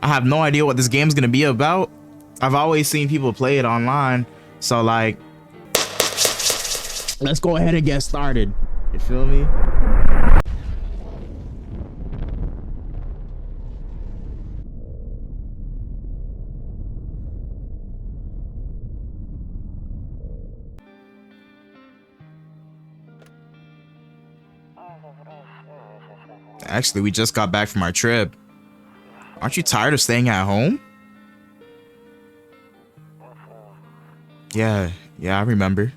I have no idea what this game's gonna be about. I've always seen people play it online, so like, let's go ahead and get started. You feel me? Actually, we just got back from our trip. Aren't you tired of staying at home? Yeah, I remember.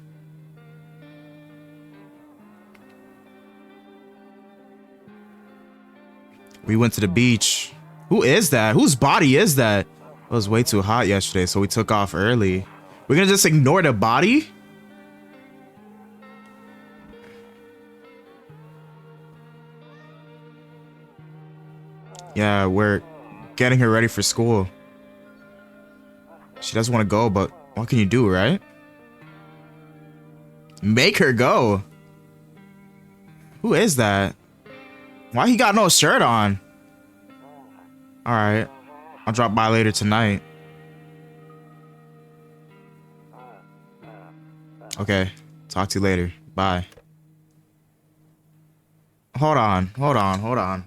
We went to the beach. Who is that? Whose body is that? It was way too hot yesterday, so we took off early. We're gonna just ignore the body? Yeah, we're getting her ready for school. She doesn't want to go, but what can you do, right? Make her go. Who is that? Why he got no shirt on? All right, I'll drop by later tonight. Okay, talk to you later. Bye. Hold on.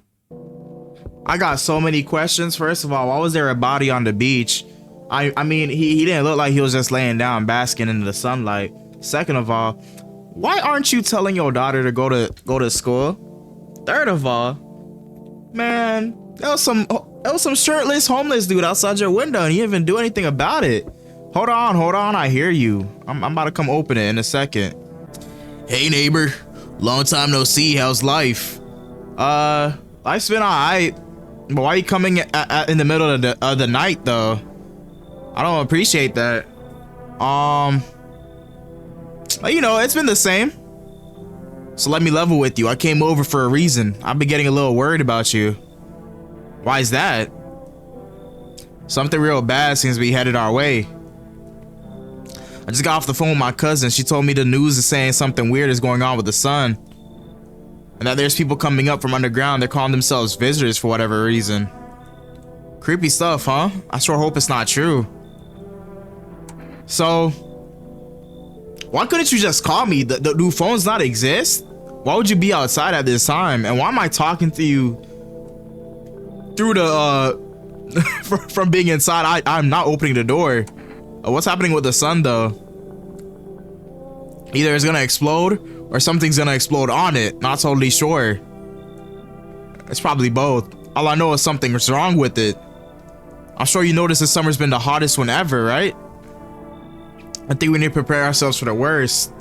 I got so many questions. First of all, why was there a body on the beach? I mean, he didn't look like he was just laying down basking in the sunlight. Second of all, why aren't you telling your daughter to go to school? Third of all, man, there was some shirtless homeless dude outside your window and you didn't even do anything about it. Hold on, I hear you. I'm about to come open it in a second. Hey neighbor, long time no see. How's life? Life's been alright. But why are you coming in the middle of the night though? I don't appreciate that. You know, it's been the same. So let me level with you. I came over for a reason. I've been getting a little worried about you. Why is that? Something real bad seems to be headed our way. I just got off the phone with my cousin. She told me the news is saying something weird is going on with the sun. And that there's people coming up from underground. They're calling themselves visitors for whatever reason. Creepy stuff, huh? I sure hope it's not true. So, why couldn't you just call me? Do phones not exist? Why would you be outside at this time? And why am I talking to you through the, from being inside? I'm not opening the door. What's happening with the sun though? Either it's gonna explode or something's gonna explode on it. Not totally sure. It's probably both. All I know is something's wrong with it. I'm sure you noticed this summer's been the hottest one ever, right? I think we need to prepare ourselves for the worst.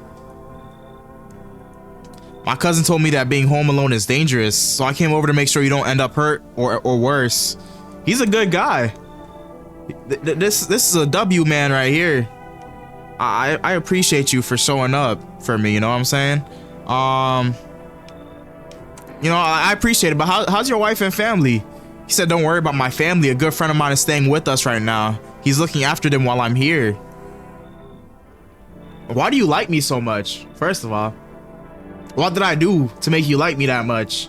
My cousin told me that being home alone is dangerous, so I came over to make sure you don't end up hurt or worse. He's a good guy. This is a W man right here. I appreciate you for showing up for me, you know what I'm saying? You know, I appreciate it, but how's your wife and family? He said, don't worry about my family. A good friend of mine is staying with us right now. He's looking after them while I'm here. Why do you like me so much? First of all, what did I do to make you like me that much?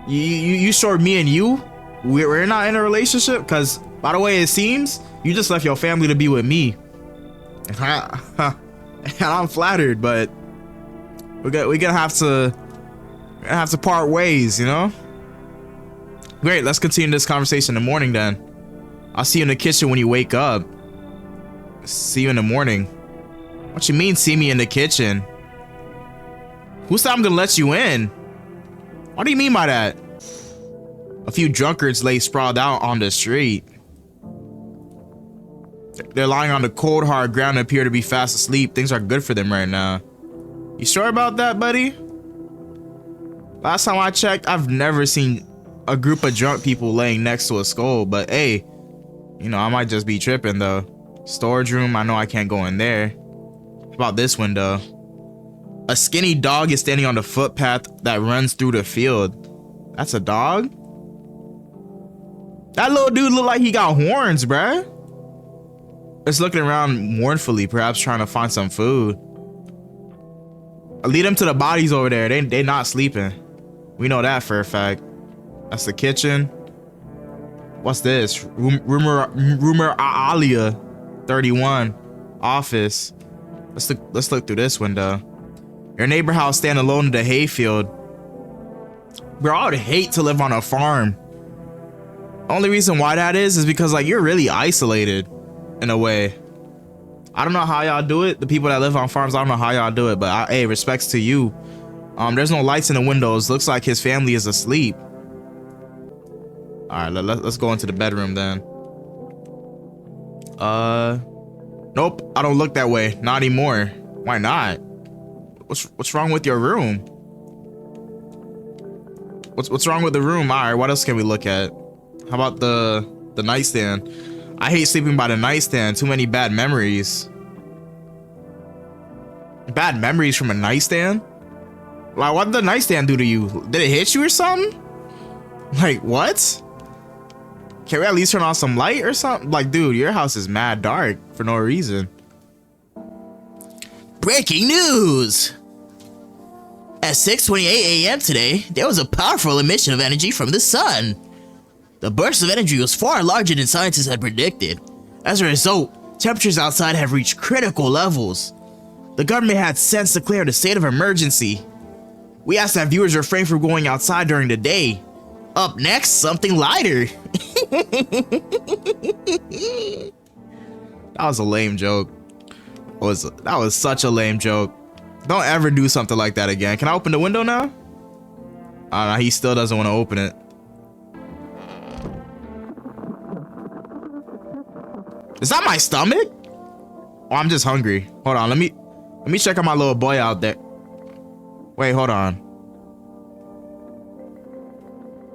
You sure me and you, we're not in a relationship? Because by the way it seems, you just left your family to be with me. And I'm flattered, but we're gonna have to part ways, you know? Great, let's continue this conversation in the morning then. I'll see you in the kitchen when you wake up. See you in the morning. What you mean, see me in the kitchen? Who said I'm gonna let you in? What do you mean by that? A few drunkards lay sprawled out on the street. They're lying on the cold, hard ground and appear to be fast asleep. Things are good for them right now. You sure about that, buddy? Last time I checked, I've never seen a group of drunk people laying next to a skull, but hey, you know, I might just be tripping though. Storage room, I know I can't go in there. How about this window? A skinny dog is standing on the footpath that runs through the field. That's a dog? That little dude look like he got horns, bruh. It's looking around mournfully, perhaps trying to find some food. Lead them to the bodies over there. They not sleeping. We know that for a fact. That's the kitchen. What's this? Rumor Alia 31 office. Let's look through this window. Your neighbor house stand alone in the hayfield. Bro, I would hate to live on a farm. Only reason why that is because like you're really isolated in a way. I don't know how y'all do it. The people that live on farms, I don't know how y'all do it, but hey, respects to you. There's no lights in the windows. Looks like his family is asleep. All right, let's go into the bedroom then. Nope, I don't look that way. Not anymore. Why not? What's wrong with your room? What's wrong with the room? All right, what else can we look at? How about the nightstand? I hate sleeping by the nightstand. Too many bad memories. Bad memories from a nightstand? Like, what did the nightstand do to you? Did it hit you or something? Like, what? Can we at least turn on some light or something? Like, dude, your house is mad dark for no reason. Breaking news! At 6:28 a.m. today, there was a powerful emission of energy from the sun. The burst of energy was far larger than scientists had predicted. As a result, temperatures outside have reached critical levels. The government had since declared a state of emergency. We asked that viewers refrain from going outside during the day. Up next, something lighter. That was a lame joke. That was such a lame joke. Don't ever do something like that again. Can I open the window now? No, he still doesn't want to open it. Is that my stomach? Oh, I'm just hungry. Hold on, let me check on my little boy out there. Wait, hold on.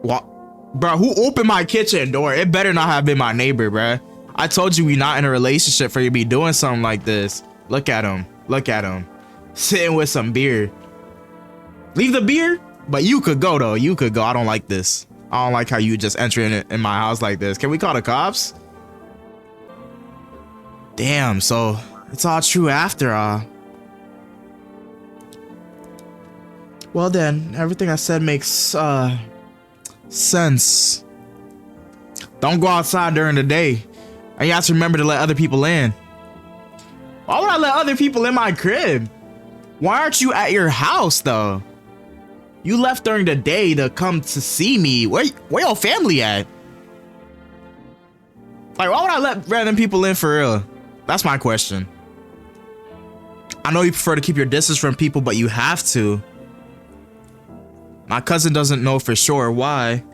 What? Bro, who opened my kitchen door? It better not have been my neighbor, bro. I told you we not in a relationship for you to be doing something like this. Look at him. Look at him. Sitting with some beer. Leave the beer? But you could go, though. You could go. I don't like this. I don't like how you just entering in my house like this. Can we call the cops? Damn, so it's all true after all. Well then, everything I said makes sense. Don't go outside during the day. And you have to remember to let other people in. Why would I let other people in my crib? Why aren't you at your house though? You left during the day to come to see me. Where your family at? Like, why would I let random people in for real? That's my question. I know you prefer to keep your distance from people, but you have to. My cousin doesn't know for sure why.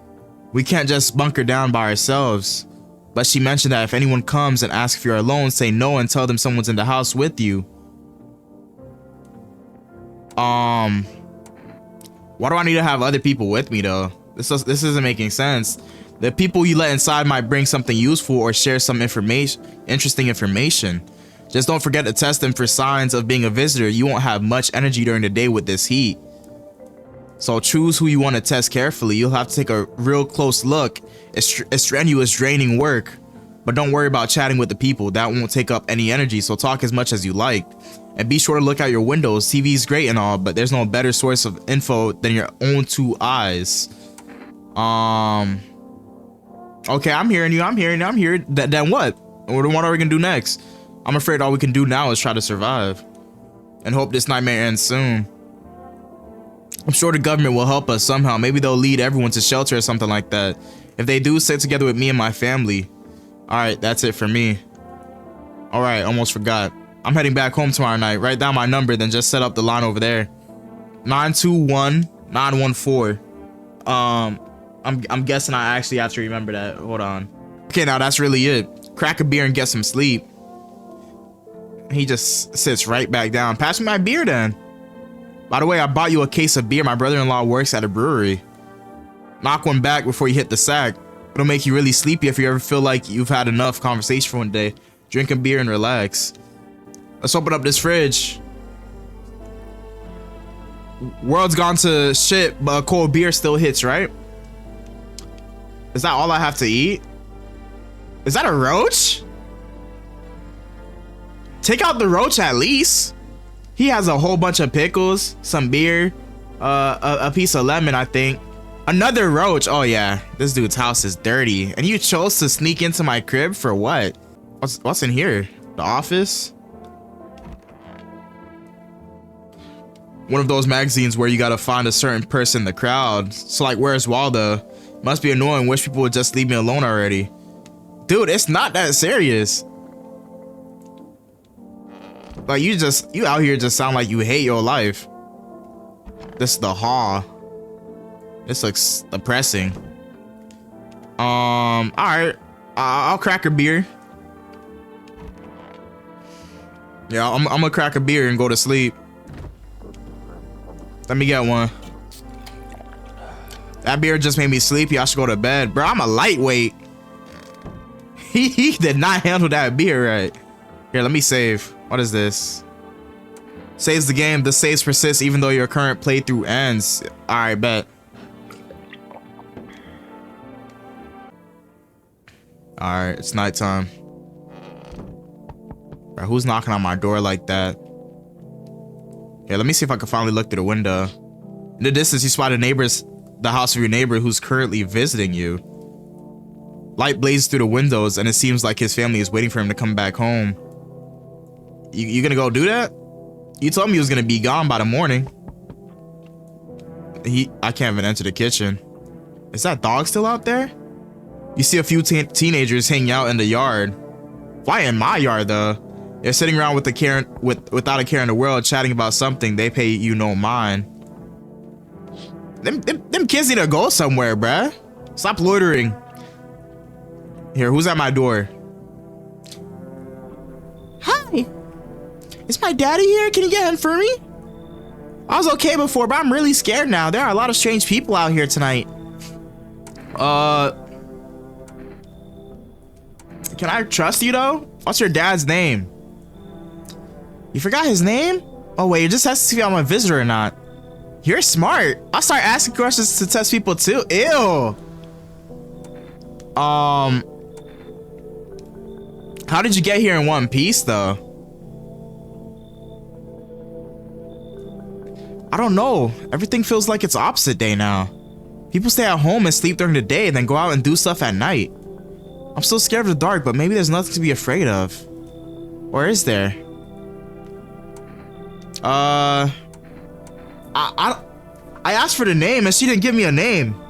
We can't just bunker down by ourselves. But she mentioned that if anyone comes and asks if you're alone, say no and tell them someone's in the house with you. Why do I need to have other people with me though? This isn't making sense. The people you let inside might bring something useful or share some interesting information. Just don't forget to test them for signs of being a visitor. You won't have much energy during the day with this heat. So choose who you want to test carefully. You'll have to take a real close look. It's strenuous, draining work. But don't worry about chatting with the people. That won't take up any energy, so talk as much as you like. And be sure to look out your windows. TV's great and all, but there's no better source of info than your own two eyes. Okay, I'm hearing you. I'm hearing you. Then what? What are we gonna do next? I'm afraid all we can do now is try to survive. And hope this nightmare ends soon. I'm sure the government will help us somehow. Maybe they'll lead everyone to shelter or something like that. If they do, stay together with me and my family. Alright, that's it for me. Alright, almost forgot. I'm heading back home tomorrow night. Write down my number, then just set up the line over there. 921-914. I'm guessing I actually have to remember that. Hold on. Okay, now that's really it. Crack a beer and get some sleep. He just sits right back down. Pass me my beer then. By the way, I bought you a case of beer. My brother-in-law works at a brewery. Knock one back before you hit the sack. It'll make you really sleepy if you ever feel like you've had enough conversation for one day. Drink a beer and relax. Let's open up this fridge. World's gone to shit, but a cold beer still hits, right? Is that all I have to eat? Is that a roach? Take out the roach at least. He has a whole bunch of pickles, some beer, a piece of lemon, I think. Another roach. Oh yeah, this dude's house is dirty. And you chose to sneak into my crib for what? What's in here? The office? One of those magazines where you gotta find a certain person in the crowd. So like, where's Waldo? Must be annoying. Wish people would just leave me alone already. Dude, it's not that serious. Like, you out here just sound like you hate your life. This is the hall. This looks depressing. All right. I'll crack a beer. Yeah, I'm gonna crack a beer and go to sleep. Let me get one. That beer just made me sleepy. I should go to bed. Bro, I'm a lightweight. He did not handle that beer right. Here, let me save. What is this? Saves the game. The saves persist even though your current playthrough ends. All right, bet. All right, it's nighttime. Bro, who's knocking on my door like that? Here, let me see if I can finally look through the window. In the distance, you spot the house of your neighbor who's currently visiting you. Light blazes through the windows, and it seems like his family is waiting for him to come back home. You gonna go do that? You told me he was gonna be gone by the morning. I can't even enter the kitchen. Is that dog still out there? You see a few teenagers hanging out in the yard. Why in my yard though? They're sitting around without a care in the world, chatting about something they pay you no mind. Them kids need to go somewhere, bruh. Stop loitering. Here, who's at my door? Hi. Is my daddy here? Can you get him for me? I was okay before, but I'm really scared now. There are a lot of strange people out here tonight. Can I trust you though? What's your dad's name? You forgot his name? Oh wait, it just has to see if I'm a visitor or not. You're smart. I'll start asking questions to test people too. Ew. How did you get here in one piece though? I don't know. Everything feels like it's opposite day now. People stay at home and sleep during the day and then go out and do stuff at night. I'm still scared of the dark, but maybe there's nothing to be afraid of. Or is there? I asked for the name and she didn't give me a name.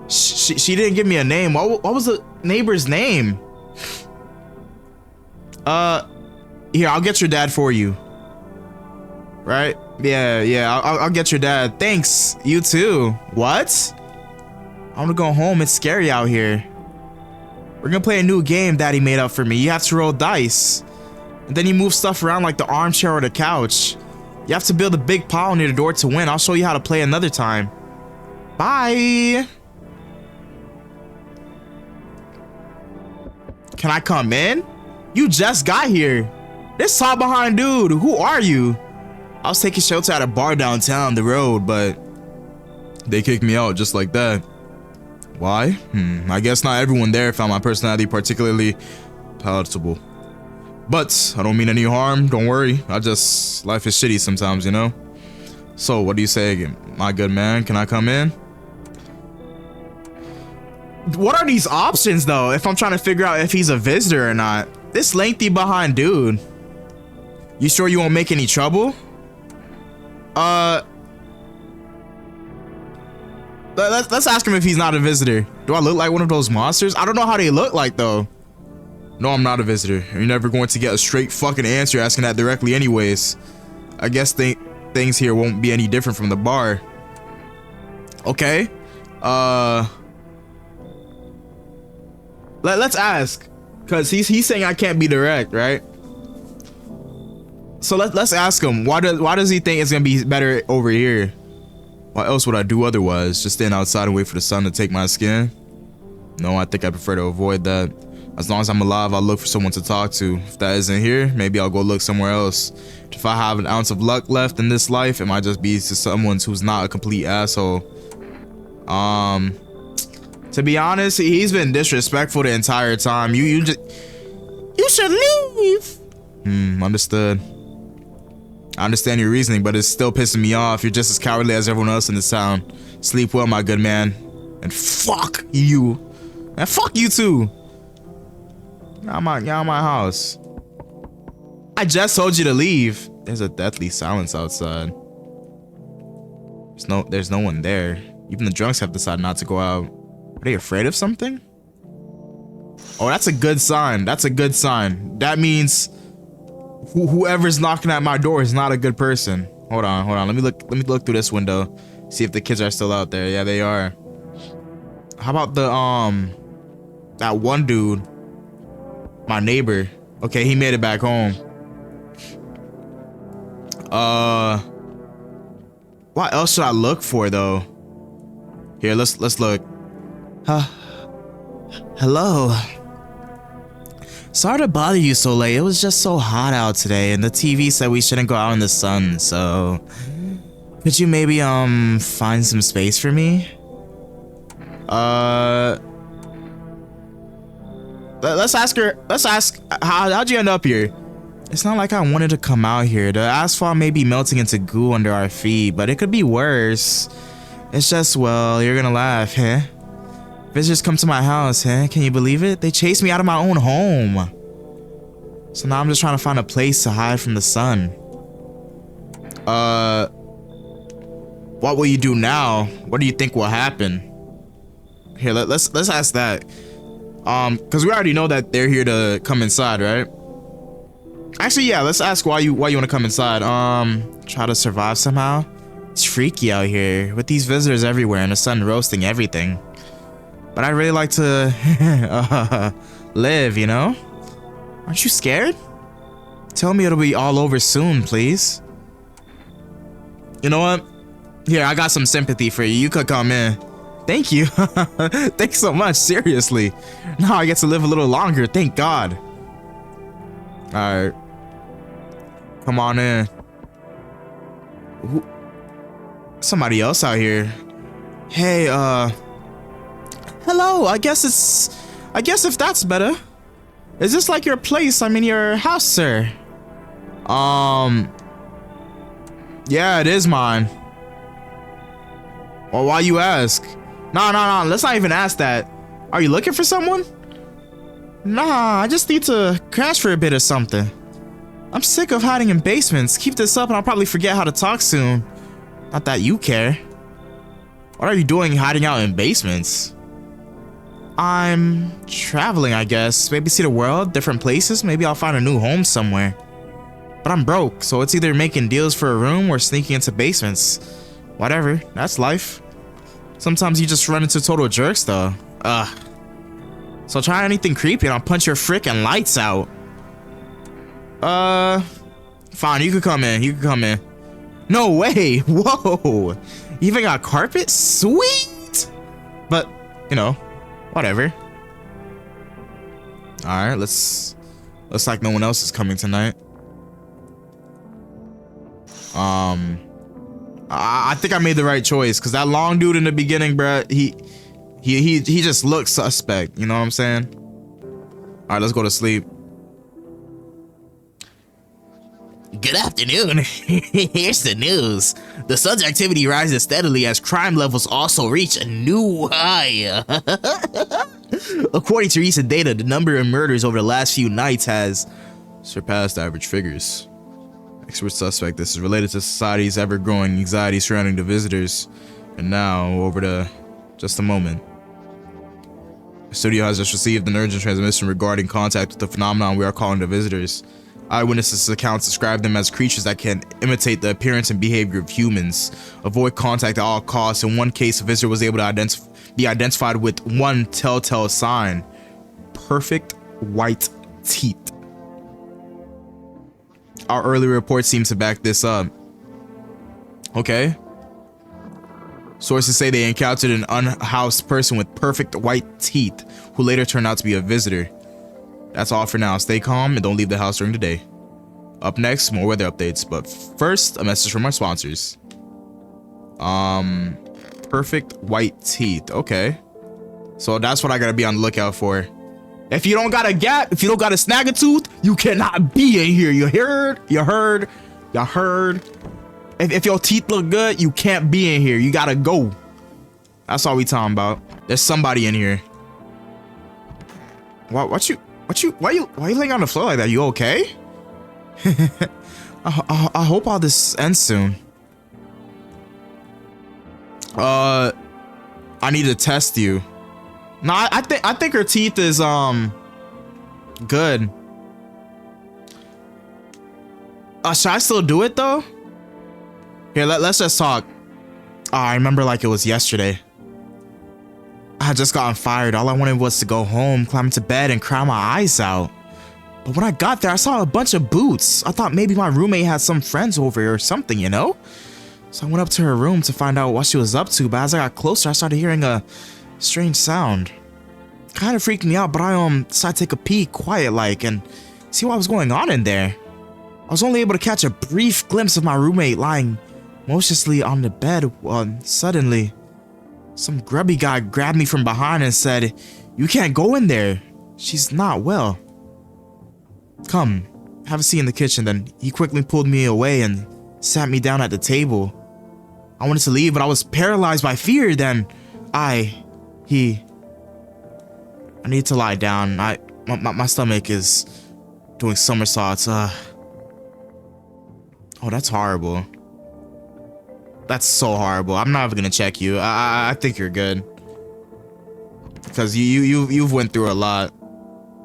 She didn't give me a name. What was the neighbor's name? Here, I'll get your dad for you. Right? Yeah, I'll get your dad. Thanks. You too. What? I want to go home. It's scary out here. We're gonna play a new game Daddy made up for me. You have to roll dice. And then you move stuff around like the armchair or the couch. You have to build a big pile near the door to win. I'll show you how to play another time. Bye. Can I come in? You just got here. This tall behind dude, who are you? I was taking shelter at a bar downtown the road, but they kicked me out just like that. Why? I guess not everyone there found my personality particularly palatable. But I don't mean any harm, don't worry. Life is shitty sometimes, you know? So what do you say again? My good man, can I come in? What are these options though, if I'm trying to figure out if he's a visitor or not? This lengthy behind dude. You sure you won't make any trouble? Let's ask him if he's not a visitor. Do I look like one of those monsters? I don't know how they look like though. No, I'm not a visitor. You're never going to get a straight fucking answer asking that directly anyways. I guess things here won't be any different from the bar. Okay. Let's ask. Cause he's saying I can't be direct, right? So let's ask him. Why does he think it's gonna be better over here? Why else would I do otherwise? Just stand outside and wait for the sun to take my skin? No, I think I prefer to avoid that. As long as I'm alive, I'll look for someone to talk to. If that isn't here, maybe I'll go look somewhere else. If I have an ounce of luck left in this life, it might just be to someone who's not a complete asshole. To be honest, he's been disrespectful the entire time. You should leave. Understood. I understand your reasoning, but it's still pissing me off. You're just as cowardly as everyone else in this town. Sleep well, my good man. And fuck you. And fuck you too. Get out my house. I just told you to leave. There's a deathly silence outside. There's no one there. Even the drunks have decided not to go out. Are they afraid of something? Oh, that's a good sign. That's a good sign. That means whoever's knocking at my door is not a good person. Hold on. Let me look through this window. See if the kids are still out there. Yeah, they are. How about the that one dude, my neighbor? Okay, he made it back home. What else should I look for though? Here, let's look. Hello. Sorry to bother you so late. It was just so hot out today, and the TV said we shouldn't go out in the sun, so could you maybe find some space for me? Let's ask her. Let's ask how'd you end up here? It's not like I wanted to come out here. The asphalt may be melting into goo under our feet, but it could be worse. It's just, well, you're gonna laugh, huh? Visitors come to my house, huh? Can you believe it? They chased me out of my own home. So now I'm just trying to find a place to hide from the sun. What will you do now? What do you think will happen? Here, let's ask that. Because we already know that they're here to come inside, right? Actually, yeah, let's ask why you want to come inside. Try to survive somehow. It's freaky out here with these visitors everywhere and the sun roasting everything. But I'd really like to live, you know? Aren't you scared? Tell me it'll be all over soon, please. You know what? Here, I got some sympathy for you. You could come in. Thank you. Thanks so much, seriously. Now I get to live a little longer, thank God. Alright. Come on in. Somebody else out here. Hey, hello, I guess if that's better. Is this like your place? I mean your house, sir? Yeah, it is mine. Well, why you ask? No, let's not even ask that. Are you looking for someone? Nah, I just need to crash for a bit or something. I'm sick of hiding in basements. Keep this up and I'll probably forget how to talk soon. Not that you care. What are you doing hiding out in basements? I'm traveling, I guess. Maybe see the world, different places. Maybe I'll find a new home somewhere. But I'm broke, so it's either making deals for a room or sneaking into basements. Whatever, that's life. Sometimes you just run into total jerks though. Ugh. So try anything creepy and I'll punch your frickin' lights out. Fine, you could come in. No way! Whoa! You even got carpet? Sweet! But, you know, whatever. Alright, looks like no one else is coming tonight. I think I made the right choice, because that long dude in the beginning, bruh, he just looks suspect, you know what I'm saying? Alright, let's go to sleep. Good afternoon. Here's the news. The sun's activity rises steadily as crime levels also reach a new high. According to recent data, the number of murders over the last few nights has surpassed average figures. Experts suspect this is related to society's ever-growing anxiety surrounding the visitors. And now, over to just a moment. The studio has just received an urgent transmission regarding contact with the phenomenon we are calling the visitors. Eyewitnesses' accounts describe them as creatures that can imitate the appearance and behavior of humans, avoid contact at all costs. In one case, a visitor was able to be identified with one telltale sign: perfect white teeth. Our early reports seem to back this up. Okay. Sources say they encountered an unhoused person with perfect white teeth, who later turned out to be a visitor. That's all for now. Stay calm and don't leave the house during the day. Up next, more weather updates, but first, a message from our sponsors. Perfect white teeth. Okay. So that's what I gotta be on the lookout for. If you don't got a gap, if you don't got a snag a tooth, you cannot be in here. You heard? You heard? Y'all heard? If your teeth look good, you can't be in here. You gotta go. That's all we talking about. There's somebody in here. Why you laying on the floor like that? You okay? I hope all this ends soon. I need to test you. No, I think her teeth is good. Should I still do it though? Here, let's just talk. Oh, I remember like it was yesterday. I had just gotten fired. All I wanted was to go home, climb into bed, and cry my eyes out. But when I got there, I saw a bunch of boots. I thought maybe my roommate had some friends over or something, you know? So I went up to her room to find out what she was up to, but as I got closer, I started hearing a strange sound. Kind of freaked me out, but I decided to take a peek quiet-like and see what was going on in there. I was only able to catch a brief glimpse of my roommate lying motionlessly on the bed when suddenly some grubby guy grabbed me from behind and said, "You can't go in there. She's not well. Come, have a seat in the kitchen." Then he quickly pulled me away and sat me down at the table. I wanted to leave, but I was paralyzed by fear. Then I need to lie down. My stomach is doing somersaults. Oh, that's horrible. That's so horrible. I'm not even gonna check you. I think you're good. Because you've went through a lot,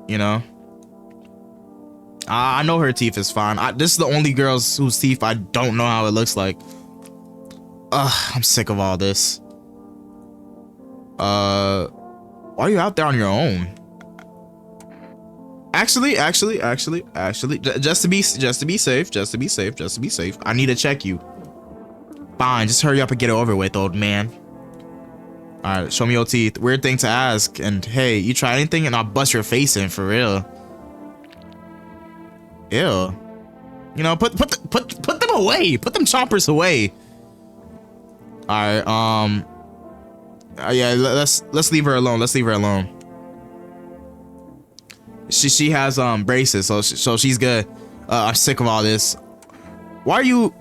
you know? I know her teeth is fine. This is the only girl's whose teeth I don't know how it looks like. Ugh, I'm sick of all this. Why are you out there on your own? Actually, just to be safe, I need to check you. Fine, just hurry up and get it over with, old man. Alright, show me your teeth. Weird thing to ask. And hey, you try anything and I'll bust your face in for real. Ew. You know, put them away. Put them chompers away. Alright, yeah, let's leave her alone. Let's leave her alone. She has braces, so she's good. I'm sick of all this. Why are you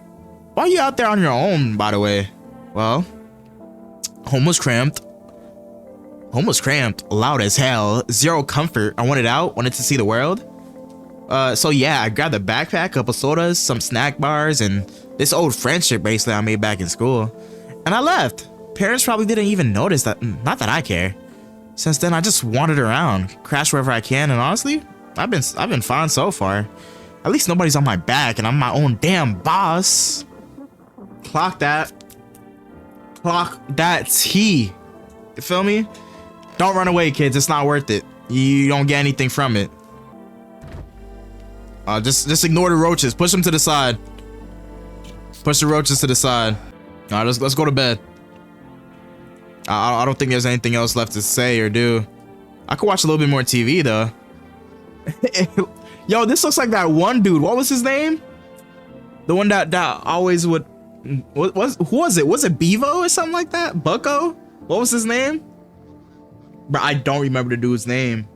out there on your own, by the way? Well, home was cramped, loud as hell, zero comfort. I wanted out, wanted to see the world. So yeah, I grabbed a backpack, a couple sodas, some snack bars, and this old friendship bracelet I made back in school. And I left. Parents probably didn't even notice that, not that I care. Since then, I just wandered around, crashed wherever I can, and honestly, I've been fine so far. At least nobody's on my back, and I'm my own damn boss. Clock that. Clock that T. You feel me? Don't run away, kids. It's not worth it. You don't get anything from it. Just ignore the roaches. Push them to the side. Push the roaches to the side. All right, let's go to bed. I don't think there's anything else left to say or do. I could watch a little bit more TV though. Yo, this looks like that one dude. What was his name? The one that always would. Who was it? Was it Bevo or something like that? Bucko? What was his name? But I don't remember the dude's name.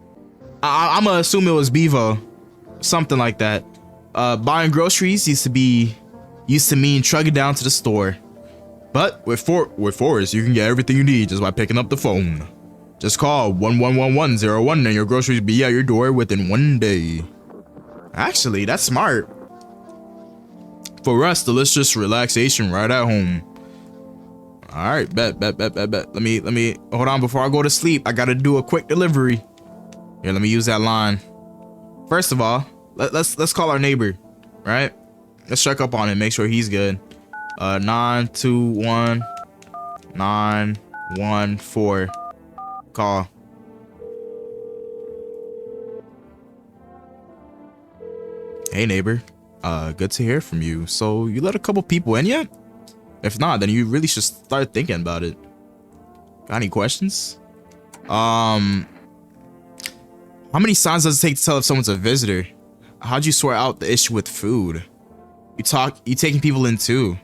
I'm gonna assume it was Bevo, something like that. Buying groceries used to mean trucking down to the store. But with Forrest, you can get everything you need just by picking up the phone. Just call 111101 and your groceries be at your door within 1 day. Actually, that's smart. For us, delicious relaxation right at home. All right, bet. Let me hold on before I go to sleep. I gotta do a quick delivery. Here, let me use that line. First of all, let's call our neighbor, right? Let's check up on him, make sure he's good. 921 914. Call. Hey neighbor, good to hear from you. So you let a couple people in yet? If not, then you really should start thinking about it. Got any questions? How many signs does it take to tell if someone's a visitor? How'd you sort out the issue with food? You taking people in too.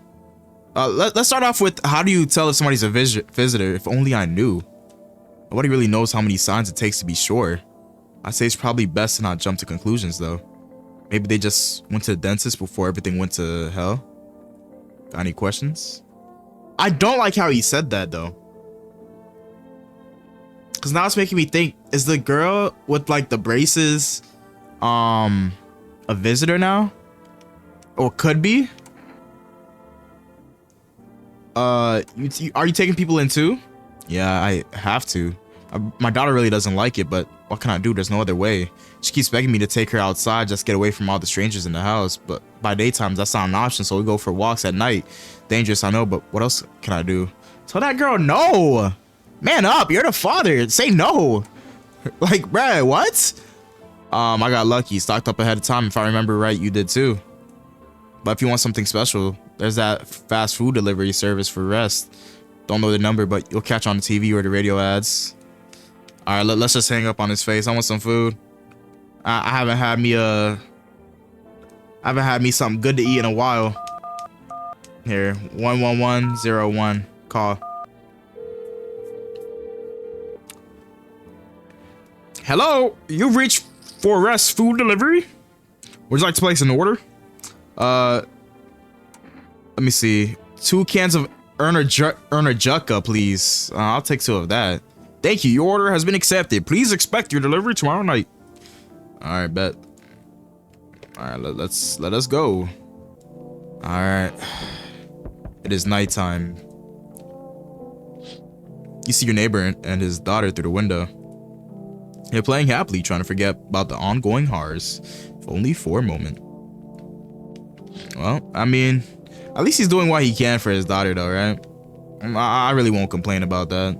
Let's start off with, how do you tell if somebody's a visitor? If only I knew. Nobody really knows how many signs it takes to be sure. I'd say it's probably best to not jump to conclusions though. Maybe they just went to the dentist before everything went to hell. Got any questions? I don't like how he said that though. Cause now it's making me think, is the girl with like the braces a visitor now? Or could be? Are you taking people in too? Yeah, I have to. My daughter really doesn't like it, but what can I do? There's no other way. She keeps begging me to take her outside, just get away from all the strangers in the house. But by daytime, that's not an option, so we go for walks at night. Dangerous, I know, but what else can I do? Tell that girl no! Man up, you're the father. Say no. Like, bruh, what? I got lucky. Stocked up ahead of time. If I remember right, you did too. But if you want something special, there's that fast food delivery service for rest. Don't know the number, but you'll catch on the TV or the radio ads. All right, let's just hang up on his face. I want some food. I haven't had me something good to eat in a while. Here, 11101. Call. Hello, you've reached for rest food delivery. Would you like to place an order? Let me see. 2 cans of Erna Jucca, please. I'll take 2 of that. Thank you. Your order has been accepted. Please expect your delivery tomorrow night. All right, bet. All right, let us go. All right. It is nighttime. You see your neighbor and his daughter through the window. They're playing happily, trying to forget about the ongoing horrors, if only for a moment. Well, I mean, at least he's doing what he can for his daughter, though, right? I really won't complain about that.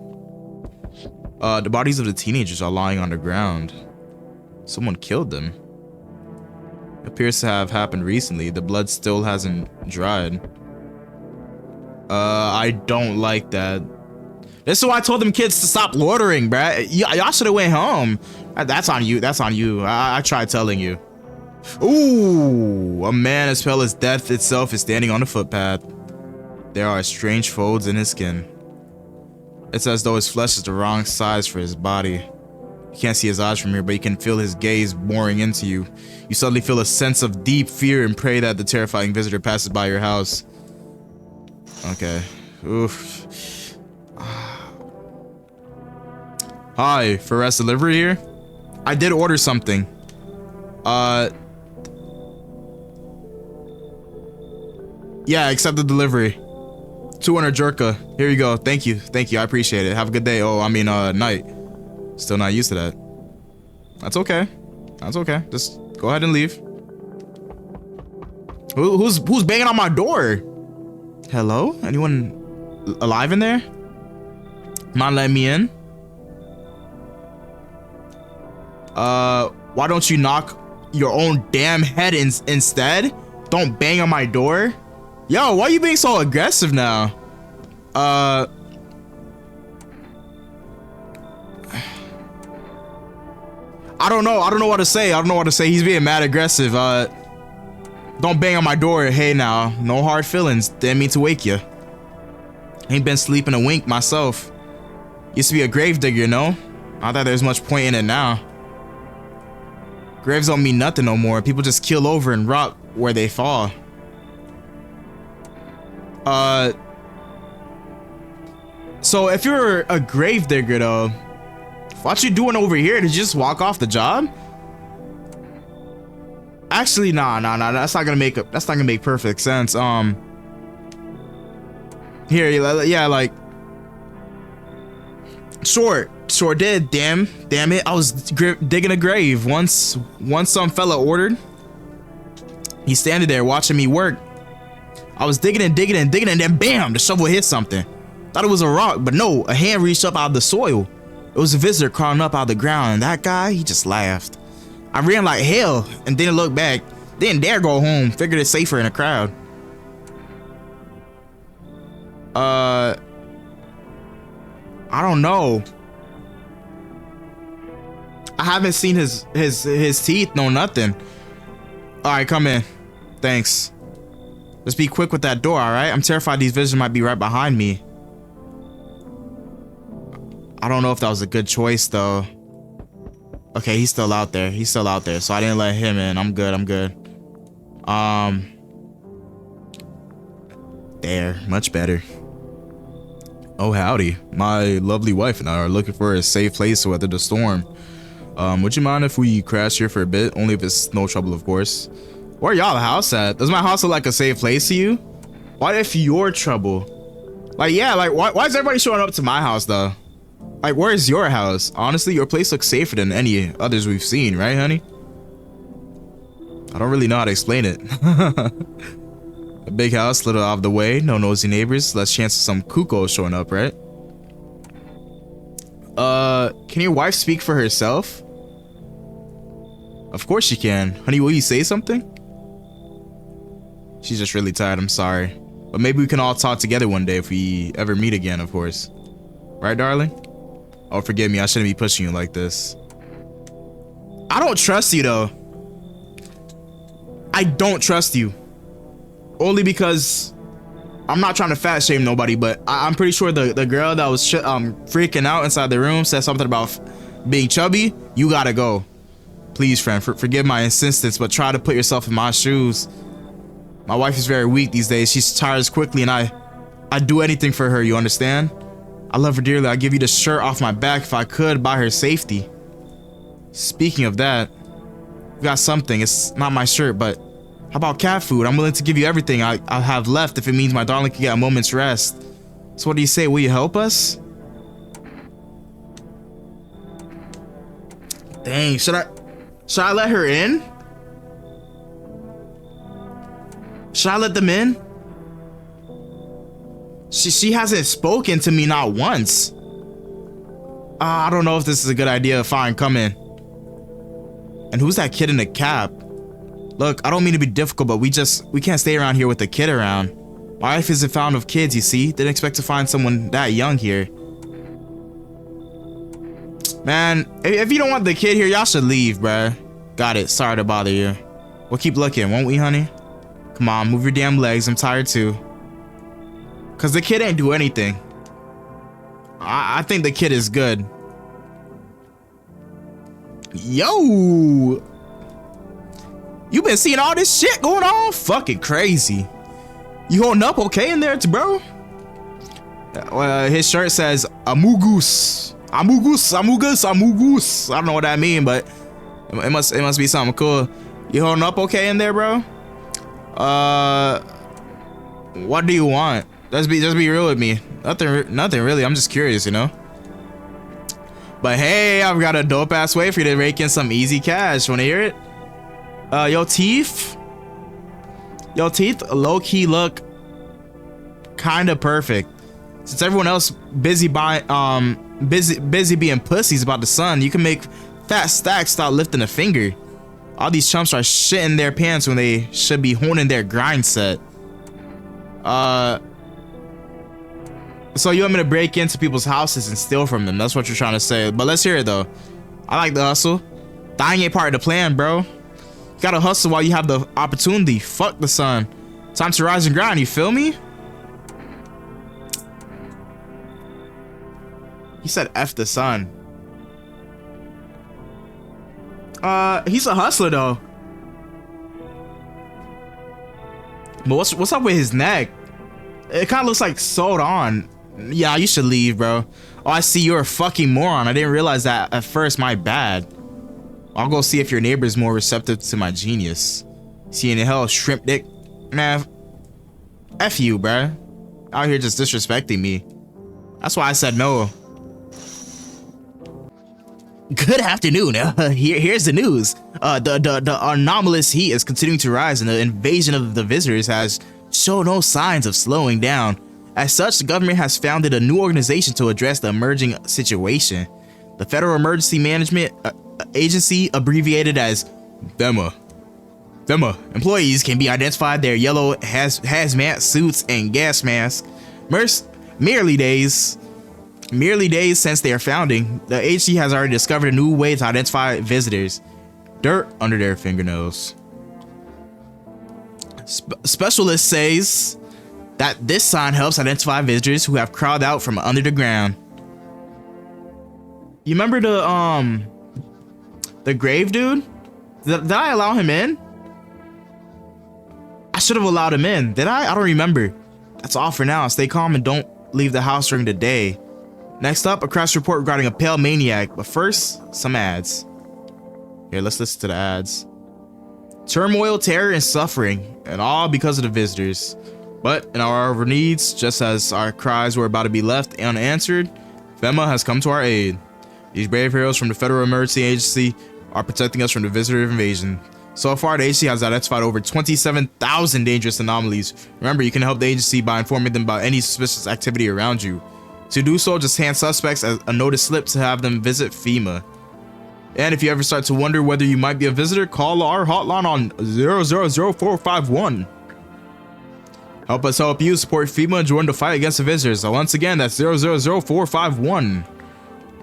The bodies of the teenagers are lying on the ground. Someone killed them. It appears to have happened recently. The blood still hasn't dried. I don't like that. This is why I told them kids to stop loitering, bruh. Y'all should have went home. That's on you. That's on you. I tried telling you. Ooh, a man as pale as death itself is standing on the footpath. There are strange folds in his skin. It's as though his flesh is the wrong size for his body. You can't see his eyes from here, but you can feel his gaze boring into you. You suddenly feel a sense of deep fear and pray that the terrifying visitor passes by your house. Okay. Oof. Hi, for rest delivery here? I did order something. Yeah, accept the delivery. 200 jerka. Here you go. Thank you. Thank you. I appreciate it. Have a good day. Oh, I mean, night. Still not used to that. That's okay. That's okay. Just go ahead and leave. Who's banging on my door? Hello? Anyone alive in there? Not letting me in? Why don't you knock your own damn head instead? Don't bang on my door. Yo, why are you being so aggressive now? I don't know. I don't know what to say. I don't know what to say. He's being mad aggressive. Don't bang on my door. Hey now, no hard feelings. Didn't mean to wake you. Ain't been sleeping a wink myself. Used to be a grave digger, you know? Not that there's much point in it now. Graves don't mean nothing no more. People just keel over and rot where they fall. So if you're a grave digger though, what you doing over here? Did you just walk off the job? Actually, nah. That's not gonna make perfect sense. Here, yeah, like, sure did. Damn it. I was digging a grave. Once some fella ordered. He's standing there watching me work. I was digging and then bam, the shovel hit something. Thought it was a rock, but no, a hand reached up out of the soil. It was a visitor crawling up out of the ground, and that guy, he just laughed. I ran like hell and didn't look back. Didn't dare go home. Figured it's safer in a crowd. I don't know. I haven't seen his teeth, no nothing. All right, come in. Thanks. Just be quick with that door, all right? I'm terrified these visitors might be right behind me. I don't know if that was a good choice, though. Okay, he's still out there. He's still out there. So I didn't let him in. I'm good. I'm good. There. Much better. Oh, howdy. My lovely wife and I are looking for a safe place to weather the storm. Would you mind if we crash here for a bit? Only if it's no trouble, of course. Where y'all house at? Does my house look like a safe place to you? What if you're trouble? Like, yeah, like, why is everybody showing up to my house, though? Like, where's your house? Honestly, your place looks safer than any others we've seen, right, honey? I don't really know how to explain it. A big house, little out of the way, no nosy neighbors, less chance of some cuckoos showing up, right? Can your wife speak for herself? Of course she can. Honey, will you say something? She's just really tired, I'm sorry. But maybe we can all talk together one day if we ever meet again, of course. Right, darling? Oh, forgive me, I shouldn't be pushing you like this. I don't trust you, though. I don't trust you. Only because I'm not trying to fat shame nobody, but I'm pretty sure the girl that was freaking out inside the room said something about being chubby. You gotta go. Please, friend, forgive my insistence, but try to put yourself in my shoes. My wife is very weak these days. She tires quickly, and I'd do anything for her, you understand? I love her dearly. I'd give you the shirt off my back if I could, by her safety. Speaking of that, we got something. It's not my shirt, but how about cat food? I'm willing to give you everything I have left if it means my darling can get a moment's rest. So what do you say? Will you help us? Dang, should I let her in? Should I let them in? She hasn't spoken to me not once. I don't know if this is a good idea. Fine, come in. And who's that kid in the cap? Look, I don't mean to be difficult, but we can't stay around here with the kid around. My wife isn't fond of kids, you see. Didn't expect to find someone that young here. Man, if you don't want the kid here, y'all should leave, bruh. Got it. Sorry to bother you. We'll keep looking, won't we, honey? Come on, move your damn legs. I'm tired too. Cause the kid ain't do anything. I think the kid is good. Yo! You been seeing all this shit going on? Fucking crazy. You holding up okay in there, bro? His shirt says Amugus. Amugus, Amugus, Amugus. I don't know what that means, but it must be something cool. You holding up okay in there, bro? What do you want? Just be real with me. Nothing really. I'm just curious, you know. But hey, I've got a dope ass way for you to rake in some easy cash. Wanna hear it? Your teeth low key look kind of perfect. Since everyone else busy being pussies about the sun, you can make fat stacks without lifting a finger. All these chumps are shitting their pants when they should be honing their grind set. So you want me to break into people's houses and steal from them? That's what you're trying to say. But let's hear it though. I like the hustle. Dying ain't part of the plan, bro. You gotta hustle while you have the opportunity. Fuck the sun. Time to rise and grind, you feel me? He said F the sun. He's a hustler though. But what's up with his neck? It kind of looks like sewed on. Yeah, you should leave, bro. Oh, I see you're a fucking moron. I didn't realize that at first. My bad. I'll go see if your neighbor is more receptive to my genius. See in the hell, shrimp dick. Man, F you, bruh. Out here just disrespecting me. That's why I said no. Good afternoon. Here's the news. The anomalous heat is continuing to rise, and the invasion of the visitors has shown no signs of slowing down. As such, the government has founded a new organization to address the emerging situation. The Federal Emergency Management Agency, abbreviated as FEMA. Employees can be identified their yellow hazmat suits and gas masks. Merely days since their founding, the agency has already discovered a new way to identify visitors. Dirt under their fingernails. Specialist says that this sign helps identify visitors who have crawled out from under the ground. You remember The grave dude? Did I allow him in? I should have allowed him in. Did I? I don't remember. That's all for now. Stay calm and don't leave the house during the day. Next up, a crash report regarding a pale maniac. But first, some ads. Here, let's listen to the ads. Turmoil, terror, and suffering, and all because of the visitors. But in our hour of needs, just as our cries were about to be left unanswered, FEMA has come to our aid. These brave heroes from the Federal Emergency Agency are protecting us from the visitor invasion. So far, the agency has identified over 27,000 dangerous anomalies. Remember, you can help the agency by informing them about any suspicious activity around you. To do so, just hand suspects a notice slip to have them visit FEMA. And if you ever start to wonder whether you might be a visitor, call our hotline on 000451. Help us help you, support FEMA, and join the fight against the visitors. So once again, that's 000451.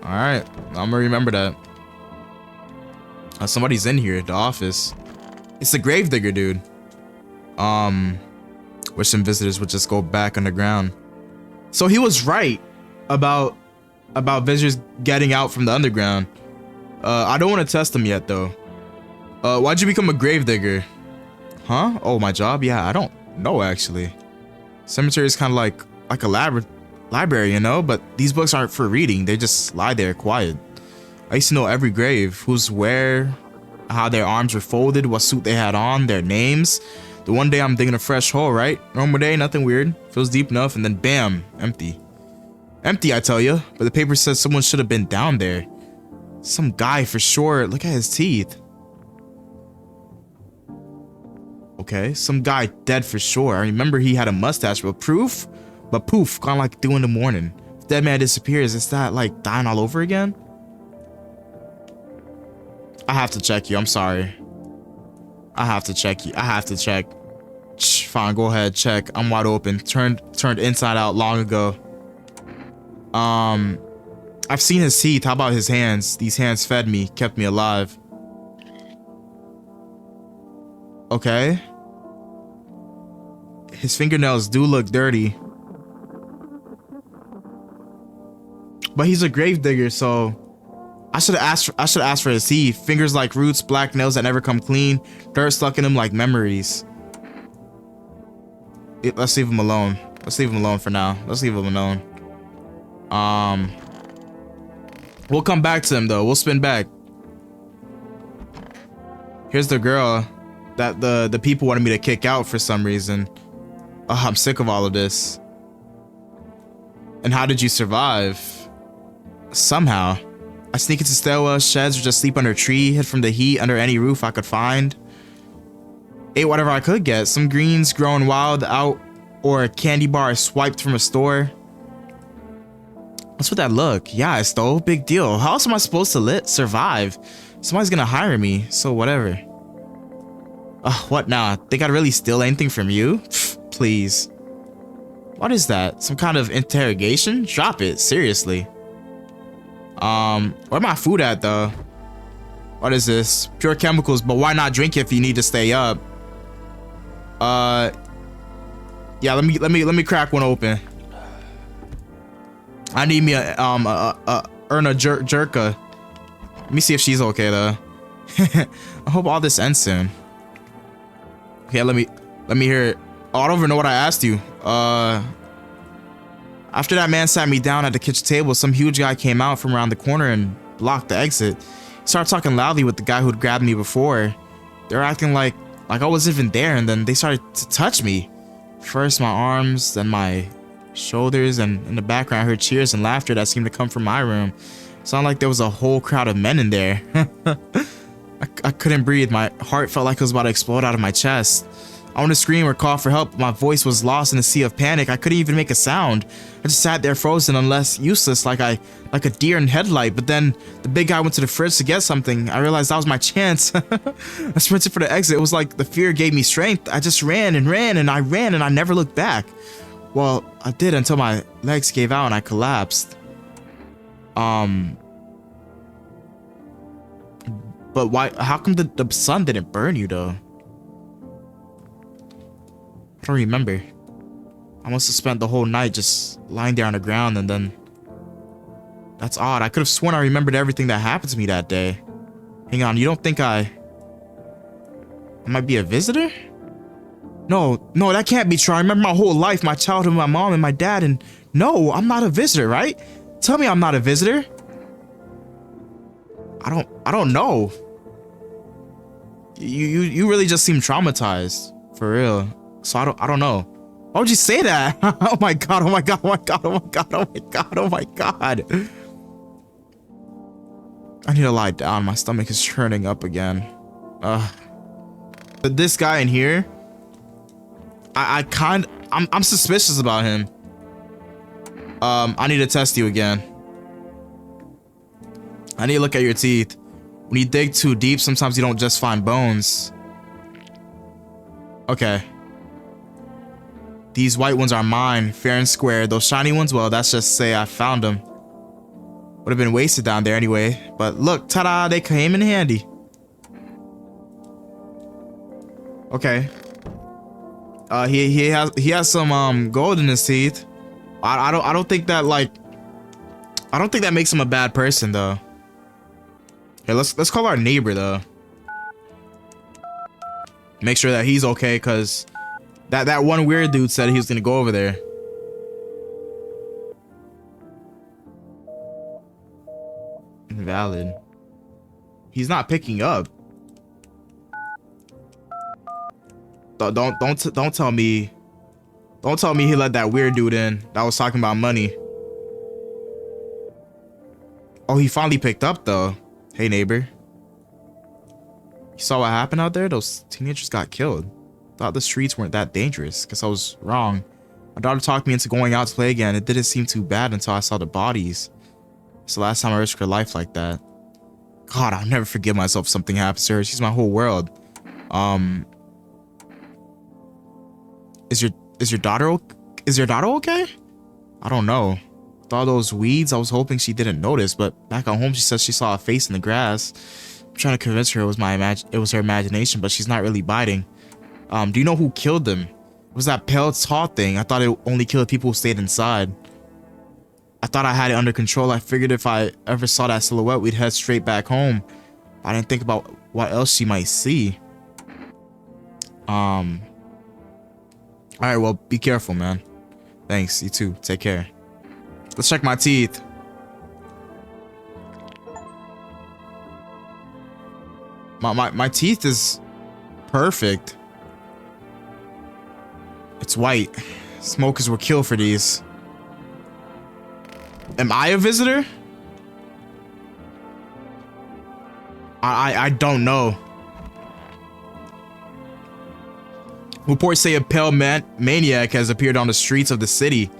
Alright, I'm gonna remember that. Somebody's in here, the office. It's the gravedigger dude. Wish some visitors would just go back underground. So he was right about visitors getting out from the underground. I don't want to test them yet though. Why'd you become a gravedigger? Huh? Oh, my job? Yeah, I don't know actually. Cemetery is kind of like a library, you know, but these books aren't for reading. They just lie there quiet. I used to know every grave, who's where, how their arms were folded, what suit they had on, their names. The one day I'm digging a fresh hole, right? Normal day, nothing weird. Feels deep enough, and then bam, empty. Empty, I tell you. But the paper says someone should have been down there. Some guy for sure. Look at his teeth. Okay, some guy dead for sure. I remember he had a mustache, but proof? But poof, gone like 2 in the morning. If dead man disappears, is that like dying all over again? I have to check you. I'm sorry. I have to check you. I have to check. Fine, go ahead. Check. I'm wide open. Turned inside out long ago. I've seen his teeth. How about his hands? These hands fed me, kept me alive. Okay. His fingernails do look dirty. But he's a gravedigger, so I should have asked for his teeth. Fingers like roots, black nails that never come clean, dirt stuck in them like memories. Let's leave him alone. Let's leave him alone for now. Let's leave him alone. We'll come back to him though. We'll spin back. Here's the girl that the people wanted me to kick out for some reason. Oh, I'm sick of all of this. And how did you survive? Somehow. I sneak into stairwells, sheds, or just sleep under a tree, hid from the heat under any roof I could find. Ate whatever I could get. Some greens growing wild out, or a candy bar swiped from a store. What's with that look? Yeah, I stole. Big deal. How else am I supposed to survive? Somebody's gonna hire me, so whatever. What now? Think I'd really steal anything from you? Pfft, please. What is that? Some kind of interrogation? Drop it, seriously. Where my food at though? What is this? Pure chemicals, but why not drink it if you need to stay up? Yeah, let me crack one open. I need me a Erna Jerka. Let me see if she's okay though. I hope all this ends soon. Okay, let me hear it. Oh, I don't even know what I asked you. After that man sat me down at the kitchen table, some huge guy came out from around the corner and blocked the exit. He started talking loudly with the guy who'd grabbed me before. They were acting like I wasn't even there, and then they started to touch me. First my arms, then my shoulders, and in the background I heard cheers and laughter that seemed to come from my room. It sounded like there was a whole crowd of men in there. I couldn't breathe. My heart felt like it was about to explode out of my chest. I wanted to scream or call for help, but my voice was lost in a sea of panic. I couldn't even make a sound. I just sat there frozen, unless useless, like a deer in headlight. But then the big guy went to the fridge to get something. I realized that was my chance. I sprinted for the exit. It was like the fear gave me strength. I just ran and ran and I ran and I never looked back. Well, I did until my legs gave out and I collapsed. But why? How come the sun didn't burn you though? I don't remember. I must have spent the whole night just lying there on the ground, and then... That's odd. I could have sworn I remembered everything that happened to me that day. Hang on, you don't think I might be a visitor? No, that can't be true. I remember my whole life, my childhood, my mom and my dad, and no, I'm not a visitor, right? Tell me I'm not a visitor. I don't know. You really just seem traumatized, for real. So I don't know. Why would you say that? Oh my god, oh my god, oh my god, oh my god, oh my god, oh my god. I need to lie down. My stomach is churning up again. But this guy in here, I'm suspicious about him. I need to test you again. I need to look at your teeth. When you dig too deep, sometimes you don't just find bones. Okay. These white ones are mine, fair and square. Those shiny ones, well, that's just say I found them. Would have been wasted down there anyway. But look, ta-da, they came in handy. Okay. He has some gold in his teeth. I don't think that makes him a bad person though. Here, let's call our neighbor though. Make sure that he's okay, cause that one weird dude said he was gonna go over there. Invalid. He's not picking up. Don't tell me. Don't tell me he let that weird dude in that was talking about money. Oh, he finally picked up though. Hey neighbor. You saw what happened out there? Those teenagers got killed. Thought the streets weren't that dangerous. Guess I was wrong. My daughter talked me into going out to play again. It didn't seem too bad until I saw the bodies. It's the last time I risked her life like that. God, I'll never forgive myself if something happens to her. She's my whole world. Is your daughter okay? I don't know. With all those weeds, I was hoping she didn't notice, but back at home she says she saw a face in the grass. I'm trying to convince her it was her imagination, but she's not really biting. Do you know who killed them? It was that pale tall thing. I thought it only killed people who stayed inside. I thought I had it under control. I figured if I ever saw that silhouette, we'd head straight back home. I didn't think about what else she might see. Alright, well, be careful, man. Thanks, you too. Take care. Let's check my teeth. My teeth is perfect. It's white. Smokers will kill for these. Am I a visitor? I don't know. Reports say a pale maniac has appeared on the streets of the city.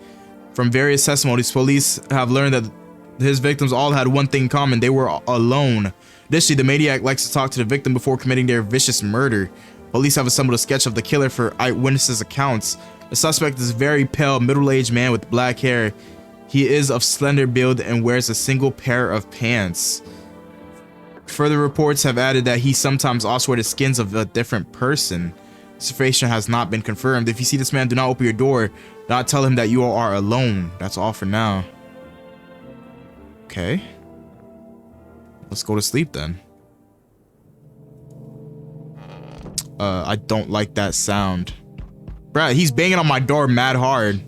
From various testimonies, police have learned that his victims all had one thing in common. They were alone. Additionally, the maniac likes to talk to the victim before committing their vicious murder. Police have assembled a sketch of the killer for eyewitnesses' accounts. The suspect is a very pale, middle-aged man with black hair. He is of slender build and wears a single pair of pants. Further reports have added that he sometimes also wears the skins of a different person. This information has not been confirmed. If you see this man, do not open your door. Do not tell him that you are alone. That's all for now. Okay. Let's go to sleep then. I don't like that sound. Bruh, he's banging on my door mad hard.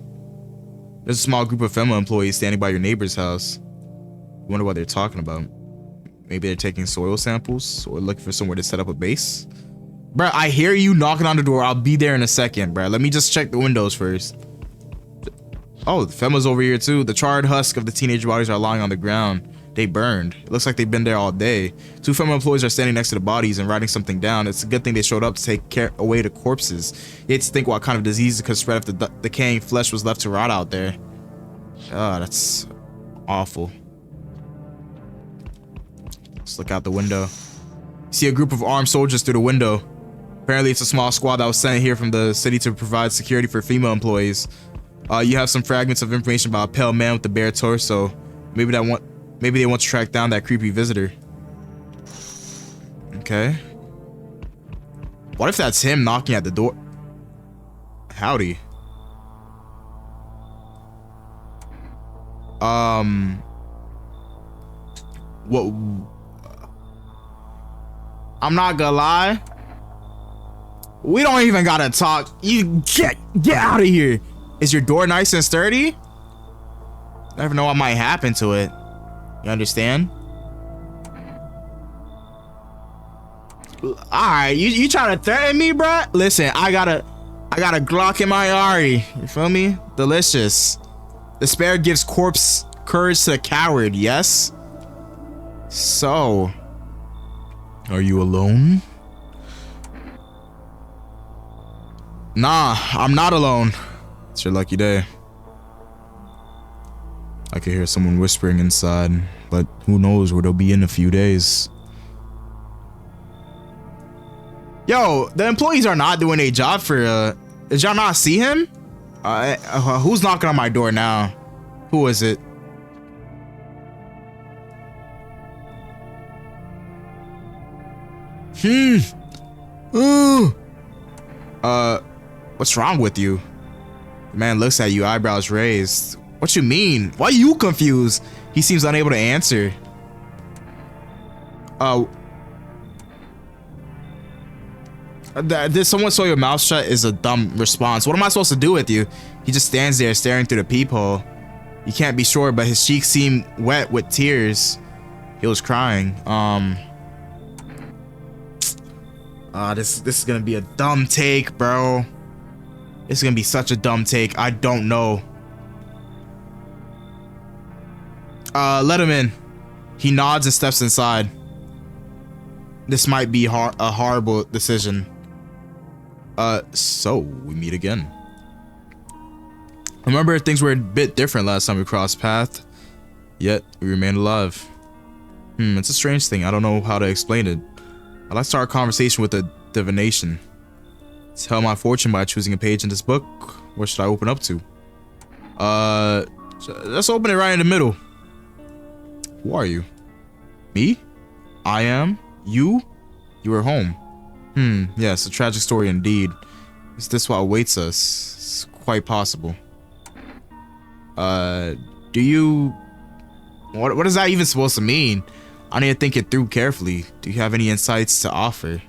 There's a small group of FEMA employees standing by your neighbor's house. I wonder what they're talking about. Maybe they're taking soil samples or looking for somewhere to set up a base. Bruh, I hear you knocking on the door. I'll be there in a second, bruh. Let me just check the windows first. Oh, the FEMA's over here too. The charred husk of the teenage bodies are lying on the ground. They burned. It looks like they've been there all day. Two FEMA employees are standing next to the bodies and writing something down. It's a good thing they showed up to take away the corpses. You hate to think what kind of diseases could spread if the decaying flesh was left to rot out there. Oh, that's awful. Let's look out the window. See a group of armed soldiers through the window. Apparently it's a small squad that was sent here from the city to provide security for female employees. You have some fragments of information about a pale man with a bare torso. Maybe they want to track down that creepy visitor. Okay. What if that's him knocking at the door? Howdy. What? I'm not gonna lie. We don't even gotta talk. You get out of here. Is your door nice and sturdy? Never know what might happen to it. You understand? Alright, you trying to threaten me, bruh? Listen, I got a Glock in my Ari. You feel me? Delicious. Despair gives corpse courage to the coward, yes? So, are you alone? Nah, I'm not alone. It's your lucky day. I can hear someone whispering inside, but who knows where they'll be in a few days. Yo, the employees are not doing a job for, did y'all not see him? Who's knocking on my door now? Who is it? What's wrong with you? The man looks at you, eyebrows raised. What you mean? Why are you confused? He seems unable to answer. Did someone sew your mouth shut is a dumb response. What am I supposed to do with you? He just stands there staring through the peephole. You can't be sure, but his cheeks seem wet with tears. He was crying. This is gonna be a dumb take, bro. This is gonna be such a dumb take. I don't know. Let him in. He nods and steps inside. This might be a horrible decision. So we meet again. Remember, things were a bit different last time we crossed paths, yet we remained alive. It's a strange thing. I don't know how to explain it. I'd like to start a conversation with a divination. Tell my fortune by choosing a page in this book. What should I open up to? Let's open it right in the middle. Who are you? Me? I am? You? You are home. Yes, a tragic story indeed. Is this what awaits us? It's quite possible. Do you... What is that even supposed to mean? I need to think it through carefully. Do you have any insights to offer?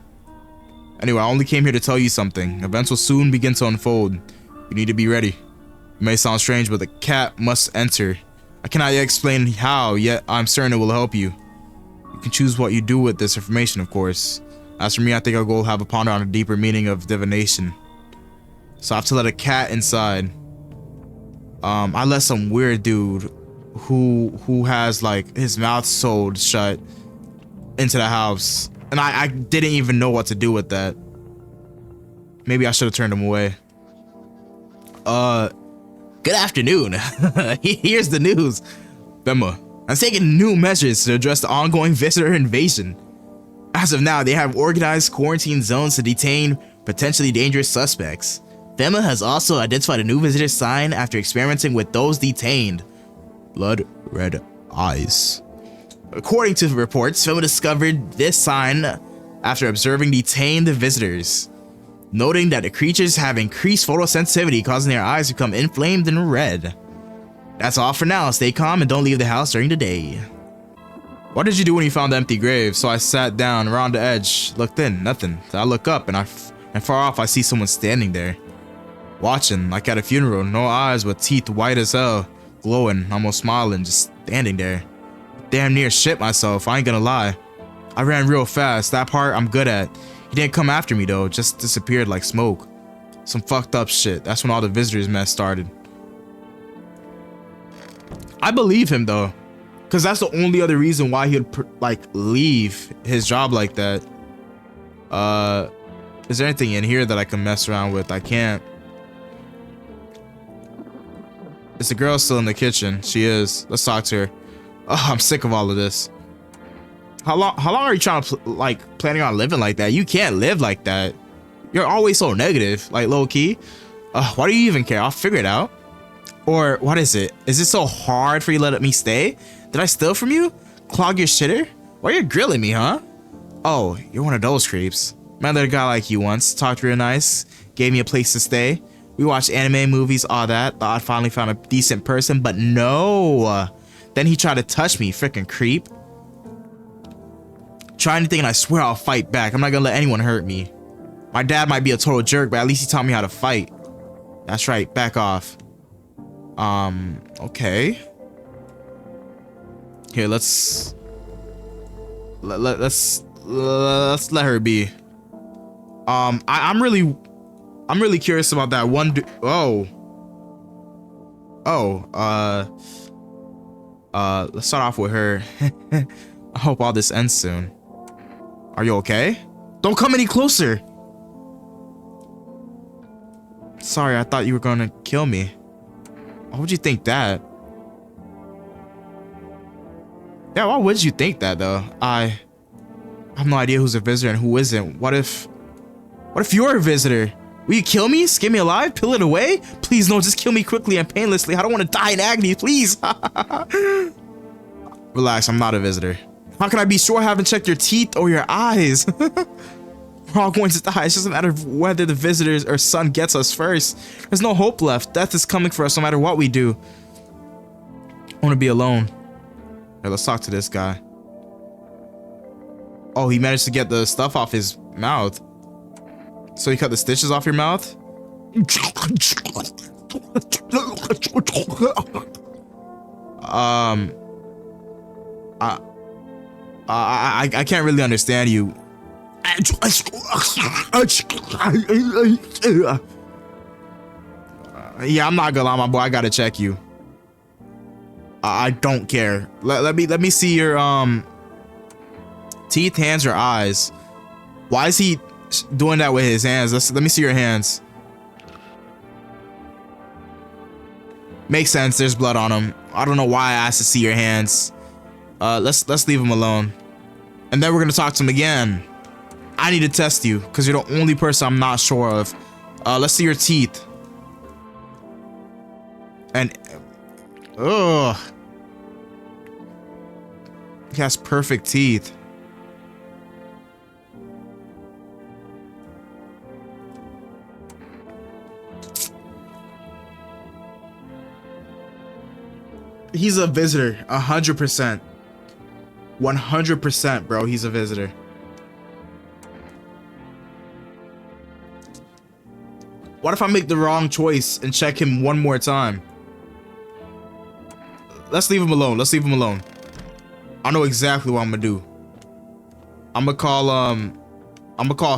Anyway, I only came here to tell you something. Events will soon begin to unfold. You need to be ready. It may sound strange, but the cat must enter. I cannot yet explain how, yet I'm certain it will help you. You can choose what you do with this information, of course. As for me, I think I'll go have a ponder on a deeper meaning of divination. So I have to let a cat inside. I let some weird dude who has like his mouth sewed shut into the house, and I didn't even know what to do with that. Maybe I should have turned him away. Good afternoon. Here's the news. Bema, I'm taking new measures to address the ongoing visitor invasion. As of now, they have organized quarantine zones to detain potentially dangerous suspects. FEMA has also identified a new visitor sign after experimenting with those detained. Blood red eyes. According to reports, FEMA discovered this sign after observing detained visitors, noting that the creatures have increased photosensitivity, causing their eyes to become inflamed and red. That's all for now. Stay calm and don't leave the house during the day. What did you do when you found the empty grave? So I sat down around the edge, looked in, nothing. So I look up and far off I see someone standing there, watching like at a funeral. No eyes, but teeth white as hell, glowing, almost smiling, just standing there. Damn near shit myself, I ain't gonna lie. I ran real fast. That part I'm good at. He didn't come after me though, just disappeared like smoke. Some fucked up shit. That's when all the visitors mess started. I believe him though, because that's the only other reason why he'd like leave his job like that. Is there anything in here that I can mess around with? I can't. Is the girl still in the kitchen? She is. Let's talk to her. Oh, I'm sick of all of this. How long are you trying to planning on living like that? You can't live like that. You're always so negative, like low key. Why do you even care? I'll figure it out. Or what is it? Is it so hard for you to let me stay? Did I steal from you? Clog your shitter? Why are you grilling me, huh? Oh, you're one of those creeps. Met a guy like you once, talked real nice, gave me a place to stay. We watched anime, movies, all that. Thought I finally found a decent person, but no. Then he tried to touch me, freaking creep. Try anything and I swear I'll fight back. I'm not gonna let anyone hurt me. My dad might be a total jerk, but at least he taught me how to fight. That's right, back off. Okay. Here, let's let her be. I'm really curious about that one let's start off with her. I hope all this ends soon. Are you okay? Don't come any closer. Sorry, I thought you were gonna kill me. Why would you think that? Yeah, why would you think that though? I have no idea who's a visitor and who isn't. What if you're a visitor? Will you kill me? Skin me alive? Peel it away? Please no, just kill me quickly and painlessly. I don't want to die in agony, please. Relax, I'm not a visitor. How can I be sure I haven't checked your teeth or your eyes? We're all going to die. It's just a matter of whether the visitors or sun gets us first. There's no hope left. Death is coming for us no matter what we do. I want to be alone. Here, let's talk to this guy. Oh, he managed to get the stuff off his mouth. So he cut the stitches off your mouth? I can't really understand you. Yeah, I'm not gonna lie, my boy. I gotta check you. I don't care. Let me see your teeth, hands, or eyes. Why is he doing that with his hands? Let me see your hands. Makes sense. There's blood on him. I don't know why I asked to see your hands. Let's leave him alone, and then we're gonna talk to him again. I need to test you because you're the only person I'm not sure of. Let's see your teeth. And ugh, he has perfect teeth. He's a visitor, 100%. 100%, bro. He's a visitor. What if I make the wrong choice and check him one more time? Let's leave him alone. Let's leave him alone. I know exactly what I'm gonna do. I'm gonna call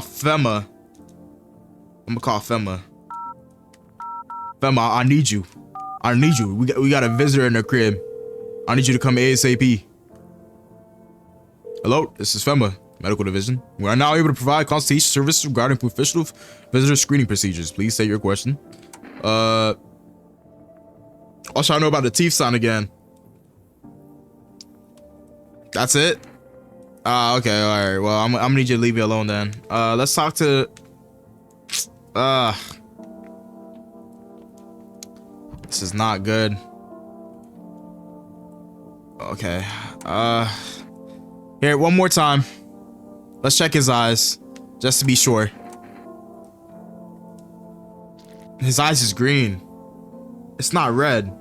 Fema. Fema, I need you. I need you. We got a visitor in the crib. I need you to come ASAP. Hello, this is Fema, Medical Division. We are now able to provide consultation services regarding professional visitor screening procedures. Please state your question. Also, I know about the teeth sign again. That's it? Okay, alright. Well, I'm gonna need you to leave me alone then. Let's talk to... This is not good. Okay. Here, one more time. Let's check his eyes, just to be sure. His eyes is green. It's not red.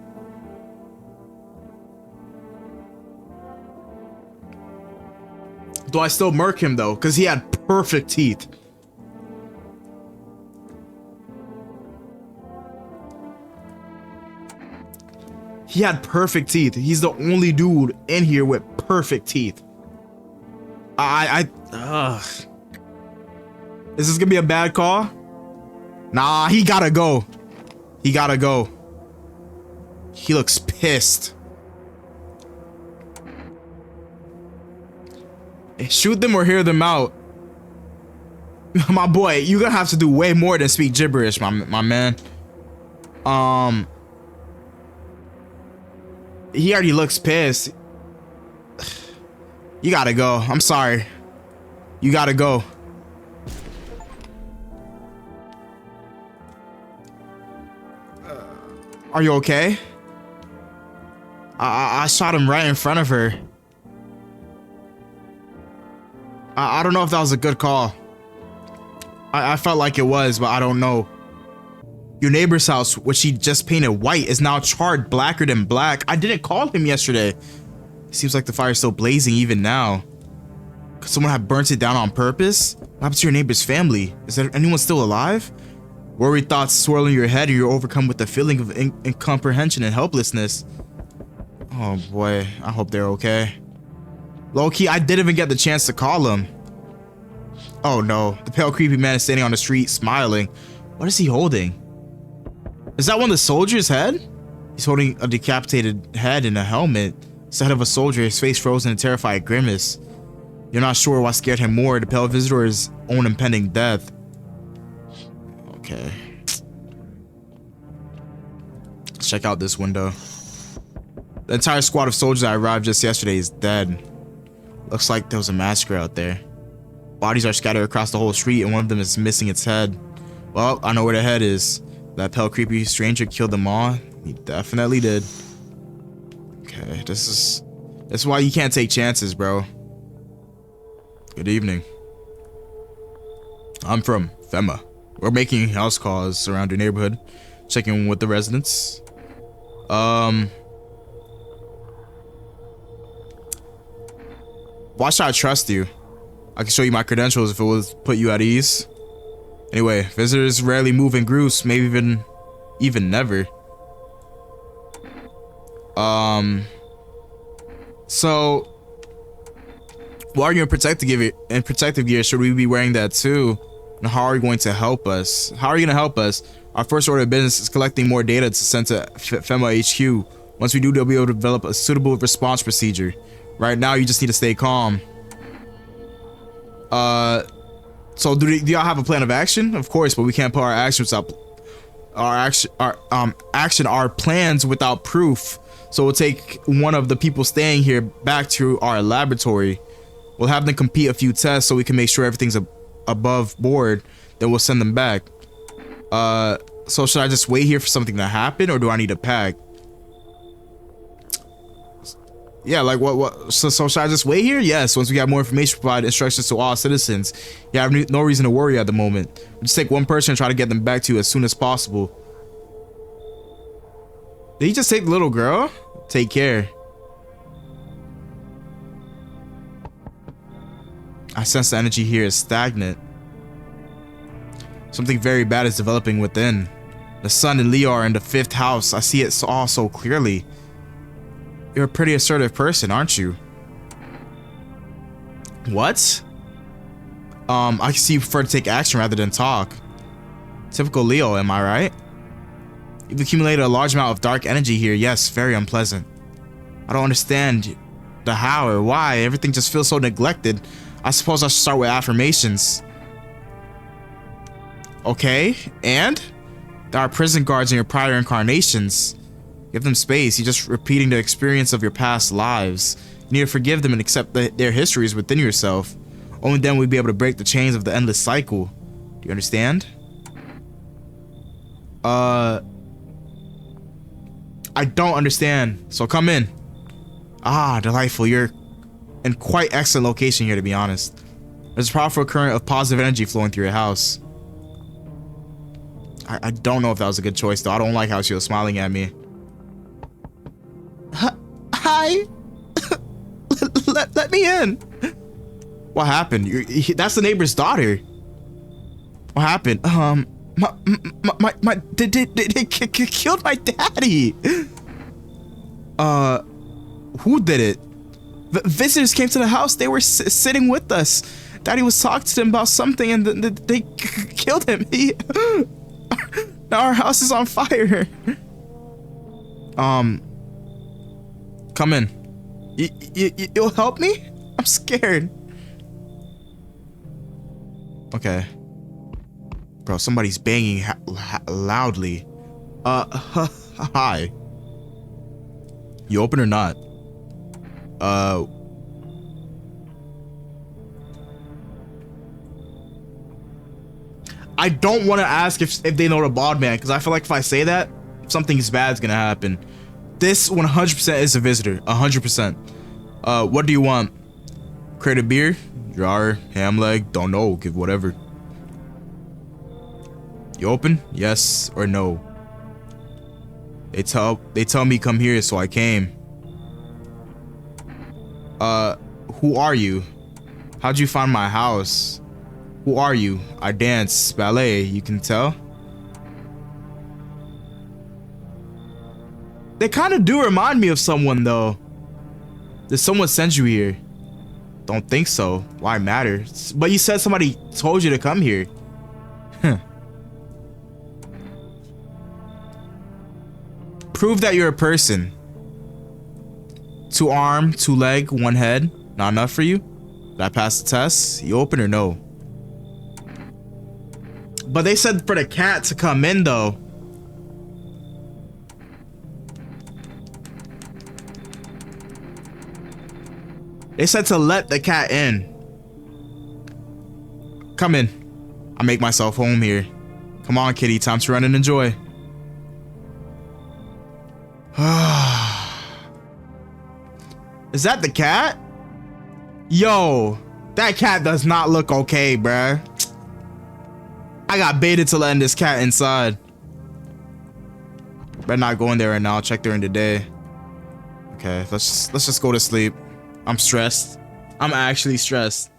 Do I still murk him though? Because he had perfect teeth. He had perfect teeth. He's the only dude in here with perfect teeth. Is this gonna be a bad call? Nah, he gotta go. He gotta go. He looks pissed. Shoot them or hear them out. My boy, you're gonna have to do way more than speak gibberish, my man. He already looks pissed. You gotta go. I'm sorry. You gotta go. Are you okay? I shot him right in front of her. I don't know if that was a good call. I felt like it was, but I don't know. Your neighbor's house, which she just painted white, is now charred blacker than black. I didn't call him yesterday. Seems like the fire's still blazing even now. Could someone have burnt it down on purpose? What happened to your neighbor's family? Is there anyone still alive? Worried thoughts swirl in your head and you're overcome with the feeling of incomprehension and helplessness. Oh boy, I hope they're okay. Low-key, I didn't even get the chance to call him. Oh no, the pale creepy man is standing on the street smiling. What is he holding? Is that one of the soldiers' head? He's holding a decapitated head in a helmet. It's the head of a soldier, his face frozen in a terrified grimace. You're not sure what scared him more, the pale visitor or his own impending death. Okay. Let's check out this window. The entire squad of soldiers that arrived just yesterday is dead. Looks like there was a massacre out there. Bodies are scattered across the whole street and one of them is missing its head. Well, I know where the head is. That pale creepy stranger killed them all. He definitely did. Okay, this is why you can't take chances, bro. Good evening. I'm from FEMA. We're making house calls around your neighborhood, checking with the residents. Why should I trust you? I can show you my credentials if it would put you at ease. Anyway, visitors rarely move in groups, maybe even never. So why are you in protective gear? Should we be wearing that too? And how are you going to help us? How are you going to help us? Our first order of business is collecting more data to send to FEMA HQ. Once we do, they'll be able to develop a suitable response procedure. Right now, you just need to stay calm. So do y'all have a plan of action? Of course, but we can't put our plans without proof. So we'll take one of the people staying here back to our laboratory. We'll have them complete a few tests so we can make sure everything's above board. Then we'll send them back. So should I just wait here for something to happen, or do I need to pack? Yeah, like what? So should I just wait here? Yes. Once we have more information, provide instructions to all citizens. You have no reason to worry at the moment. We'll just take one person and try to get them back to you as soon as possible. Did he just take the little girl? Take care. I sense the energy here is stagnant. Something very bad is developing within. The sun and Leo are in the 5th house. I see it all so clearly. You're a pretty assertive person, aren't you? What? I can see you prefer to take action rather than talk. Typical Leo, am I right? You've accumulated a large amount of dark energy here. Yes, very unpleasant. I don't understand the how or why. Everything just feels so neglected. I suppose I should start with affirmations. Okay, and? There are prison guards in your prior incarnations. Give them space. You're just repeating the experience of your past lives. You need to forgive them and accept their histories within yourself. Only then we'll be able to break the chains of the endless cycle. Do you understand? I don't understand. So come in. Ah, delightful. You're in quite excellent location here, to be honest. There's a powerful current of positive energy flowing through your house. I don't know if that was a good choice, though. I don't like how she was smiling at me. Hi. let me in. What happened? That's the neighbor's daughter. What happened? They killed my daddy. Who did it? Visitors came to the house. They were sitting with us. Daddy was talking to them about something, and they killed him. Now our house is on fire. Come in. You'll help me? I'm scared. Okay. Bro, somebody's banging loudly. Hi. You open or not? I don't want to ask if they know the bald man, because I feel like if I say that, something bad's gonna happen. This 100% is a visitor. 100%. What do you want? Crate of beer? Jar? Ham leg? Don't know. Give whatever. You open? Yes or no? They tell me come here, so I came. Who are you? How'd you find my house? Who are you? I dance ballet, you can tell. They kind of do remind me of someone though. Did someone send you here? Don't think so. Why matter? But you said somebody told you to come here. Prove that you're a person. 2 arm, 2 leg, 1 head. Not enough for you? Did I pass the test? You open or no? But they said for the cat to come in though. They said to let the cat in. Come in. I make myself home here. Come on, kitty. Time to run and enjoy. Is that the cat? Yo, that cat does not look okay, bruh. I got baited to letting this cat inside. Better not go in there right now. I'll check during the day. Okay, let's just go to sleep. I'm stressed. I'm actually stressed.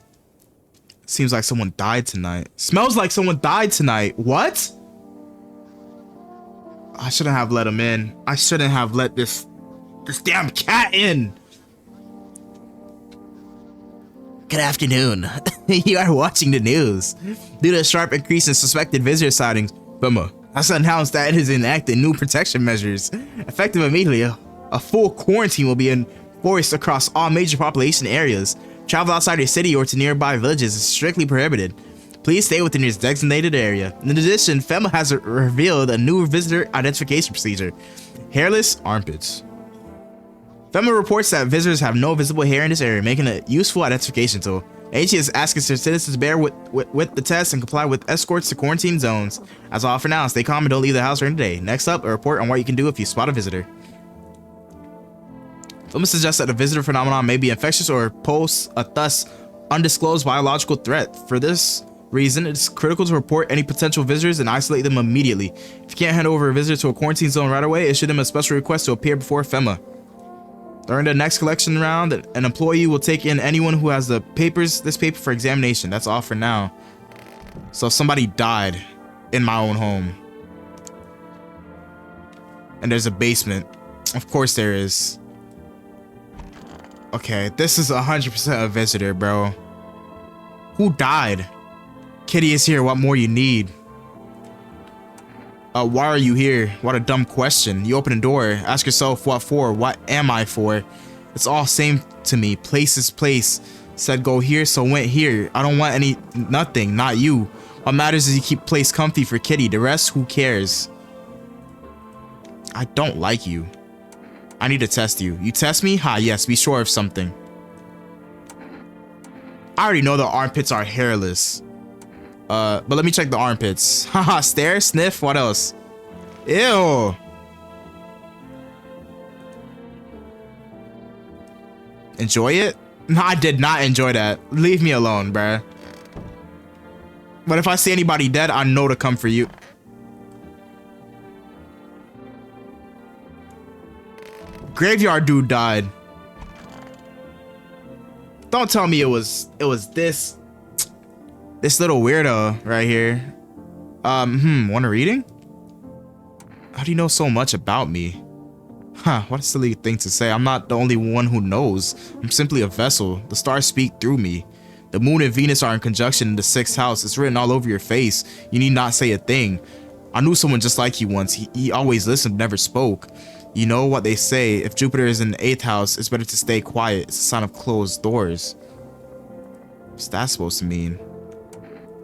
Seems like someone died tonight. Smells like someone died tonight. What? I shouldn't have let him in. I shouldn't have let this damn cat in. Good afternoon. You are watching the news. Due to a sharp increase in suspected visitor sightings, FEMA has announced that it is enacting new protection measures. Effective immediately, a full quarantine will be enforced across all major population areas. Travel outside your city or to nearby villages is strictly prohibited. Please stay within your designated area. In addition, FEMA has revealed a new visitor identification procedure: hairless armpits. FEMA reports that visitors have no visible hair in this area, making it a useful identification tool. AG is asking citizens to bear with the test and comply with escorts to quarantine zones. As all for now, stay calm and don't leave the house during the day. Next up, a report on what you can do if you spot a visitor. FEMA suggests that the visitor phenomenon may be infectious or pose a thus undisclosed biological threat. For this reason, it's critical to report any potential visitors and isolate them immediately. If you can't hand over a visitor to a quarantine zone right away, issue them a special request to appear before FEMA. During the next collection round, an employee will take in anyone who has this paper for examination. That's all for now. So if somebody died in my own home, and there's a basement, of course there is. Okay, this is 100% a visitor, bro. Who died? Kitty is here. What more you need? Why are you here? What a dumb question. You open a door, ask yourself what for, what am I for? It's all same to me. Place is place. Said go here, so went here. I don't want nothing, not you. What matters is you keep place comfy for Kitty. The rest, who cares? I don't like you. I need to test you. You test me? Ha, yes, be sure of something. I already know the armpits are hairless. But let me check the armpits. Haha, stare, sniff, what else? Ew. Enjoy it? No, I did not enjoy that. Leave me alone, bruh. But if I see anybody dead, I know to come for you. Graveyard dude died. Don't tell me it was this little weirdo right here. Want a reading? How do you know so much about me? Huh, what a silly thing to say. I'm not the only one who knows. I'm simply a vessel. The stars speak through me. The moon and Venus are in conjunction in the 6th house. It's written all over your face. You need not say a thing. I knew someone just like you once. He always listened, never spoke. You know what they say, if Jupiter is in the 8th house, it's better to stay quiet. It's a sign of closed doors. What's that supposed to mean?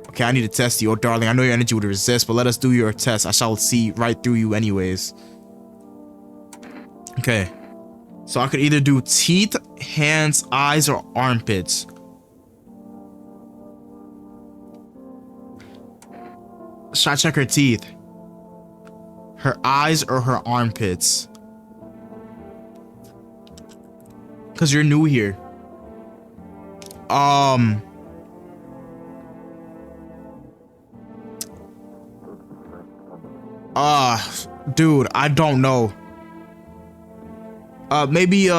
Okay, I need to test you. Oh, darling, I know your energy would resist, but let us do your test. I shall see right through you anyways. Okay. So I could either do teeth, hands, eyes, or armpits. Should I check her teeth? Her eyes or her armpits? Because you're new here. Dude, I don't know. Maybe,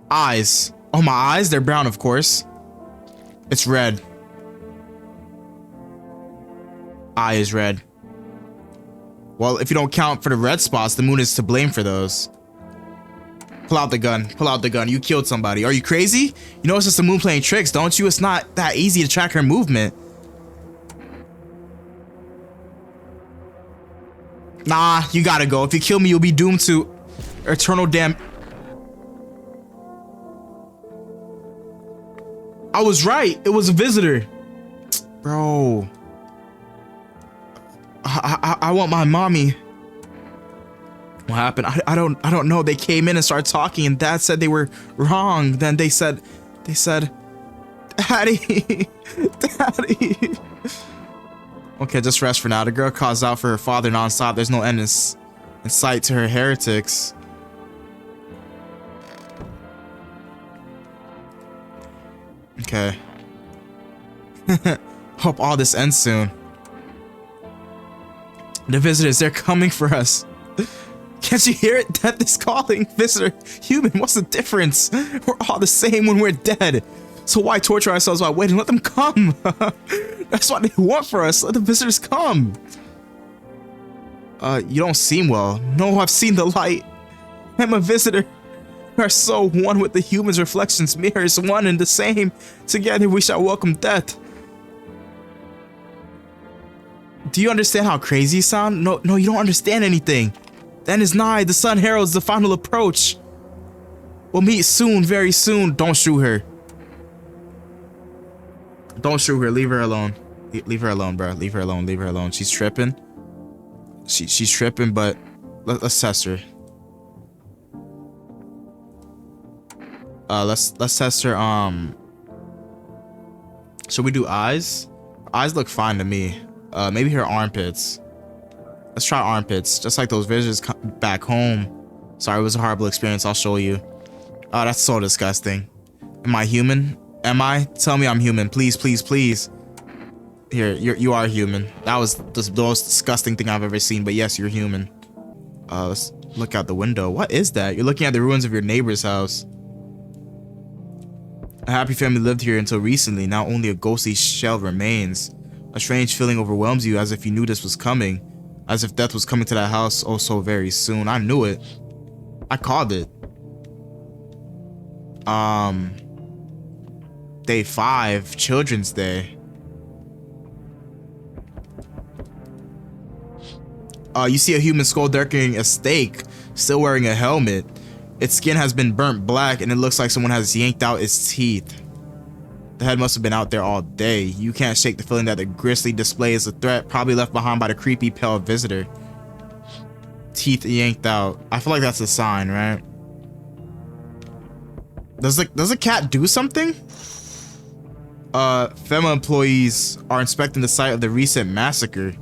eyes. Oh, my eyes, they're brown, of course. It's red. Eye is red. Well, if you don't count for the red spots, the moon is to blame for those. Pull out the gun. Pull out the gun. You killed somebody. Are you crazy? You know it's just the moon playing tricks, don't you? It's not that easy to track her movement. Nah, you gotta go. If you kill me, you'll be doomed to eternal damn. I was right. It was a visitor. Bro. I want my mommy. What happened? I don't know. They came in and started talking, and Dad said they were wrong. Then they said, Daddy, Daddy. Okay, just rest for now. The girl calls out for her father nonstop. There's no end in sight to her heretics. Okay. Hope all this ends soon. The visitors, they're coming for us. Can't you hear it? Death is calling. Visitor, human, what's the difference? We're all the same when we're dead. So why torture ourselves while waiting? Let them come. That's what they want for us. Let the visitors come. You don't seem well. No, I've seen the light. I'm a visitor. We are so one with the humans' reflections, mirrors, one and the same. Together we shall welcome death. Do you understand how crazy you sound? No, you don't understand anything. The end is nigh. The sun heralds the final approach. We'll meet soon, very soon. Don't shoot her. Don't shoot her. Leave her alone. Leave her alone, bro. Leave her alone. Leave her alone. She's tripping. She's tripping, but let's test her. Let's test her. Should we do eyes? Eyes look fine to me. Maybe her armpits. Let's try armpits, just like those visitors back home. Sorry, it was a horrible experience. I'll show you. Oh, that's so disgusting. Am I human? Am I? Tell me I'm human, please, please, please. Here, you are human. That was the most disgusting thing I've ever seen, but yes, you're human. Let's look out the window. What is that? You're looking at the ruins of your neighbor's house. A happy family lived here until recently. Now only a ghostly shell remains. A strange feeling overwhelms you, as if you knew this was coming. As if death was coming to that house oh so very soon. I knew it. I called it. Day 5, Children's Day. You see a human skull darkening a stake, still wearing a helmet. Its skin has been burnt black, and it looks like someone has yanked out its teeth. The head must have been out there all day. You can't shake the feeling that the grisly display is a threat, probably left behind by the creepy pale visitor. Teeth yanked out. I feel like that's a sign, right? Does a cat do something? FEMA employees are inspecting the site of the recent massacre.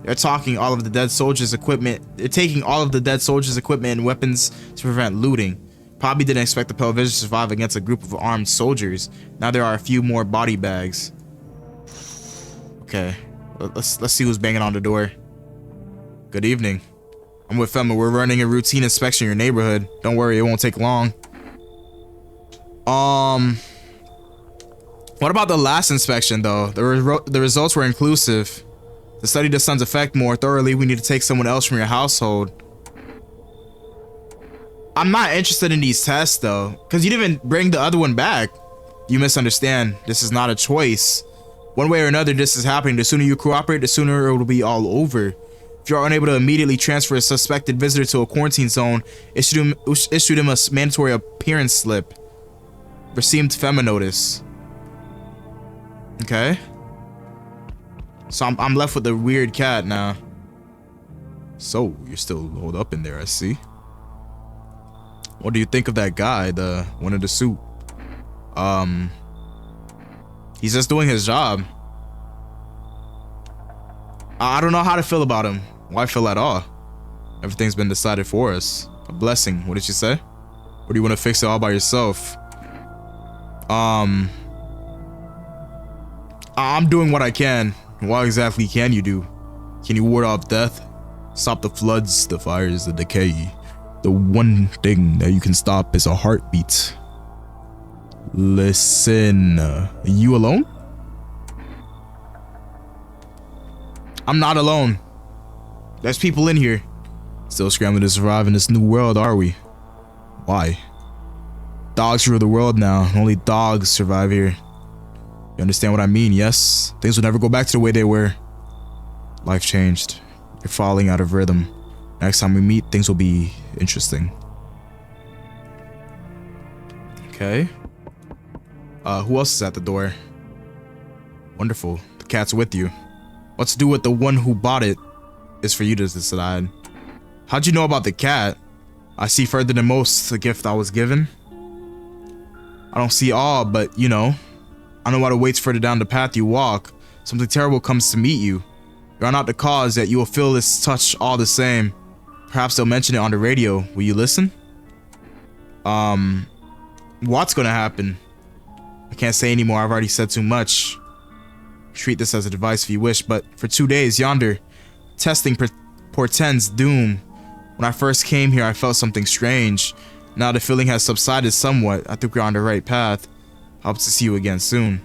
They're taking all of the dead soldiers' equipment and weapons to prevent looting. Probably didn't expect the pale visitor to survive against a group of armed soldiers. Now there are a few more body bags. Okay, let's see who's banging on the door. Good evening. I'm with FEMA. We're running a routine inspection in your neighborhood. Don't worry, it won't take long. What about the last inspection though? The results were inclusive. To study the sun's effect more thoroughly, we need to take someone else from your household. I'm not interested in these tests though, because you didn't even bring the other one back. You misunderstand. This is not a choice. One way or another, this is happening. The sooner you cooperate, the sooner it will be all over. If you are unable to immediately transfer a suspected visitor to a quarantine zone, issue them a mandatory appearance slip. Received FEMA notice. Okay. So I'm left with the weird cat now. So you're still holed up in there, I see. What do you think of that guy, the one in the suit? He's just doing his job. I don't know how to feel about him. Why feel at all? Everything's been decided for us. A blessing. What did you say? Or do you want to fix it all by yourself? I'm doing what I can. What exactly can you do? Can you ward off death? Stop the floods, the fires, the decay. The one thing that you can stop is a heartbeat. Listen, you alone? I'm not alone. There's people in here. Still scrambling to survive in this new world, are we? Why? Dogs rule the world now. Only dogs survive here. You understand what I mean, yes? Things will never go back to the way they were. Life changed. You're falling out of rhythm. Next time we meet, things will be interesting. Okay. Who else is at the door? Wonderful. The cat's with you. What to do with the one who bought it is for you to decide. How'd you know about the cat? I see further than most the gift I was given. I don't see all, but you know, I know what awaits further down the path you walk. Something terrible comes to meet you. You are not the cause, yet you will feel this touch all the same. Perhaps they'll mention it on the radio. Will you listen? What's gonna happen? I can't say anymore. I've already said too much. Treat this as a device if you wish, but for 2 days yonder, testing portends doom. When I first came here, I felt something strange. Now the feeling has subsided somewhat. I think we're on the right path. Hope to see you again soon.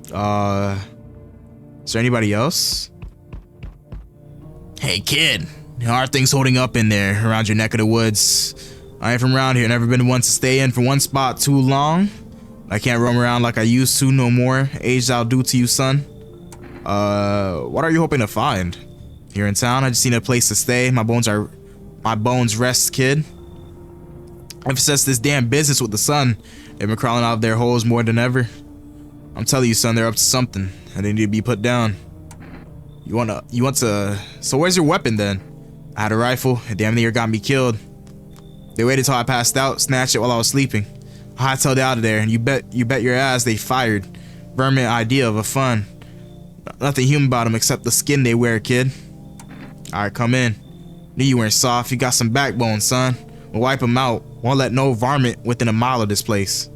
Is there anybody else? Hey kid, how are things holding up in there around your neck of the woods? I ain't from around here, never been one to stay in for one spot too long. I can't roam around like I used to no more. Aged out due to you, son. What are you hoping to find? Here in town, I just need a place to stay. My bones rest, kid. Ever since this damn business with the sun, they've been crawling out of their holes more than ever. I'm telling you, son, they're up to something, and they need to be put down. You want to, so where's your weapon then? I had a rifle, it damn near got me killed. They waited till I passed out, snatched it while I was sleeping. I hightailed out of there, and you bet your ass they fired. Vermin idea of a fun. Nothing human about them except the skin they wear, kid. Alright, come in. Knew you weren't soft, you got some backbone, son. We'll wipe them out. Won't let no varmint within a mile of this place.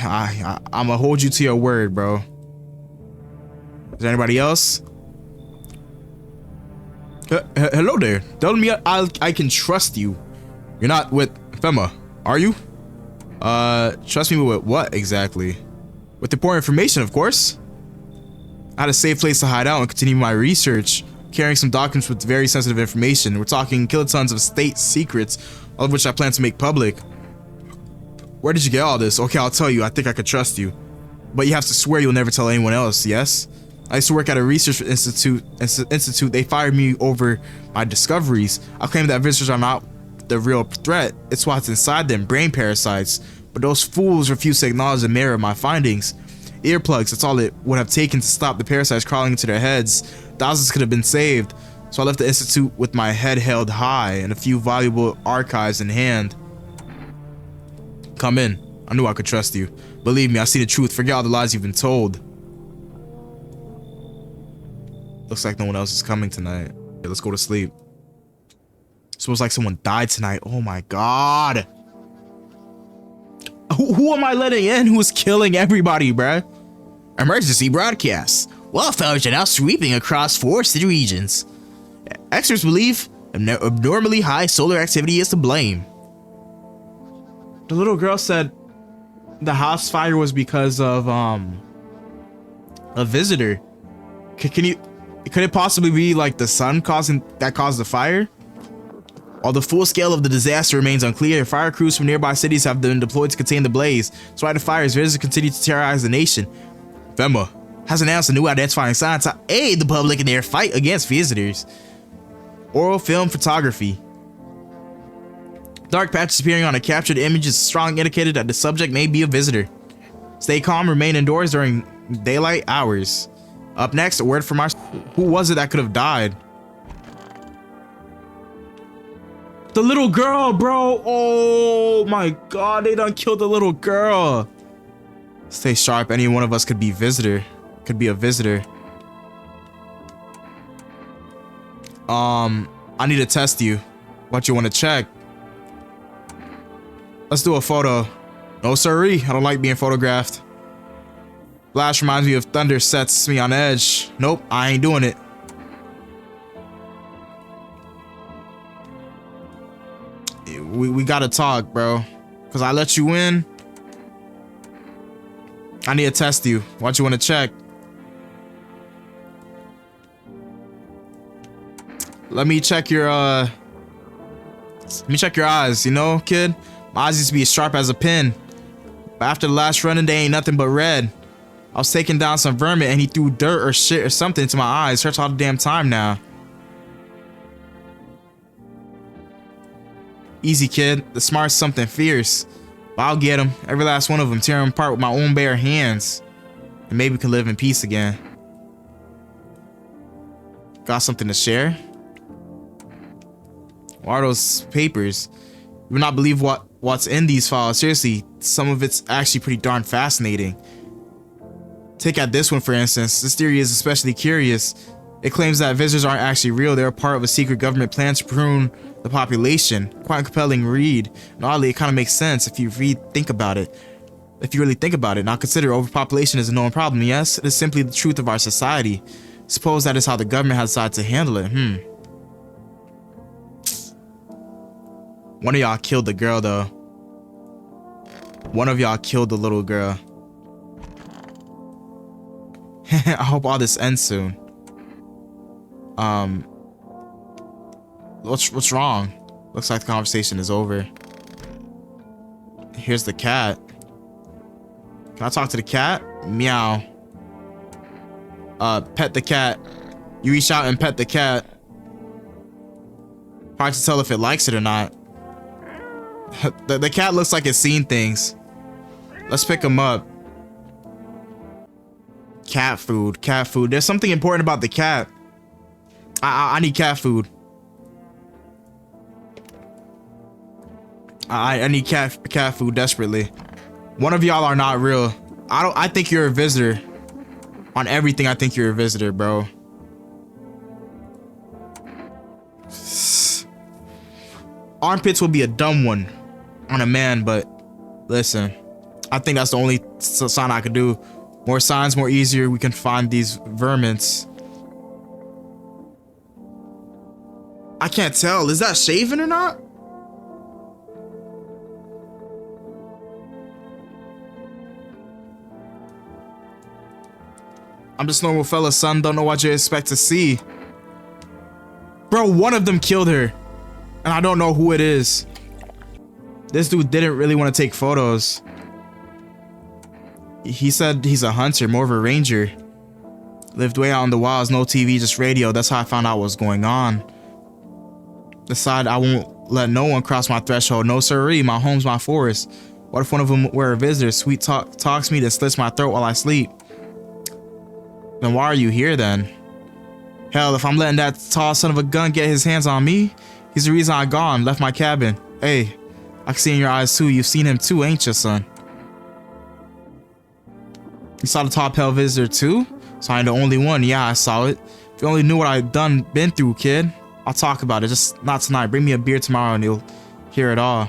I'ma hold you to your word, bro. Is there anybody else? Hello there. Tell me I can trust you. You're not with Fema, are you? Trust me with what exactly? With important information, of course. I had a safe place to hide out and continue my research, carrying some documents with very sensitive information. We're talking kilotons of state secrets, all of which I plan to make public. Where did you get all this? Okay, I'll tell you. I think I could trust you. But you have to swear you'll never tell anyone else, yes? I used to work at a research institute. They fired me over my discoveries. I claim that visitors are not the real threat. It's what's inside them, brain parasites. But those fools refuse to acknowledge the merit of my findings. Earplugs, that's all it would have taken to stop the parasites crawling into their heads. Thousands could have been saved. So I left the institute with my head held high and a few valuable archives in hand. Come in. I knew I could trust you. Believe me, I see the truth. Forget all the lies you've been told. Looks like no one else is coming tonight. Okay, let's go to sleep. Smells like someone died tonight. Oh my god. Who am I letting in who's killing everybody, bruh? Emergency broadcast. Wildfires are now sweeping across forested regions. Experts believe abnormally high solar activity is to blame. The little girl said the house fire was because of a visitor. Could it possibly be like the sun caused the fire? While the full scale of the disaster remains unclear, fire crews from nearby cities have been deployed to contain the blaze. Despite the fires, visitors continue to terrorize the nation. FEMA has announced a new identifying sign to aid the public in their fight against visitors. Oral film photography. Dark patches appearing on a captured image is a strong indicator that the subject may be a visitor. Stay calm, remain indoors during daylight hours. Up next, a word from our... Who was it that could have died? The little girl, bro. Oh my god, they done killed the little girl. Stay sharp. Any one of us could be a visitor. I need to test you. What you want to check? Let's do a photo. No siree, I don't like being photographed. Flash reminds me of thunder, sets me on edge. Nope, I ain't doing it. we gotta talk, bro. Cause I let you in. I need to test you. What you want to check? Let me check your eyes, you know, kid? My eyes used to be as sharp as a pin. But after the last running, they ain't nothing but red. I was taking down some vermin and he threw dirt or shit or something into my eyes. Hurts all the damn time now. Easy, kid. The smart's something fierce. But I'll get him. Every last one of them. Tear them apart with my own bare hands. And maybe we can live in peace again. Got something to share? What are those papers? You would not believe what's in these files. Seriously, some of it's actually pretty darn fascinating. Take out this one, for instance. This theory is especially curious. It claims that visitors aren't actually real. They're a part of a secret government plan to prune the population. Quite a compelling read. And oddly, it kind of makes sense if you think about it. If you really think about it. Now consider overpopulation is a known problem, yes? It is simply the truth of our society. Suppose that is how the government has decided to handle it. One of y'all killed the girl, though. One of y'all killed the little girl. I hope all this ends soon. What's wrong? Looks like the conversation is over. Here's the cat. Can I talk to the cat? Meow. Pet the cat. You reach out and pet the cat. Hard to tell if it likes it or not. The cat looks like it's seen things. Let's pick him up. Cat food, cat food. There's something important about the cat. I need cat food. I need cat food desperately. One of y'all are not real. I think you're a visitor. On everything, I think you're a visitor, bro. Armpits will be a dumb one on a man, but listen, I think that's the only sign I could do. More signs, more easier we can find these vermins. I can't tell. Is that shaven or not? I'm just normal fella, son. Don't know what you expect to see. Bro, one of them killed her. And I don't know who it is. This dude didn't really want to take photos. He said he's a hunter, more of a ranger. Lived way out in the wilds, no TV, just radio. That's how I found out what was going on. Decided I won't let no one cross my threshold. No siree, my home's my forest. What if one of them were a visitor? Sweet talks me, then slits my throat while I sleep. Then why are you here then? Hell, if I'm letting that tall son of a gun get his hands on me, he's the reason I gone, left my cabin. Hey, I can see in your eyes too. You've seen him too, ain't you, son? You saw the tall pale visitor too? So I ain't the only one. Yeah, I saw it. If you only knew what I've been through, kid. I'll talk about it, just not tonight. Bring me a beer tomorrow and you'll hear it all.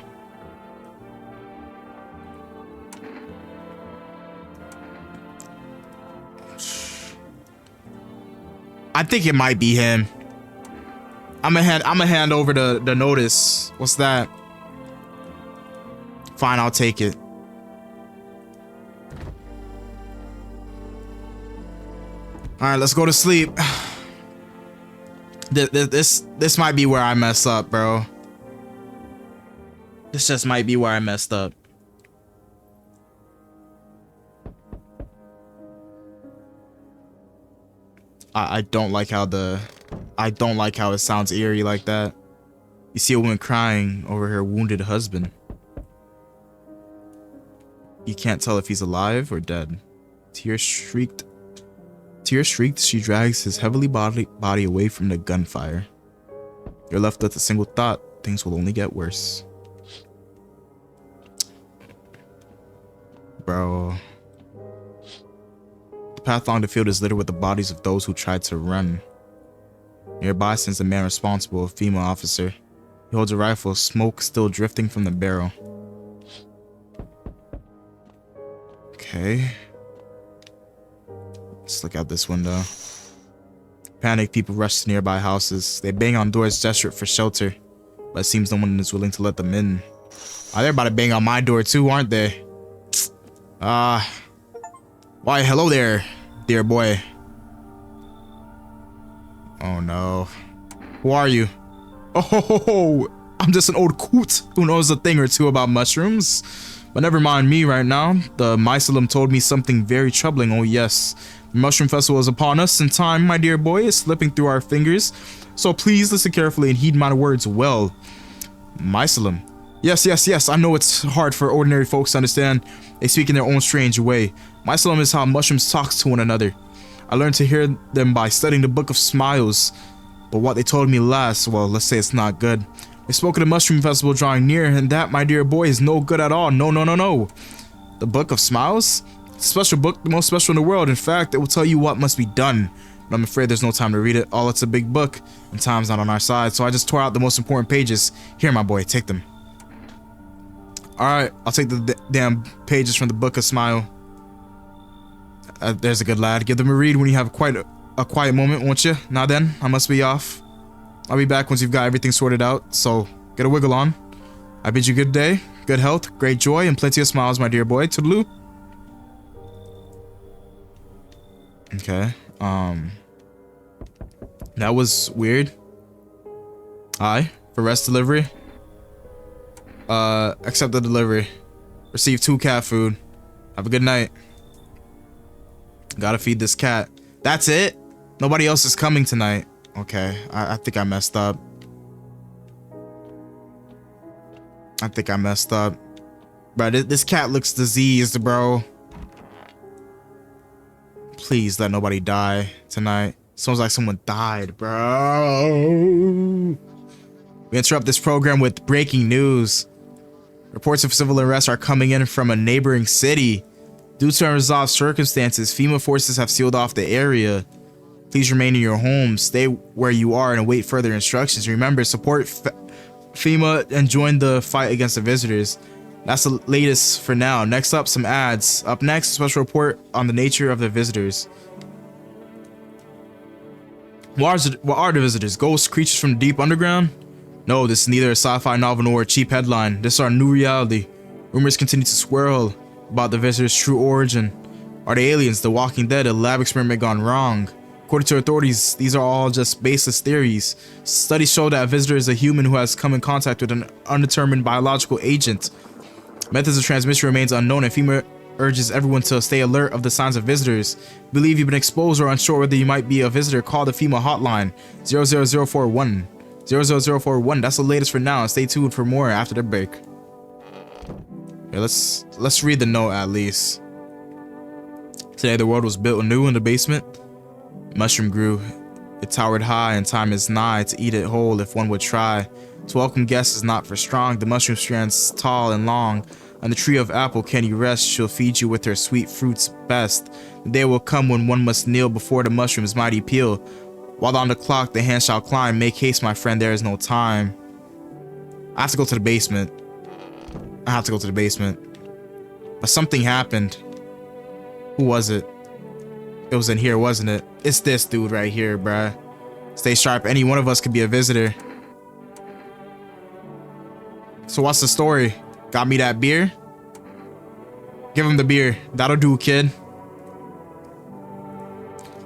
I think it might be him. I'm gonna hand over the notice. What's that? Fine, I'll take it. All right, let's go to sleep. This might be where I mess up, bro. This just might be where I messed up. I don't like how it sounds eerie like that. You see a woman crying over her wounded husband. You can't tell if he's alive or dead. Tears shrieked, she drags his heavily body away from the gunfire. You're left with a single thought, things will only get worse. Bro. The path along the field is littered with the bodies of those who tried to run. Nearby stands the man responsible, a female officer. He holds a rifle, smoke still drifting from the barrel. Okay. Let's look out this window. Panicked people rush to nearby houses. They bang on doors desperate for shelter. but it seems no one is willing to let them in. Oh, they're about to bang on my door too, aren't they? Why, hello there, dear boy. Oh no. Who are you? Oh, I'm just an old coot who knows a thing or two about mushrooms. But never mind me right now. The mycelium told me something very troubling. Oh yes, the mushroom festival is upon us, and time, my dear boy, is slipping through our fingers. So please listen carefully and heed my words well. Mycelium. Yes. I know it's hard for ordinary folks to understand. They speak in their own strange way. Mycelium is how mushrooms talk to one another. I learned to hear them by studying the Book of Smiles. But what they told me last, well, let's say it's not good. They spoke of the mushroom festival drawing near, and that, my dear boy, is no good at all. No. The Book of Smiles? It's a special book, the most special in the world. In fact, it will tell you what must be done. But I'm afraid there's no time to read it. All it's a big book, and time's not on our side, so I just tore out the most important pages. Here, my boy, take them. Alright, I'll take the damn pages from the Book of Smile. There's a good lad. Give them a read when you have quite a quiet moment, won't you? Now then, I must be off. I'll be back once you've got everything sorted out, so get a wiggle on. I bid you good day, good health, great joy, and plenty of smiles, my dear boy. Toodaloo. Okay, that was weird. Hi, for rest delivery. Accept the delivery. Receive 2 cat food. Have a good night. Gotta feed this cat. That's it? Nobody else is coming tonight. Okay, I think I messed up. Bro, this cat looks diseased, bro. Please let nobody die tonight. Sounds like someone died, bro. We interrupt this program with breaking news. Reports of civil unrest are coming in from a neighboring city. Due to unresolved circumstances, FEMA forces have sealed off the area. Please remain in your home, stay where you are, and await further instructions. Remember, support FEMA and join the fight against the visitors. That's the latest for now. Next up, some ads. Up next, a special report on the nature of the visitors. What are the visitors? Ghosts, creatures from the deep underground? No, this is neither a sci-fi novel nor a cheap headline. This is our new reality. Rumors continue to swirl about the visitors' true origin. Are they aliens, the Walking Dead, a lab experiment gone wrong? According to authorities, these are all just baseless theories. Studies show that a visitor is a human who has come in contact with an undetermined biological agent. Methods of transmission remains unknown, and FEMA urges everyone to stay alert of the signs of visitors. Believe you've been exposed or unsure whether you might be a visitor, call the FEMA hotline 00041. 00041. That's the latest for now. Stay tuned for more after the break. Yeah, let's read the note at least. Today the world was built anew in the basement. Mushroom grew. It towered high, and time is nigh to eat it whole if one would try. To welcome guests is not for strong. The mushroom strands tall and long. On the tree of apple can you rest. She'll feed you with her sweet fruits best. The day will come when one must kneel before the mushroom's mighty peel. While on the clock the hand shall climb. Make haste, my friend, there is no time. I have to go to the basement. But something happened. Who was it? It was in here, wasn't it? It's this dude right here, bruh. Stay sharp. Any one of us could be a visitor. So what's the story? Got me that beer? Give him the beer. That'll do, kid.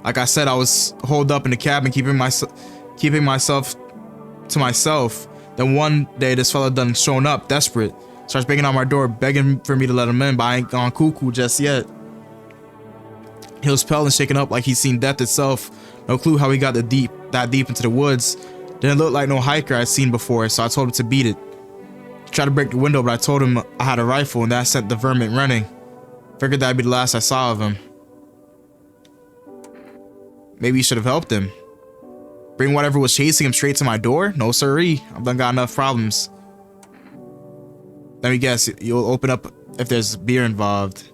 Like I said, I was holed up in the cabin, keeping myself to myself. Then one day, this fella done shown up, desperate. Starts banging on my door, begging for me to let him in, but I ain't gone cuckoo just yet. He was pale and shaken up like he'd seen death itself. No clue how he got that deep into the woods. Didn't look like no hiker I'd seen before, so I told him to beat it. He tried to break the window, but I told him I had a rifle, and that sent the vermin running. Figured that'd be the last I saw of him. Maybe you should have helped him. Bring whatever was chasing him straight to my door? No siree, I've done got enough problems. Let me guess, you'll open up if there's beer involved.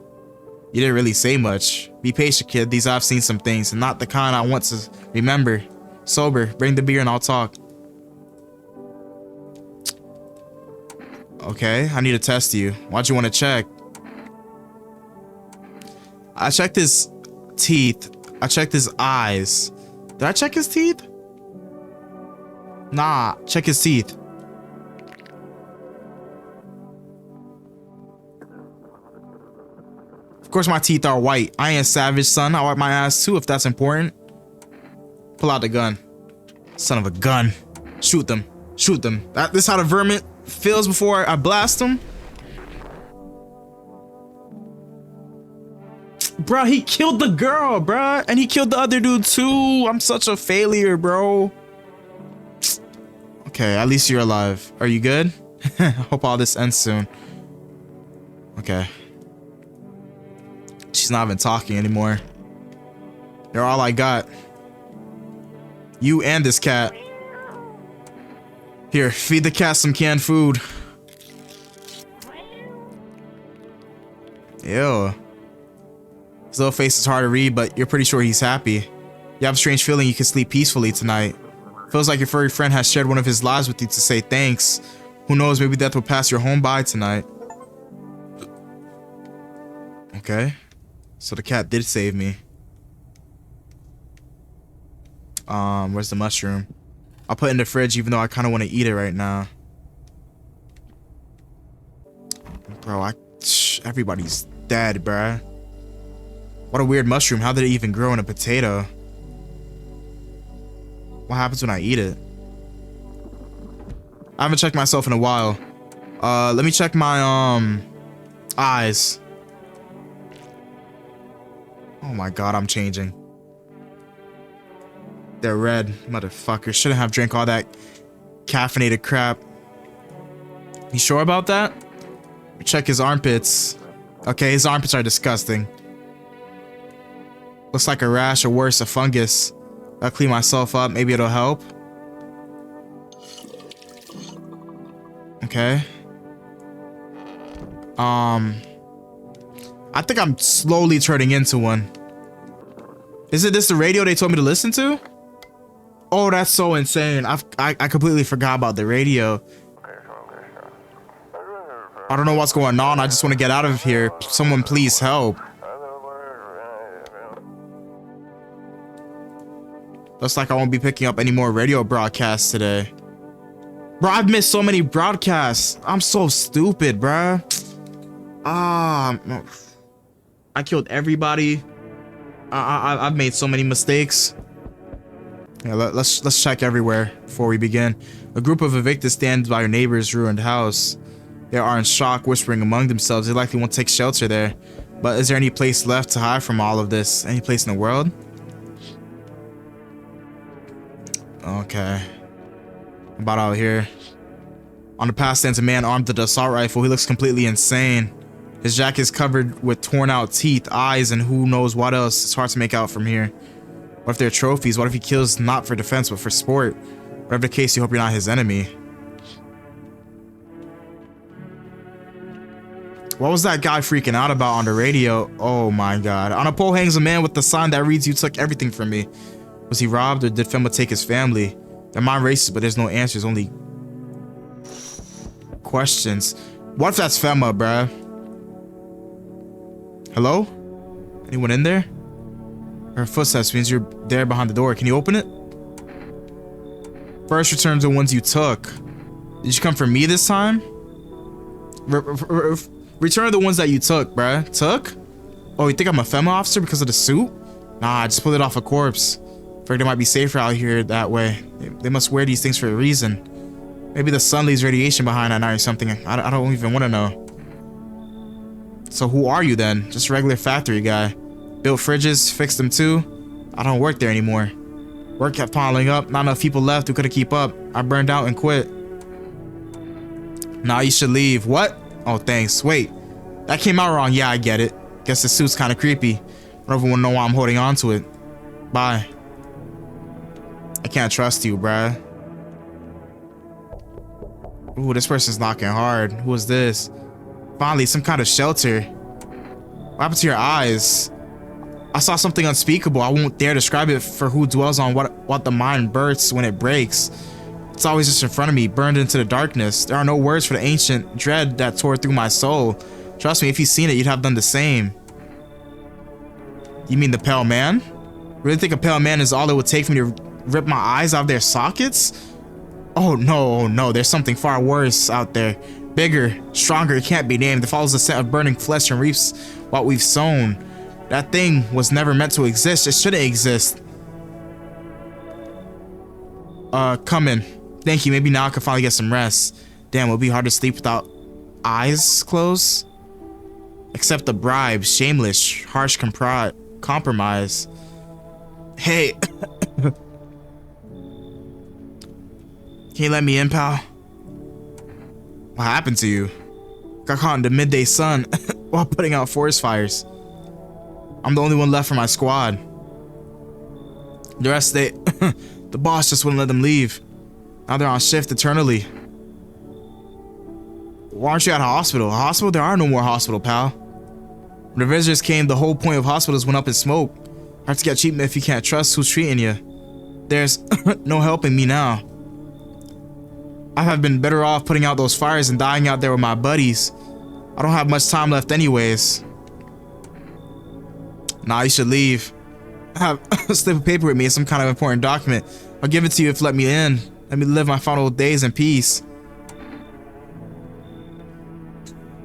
You didn't really say much. Be patient, kid. These I've seen some things, and not the kind I want to remember. Sober. Bring the beer and I'll talk. Okay, I need to test you. Why'd you want to check? I checked his teeth. I checked his eyes. Did I check his teeth? Nah, check his teeth. Of course my teeth are white. I ain't savage, son. I wipe my ass too if that's important. Pull out the gun. Son of a gun. Shoot them. Shoot them. This how the vermin feels before I blast them. Bruh, he killed the girl, bruh. And he killed the other dude too. I'm such a failure, bro. Okay, at least you're alive. Are you good? Hope all this ends soon. Okay. She's not even talking anymore. You're all I got. You and this cat. Here, feed the cat some canned food. Ew. His little face is hard to read, but you're pretty sure he's happy. You have a strange feeling you can sleep peacefully tonight. Feels like your furry friend has shared one of his lives with you to say thanks. Who knows, maybe death will pass your home by tonight. Okay. So the cat did save me. Where's the mushroom? I'll put it in the fridge even though I kind of want to eat it right now. Bro, everybody's dead, bruh. What a weird mushroom. How did it even grow in a potato? What happens when I eat it? I haven't checked myself in a while. Let me check my eyes. Oh my god, I'm changing. They're red, motherfucker. Shouldn't have drank all that caffeinated crap. You sure about that? Check his armpits. Okay, his armpits are disgusting. Looks like a rash or worse, a fungus. I'll clean myself up. Maybe it'll help. Okay. I think I'm slowly turning into one. Isn't this the radio they told me to listen to? Oh, that's so insane. I completely forgot about the radio. I don't know what's going on. I just want to get out of here. Someone please help. Looks like I won't be picking up any more radio broadcasts today. Bro, I've missed so many broadcasts. I'm so stupid, bruh. I killed everybody. I've made so many mistakes. Yeah, let's check everywhere before we begin. A group of evicted stands by your neighbor's ruined house. They are in shock, whispering among themselves. They likely won't take shelter there. But is there any place left to hide from all of this? Any place in the world? Okay. About out here. On the path stands a man armed with an assault rifle. He looks completely insane. His jacket is covered with torn out teeth, eyes, and who knows what else. It's hard to make out from here. What if they're trophies? What if he kills not for defense but for sport? Whatever the case, you hope you're not his enemy. What was that guy freaking out about on the radio? Oh my god. On a pole hangs a man with the sign that reads, "You took everything from me." Was he robbed or did Femma take his family? Their mind races, but there's no answers, only questions. What if that's Femma, bruh? Hello? Anyone in there? Her footsteps means you're there behind the door. Can you open it? First, return to the ones you took. Did you come for me this time? Return the ones that you took, bruh. Took? Oh, you think I'm a Femma officer because of the suit? Nah, I just pulled it off a corpse. Figured it might be safer out here that way. They must wear these things for a reason. Maybe the sun leaves radiation behind at night or something. I don't even want to know. So who are you then? Just a regular factory guy. Built fridges, fixed them too. I don't work there anymore. Work kept piling up. Not enough people left who could keep up. I burned out and quit. Now you should leave. What? Oh, thanks. Wait. That came out wrong. Yeah, I get it. Guess the suit's kind of creepy. I don't even know why I'm holding on to it. Bye. I can't trust you, bruh. Ooh, this person's knocking hard. Who is this? Finally, some kind of shelter. What happened to your eyes? I saw something unspeakable. I won't dare describe it for who dwells on what the mind births when it breaks. It's always just in front of me, burned into the darkness. There are no words for the ancient dread that tore through my soul. Trust me, if you'd seen it, you'd have done the same. You mean the pale man? Really think a pale man is all it would take for me to rip my eyes out of their sockets? Oh no, there's something far worse out there. Bigger, stronger, it can't be named. It follows the scent of burning flesh and reaps what we've sown. That thing was never meant to exist. It shouldn't exist. Come in. Thank you. Maybe now I can finally get some rest. Damn, it'll be hard to sleep without eyes closed. Accept the bribe. Shameless. Harsh compromise. Hey. Can you let me in, pal? What happened to you? Got caught in the midday sun while putting out forest fires. I'm the only one left from my squad. The rest, the boss just wouldn't let them leave. Now they're on shift eternally. Why aren't you at a hospital? A hospital? There are no more hospital, pal. When the visitors came, the whole point of hospitals went up in smoke. Hard to get treatment if you can't trust who's treating you. There's no helping me now. I have been better off putting out those fires and dying out there with my buddies. I don't have much time left anyways. Nah, you should leave. I have a slip of paper with me. It's some kind of important document. I'll give it to you if you let me in. Let me live my final days in peace.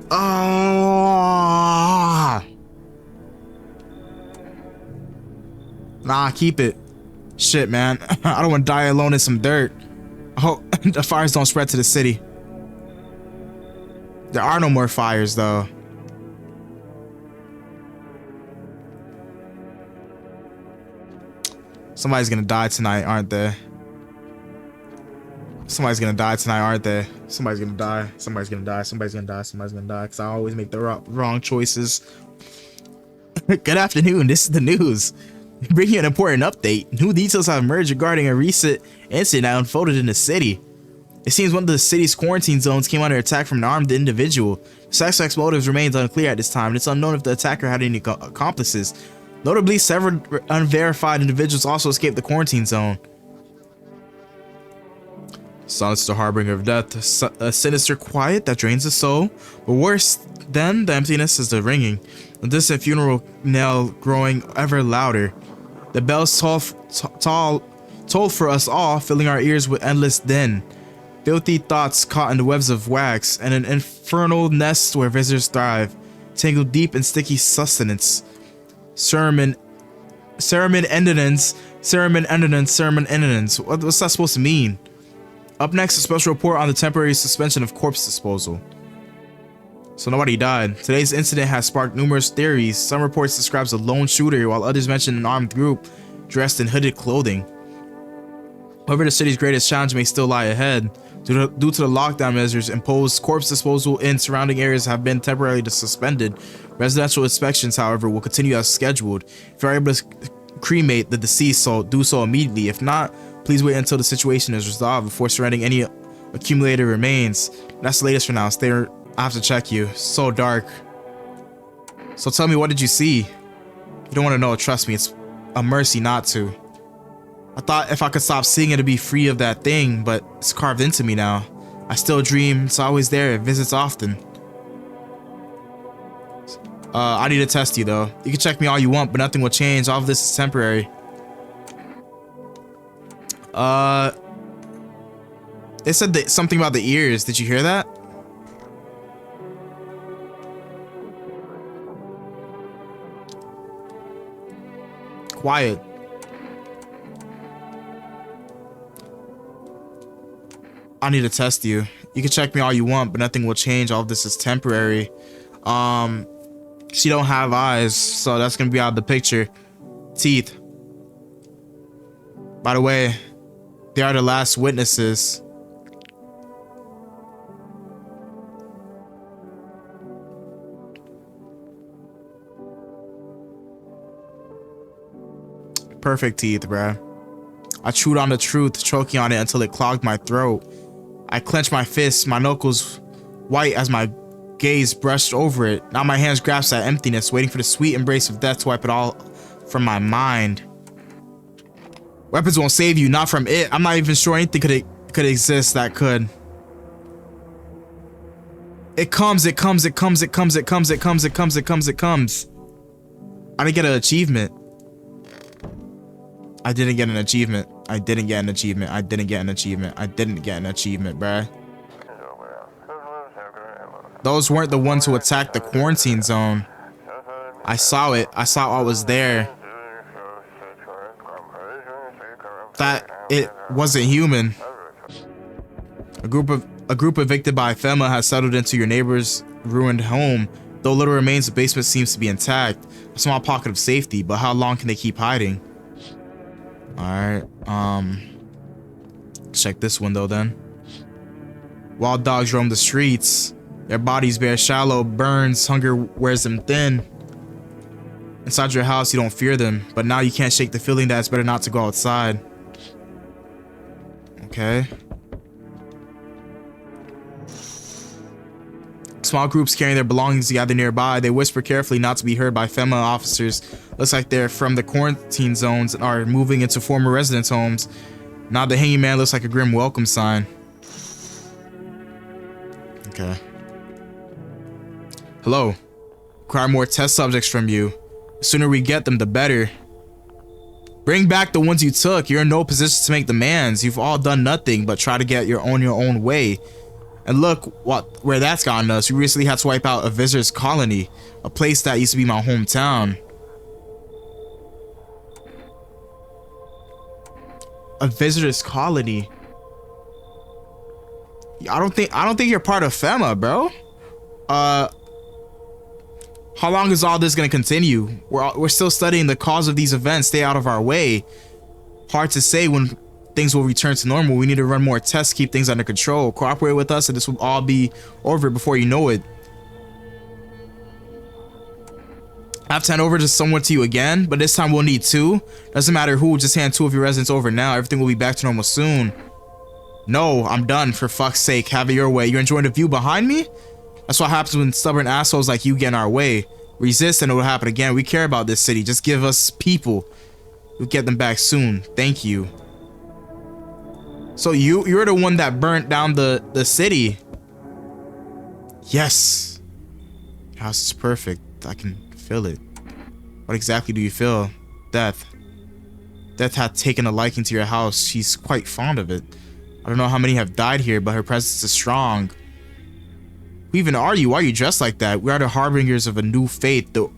Ah. Nah, keep it. Shit, man. I don't want to die alone in some dirt. I hope the fires don't spread to the city. There are no more fires, though. Somebody's gonna die tonight, aren't they? Somebody's gonna die tonight, aren't they? Somebody's gonna die. Somebody's gonna die. Somebody's gonna die. Somebody's gonna die. Because I always make the wrong choices. Good afternoon. This is the news. Bringing you an important update. New details have emerged regarding a recent incident that unfolded in the city. It seems one of the city's quarantine zones came under attack from an armed individual. Suspect's motives remains unclear at this time, and it's unknown if the attacker had any accomplices. Notably, several unverified individuals also escaped the quarantine zone. Silence is the harbinger of death, a sinister quiet that drains the soul. But worse than the emptiness is the ringing, the distant funeral knell growing ever louder. The bells toll for us all, filling our ears with endless din. Filthy thoughts caught in the webs of wax, and an infernal nest where visitors thrive, tangled deep in sticky sustenance. Sermon endings. What's that supposed to mean? Up next, a special report on the temporary suspension of corpse disposal. So nobody died. Today's incident has sparked numerous theories. Some reports describes a lone shooter, while others mention an armed group dressed in hooded clothing. However, the city's greatest challenge may still lie ahead. Due to the lockdown measures imposed, corpse disposal in surrounding areas have been temporarily suspended. Residential inspections, however, will continue as scheduled. If you're able to cremate the deceased, so do so immediately. If not, please wait until the situation is resolved before surrendering any accumulated remains. That's the latest for now. I have to check you. So dark. So tell me, what did you see? You don't want to know. Trust me, it's a mercy not to. I thought if I could stop seeing it to be free of that thing, but it's carved into me now. I still dream. It's always there. It visits often. I need to test you though. You can check me all you want, but nothing will change. All of this is temporary. It said that something about the ears. Did you hear that? Quiet. I need to test you. You can check me all you want, but nothing will change. All of this is temporary. She don't have eyes, so that's gonna be out of the picture. Teeth. By the way, they are the last witnesses. Perfect teeth, bruh. I chewed on the truth, choking on it until it clogged my throat. I clenched my fists, my knuckles white as my gaze brushed over it. Now my hands grasp at emptiness, waiting for the sweet embrace of death to wipe it all from my mind. Weapons won't save you, not from it. I'm not even sure anything could exist that could. It comes. I didn't get an achievement. I didn't get an achievement. I didn't get an achievement. I didn't get an achievement. I didn't get an achievement, bruh. Those weren't the ones who attacked the quarantine zone. I saw it. I saw what was there. That it wasn't human. A group evicted by FEMA has settled into your neighbor's ruined home. Though little remains, the basement seems to be intact. A small pocket of safety, but how long can they keep hiding? Alright, check this window then. Wild dogs roam the streets. Their bodies bear shallow burns. Hunger wears them thin. Inside your house, you don't fear them, but now you can't shake the feeling that it's better not to go outside. Okay. Small groups carrying their belongings gather nearby. They whisper carefully not to be heard by FEMA officers. Looks like they're from the quarantine zones and are moving into former residence homes. Now the hanging man looks like a grim welcome sign. Okay. Hello. Require more test subjects from you. The sooner we get them, the better. Bring back the ones you took. You're in no position to make demands. You've all done nothing but try to get your own way. And look where that's gotten us. We recently had to wipe out a visitor's colony, a place that used to be my hometown. A visitor's colony. I don't think you're part of FEMA, bro. How long is all this gonna continue? We're still studying the cause of these events. Stay out of our way. Hard to say when things will return to normal. We need to run more tests, keep things under control. Cooperate with us and this will all be over before you know it. I have to hand over to someone to you again, but this time we'll need two. Doesn't matter who, just hand two of your residents over now. Everything will be back to normal soon. No, I'm done, for fuck's sake. Have it your way. You're enjoying the view behind me? That's what happens when stubborn assholes like you get in our way. Resist and it will happen again. We care about this city. Just give us people. We'll get them back soon. Thank you. So you're the one that burnt down the city. Yes. Your house is perfect. I can feel it. What exactly do you feel? Death. Death had taken a liking to your house. She's quite fond of it. I don't know how many have died here, but her presence is strong. Who even are you? Why are you dressed like that? We are the harbingers of a new fate, the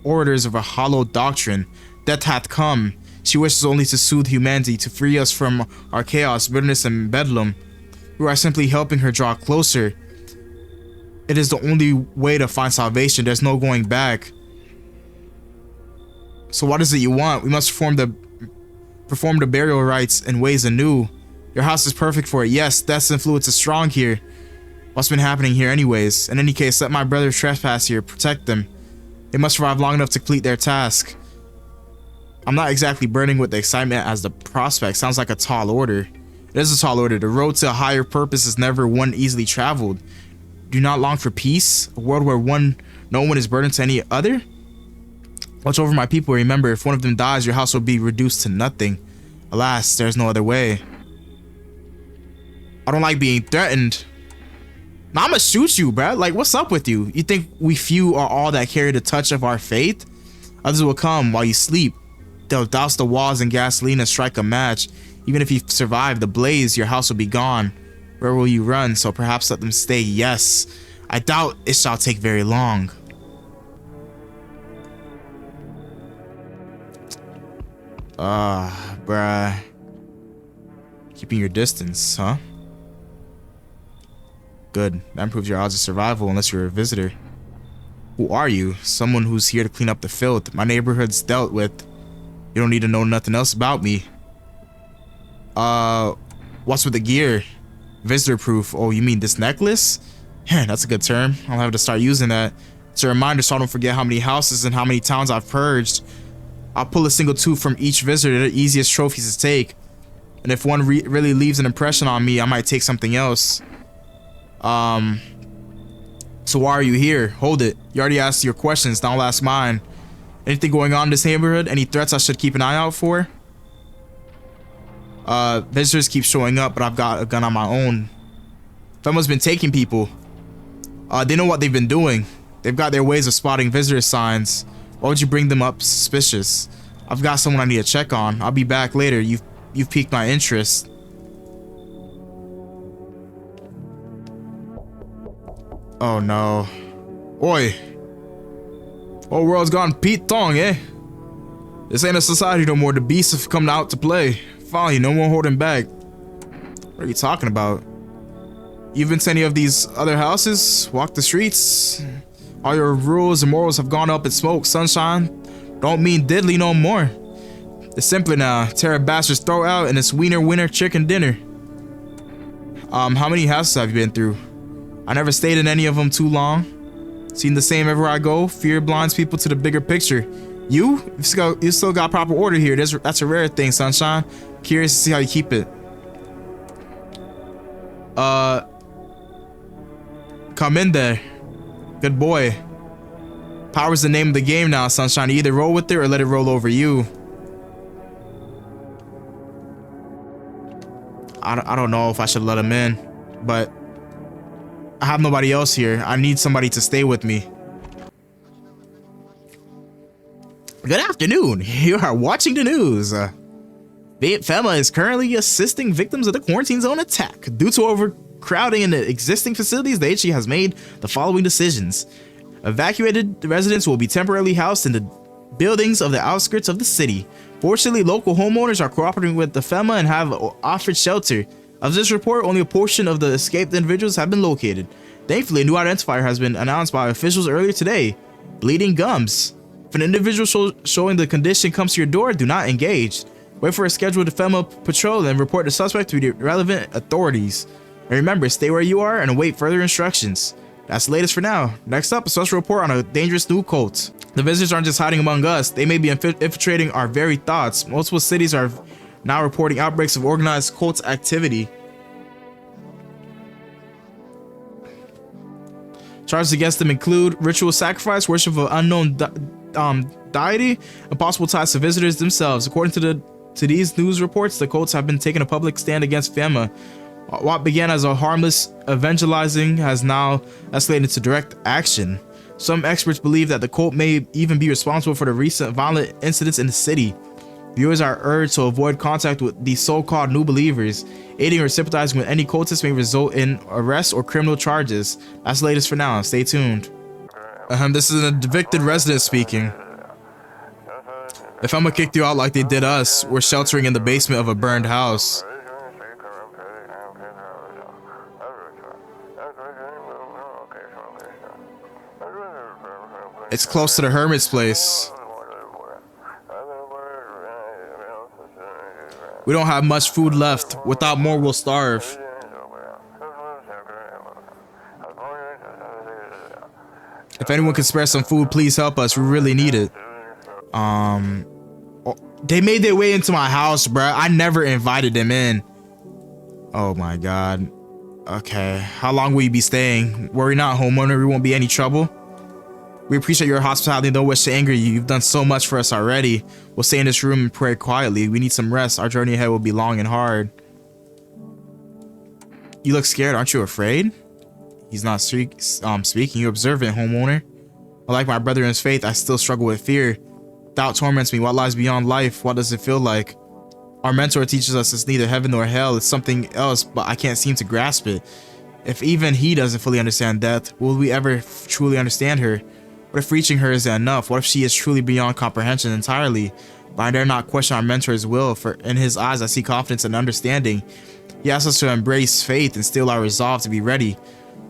orators of a hollow doctrine. Death hath come. She wishes only to soothe humanity, to free us from our chaos, bitterness, and bedlam. We are simply helping her draw closer. It is the only way to find salvation. There's no going back. So what is it you want? We must perform the burial rites in ways anew. Your house is perfect for it. Yes, Death's influence is strong here. What's been happening here anyways? In any case, let my brothers trespass here. Protect them. They must survive long enough to complete their task. I'm not exactly burning with the excitement as the prospect. Sounds like a tall order. It is a tall order. The road to a higher purpose is never one easily traveled. Do you not long for peace? A world where no one is burdened to any other? Watch over my people. Remember, if one of them dies, your house will be reduced to nothing. Alas, there's no other way. I don't like being threatened. Now I'm gonna shoot you, bruh. Like, what's up with you? You think we few are all that carry the touch of our faith? Others will come while you sleep. They'll douse the walls in gasoline and strike a match. Even if you survive the blaze, your house will be gone. Where will you run? So perhaps let them stay. Yes. I doubt it shall take very long. Bruh. Keeping your distance, huh? Good. That improves your odds of survival unless you're a visitor. Who are you? Someone who's here to clean up the filth. My neighborhood's dealt with. You don't need to know nothing else about me. What's with the gear? Visitor proof. Oh, you mean this necklace? That's a good term. I'll have to start using that. It's a reminder so I don't forget how many houses and how many towns I've purged. I'll pull a single tooth from each visitor. They're the easiest trophies to take. And if one really leaves an impression on me, I might take something else. So why are you here? Hold it. You already asked your questions. Now I'll ask mine. Anything going on in this neighborhood? Any threats I should keep an eye out for? Visitors keep showing up, but I've got a gun on my own. Someone's been taking people. They know what they've been doing. They've got their ways of spotting visitor signs. Why would you bring them up suspicious? I've got someone I need to check on. I'll be back later. You've piqued my interest. Oh no. Oi. Whole world's gone Pete Tong, eh? This ain't a society no more. The beasts have come out to play. Finally, no more holding back. What are you talking about? You've been to any of these other houses? Walk the streets? All your rules and morals have gone up in smoke, sunshine. Don't mean diddly no more. It's simpler now. Tear a bastard's throat out and it's wiener winner chicken dinner. How many houses have you been through? I never stayed in any of them too long. Seen the same everywhere I go. Fear blinds people to the bigger picture. You still got proper order here. That's a rare thing, sunshine. Curious to see how you keep it. Come in there. Good boy. Power's the name of the game now, sunshine. You either roll with it or let it roll over you. I don't know if I should let him in, but I have nobody else here. I need somebody to stay with me. Good afternoon. You are watching the news. FEMA is currently assisting victims of the quarantine zone attack. Due to overcrowding in the existing facilities, the HE has made the following decisions. Evacuated residents will be temporarily housed in the buildings of the outskirts of the city. Fortunately, local homeowners are cooperating with the FEMA and have offered shelter. Of this report, only a portion of the escaped individuals have been located. Thankfully, a new identifier has been announced by officials earlier today. Bleeding gums. If an individual showing the condition comes to your door, do not engage. Wait for a scheduled FEMA patrol and report the suspect to the relevant authorities. And remember, stay where you are and await further instructions. That's the latest for now. Next up, a special report on a dangerous new cult. The visitors aren't just hiding among us. They may be infiltrating our very thoughts. Multiple cities are now reporting outbreaks of organized cult activity. Charges against them include ritual sacrifice, worship of unknown deity, and possible ties to visitors themselves. According to these news reports, the cults have been taking a public stand against FEMA. What began as a harmless evangelizing has now escalated to direct action. Some experts believe that the cult may even be responsible for the recent violent incidents in the city. Viewers are urged to avoid contact with these so-called new believers. Aiding or sympathizing with any cultists may result in arrest or criminal charges. That's the latest for now. Stay tuned. This is an evicted resident speaking. If Emma kicked you out like they did us, we're sheltering in the basement of a burned house. It's close to the hermit's place. We don't have much food left. Without more, we'll starve. If anyone can spare some food, please help us. We really need it. They made their way into my house, bruh. I never invited them in. Oh my god. Okay. How long will you be staying? Worry not, homeowner. We won't be any trouble. We appreciate your hospitality and don't wish to anger you. You've done so much for us already. We'll stay in this room and pray quietly. We need some rest. Our journey ahead will be long and hard. You look scared. Aren't you afraid? He's not speaking. You're observant, homeowner. Like my brother in his faith, I still struggle with fear. Doubt torments me. What lies beyond life? What does it feel like? Our mentor teaches us it's neither heaven nor hell. It's something else, but I can't seem to grasp it. If even he doesn't fully understand death, will we ever truly understand her? What if reaching her is enough? What if she is truly beyond comprehension entirely? But I dare not question our mentor's will, for in his eyes I see confidence and understanding. He asks us to embrace faith and still our resolve to be ready.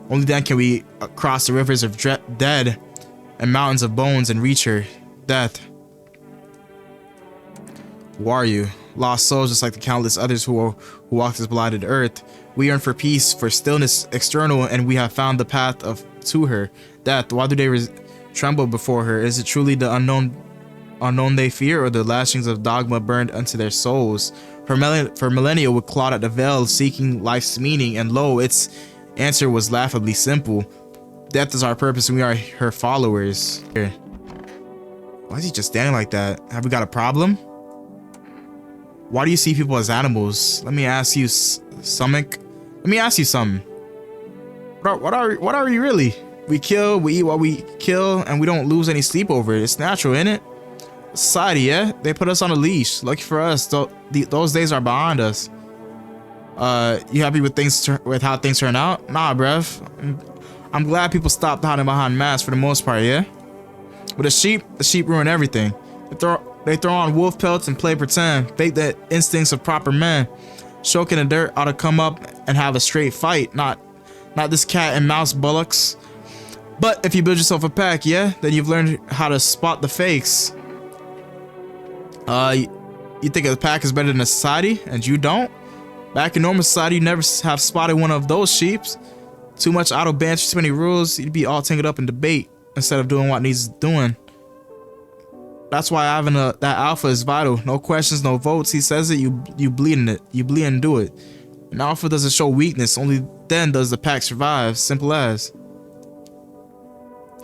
Only then can we cross the rivers of dead and mountains of bones and reach her, death. Who are you? Lost souls just like the countless others who walk this blighted earth. We yearn for peace, for stillness external, and we have found the path to her, death. Why do they tremble before her? Is it truly the unknown they fear, or the lashings of dogma burned unto their souls? For millennia would clawed at the veil, seeking life's meaning, and lo, its answer was laughably simple. Death is our purpose, and we are her followers. Here. Why is he just standing like that? Have we got a problem? Why do you see people as animals? Let me ask you, stomach. Let me ask you something. What are we really? We kill, we eat what we kill, and we don't lose any sleep over it. It's natural, isn't it? Society, yeah? They put us on a leash. Lucky for us, those days are behind us. You happy with how things turn out? Nah, bruv. I'm glad people stopped hiding behind masks for the most part, yeah? But the sheep ruin everything. They throw on wolf pelts and play pretend, fake the instincts of proper men. Shoke in the dirt ought to come up and have a straight fight, not this cat and mouse bullocks. But if you build yourself a pack, yeah, then you've learned how to spot the fakes. You think a pack is better than a society, and you don't? Back in normal society, you never have spotted one of those sheeps. Too much idle banter, too many rules, you'd be all tangled up in debate instead of doing what needs doing. That's why having that alpha is vital. No questions, no votes. He says it, you bleed in it. You bleed and do it. An alpha doesn't show weakness, only then does the pack survive. Simple as.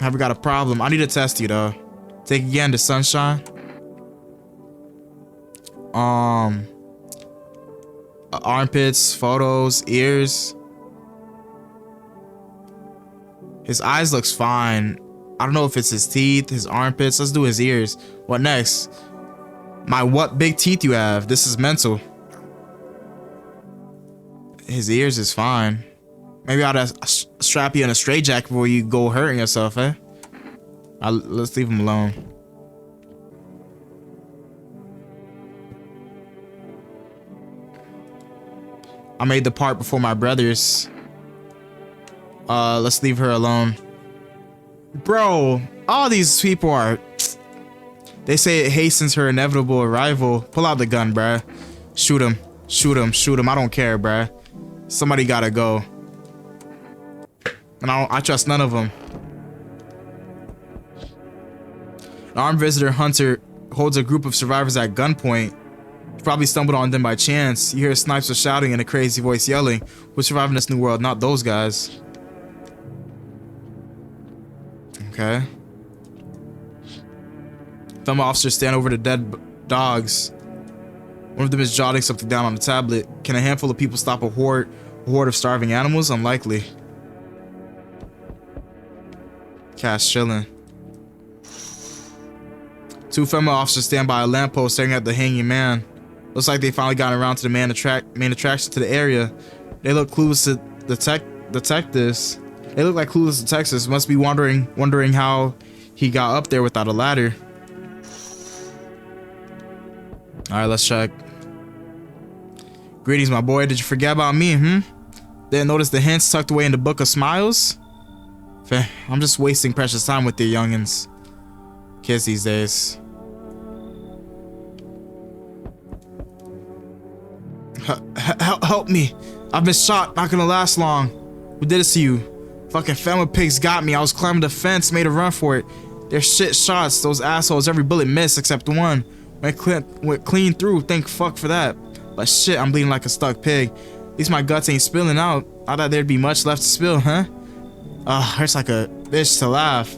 Have we got a problem? I need to test you though. Take again to sunshine. Armpits, photos, ears. His eyes looks fine. I don't know if it's his teeth, his armpits. Let's do his ears. What next? What big teeth you have? This is mental. His ears is fine. Maybe I ought to strap you in a straitjacket before you go hurting yourself, eh? Let's leave him alone. I made the part before my brothers. Let's leave her alone. Bro, all these people are... They say it hastens her inevitable arrival. Pull out the gun, bruh. Shoot him. Shoot him. Shoot him. I don't care, bruh. Somebody gotta go. And I trust none of them. An armed visitor hunter holds a group of survivors at gunpoint. You probably stumbled on them by chance. You hear snipers shouting and a crazy voice yelling. Who's surviving this new world? Not those guys. Okay. Some officers stand over the dead dogs. One of them is jotting something down on the tablet. Can a handful of people stop a horde of starving animals? Unlikely. Cat's chilling. Two female officers stand by a lamppost staring at the hanging man. Looks like they finally got around to the main attraction to the area. They look clueless to detectives. They look like clueless detectives. Must be wondering how he got up there without a ladder. Alright, let's check. Greetings, my boy. Did you forget about me, Didn't notice the hints tucked away in the book of smiles? I'm just wasting precious time with the youngins. Kids these days. Help me. I've been shot. Not gonna last long. Who did this to you? Fucking family pigs got me. I was climbing the fence, made a run for it. They're shit shots. Those assholes, every bullet missed except one. Went clean through. Thank fuck for that. But shit, I'm bleeding like a stuck pig. At least my guts ain't spilling out. I thought there'd be much left to spill, huh? Hurts like a bitch to laugh.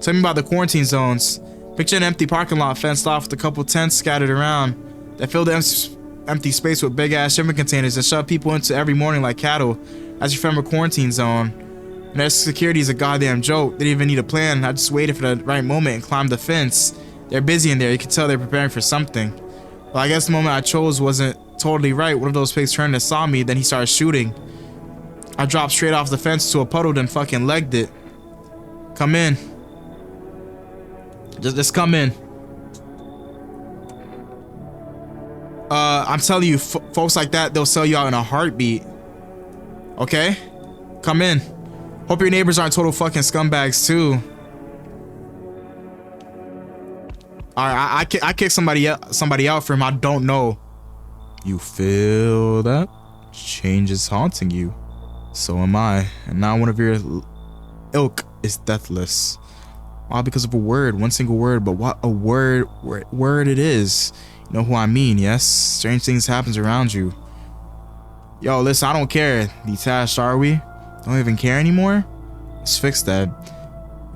Tell me about the quarantine zones. Picture an empty parking lot fenced off with a couple tents scattered around. They fill the empty space with big ass shipping containers and shove people into every morning like cattle. That's your family quarantine zone. And their security is a goddamn joke. They didn't even need a plan. I just waited for the right moment and climbed the fence. They're busy in there. You can tell they're preparing for something. Well, I guess the moment I chose wasn't totally right. One of those pigs turned and saw me, then he started shooting. I dropped straight off the fence to a puddle, then fucking legged it. Come in. Just come in. I'm telling you, folks like that, they'll sell you out in a heartbeat. Okay? Come in. Hope your neighbors aren't total fucking scumbags too. Alright, I kicked somebody out for him. I don't know. You feel that? Change is haunting you. So am I. And now one of your ilk is deathless. All because of a word, one single word, but what a word it is. You know who I mean, yes? Strange things happens around you. Yo, listen, I don't care. Detached, are we? Don't even care anymore? Let's fix that.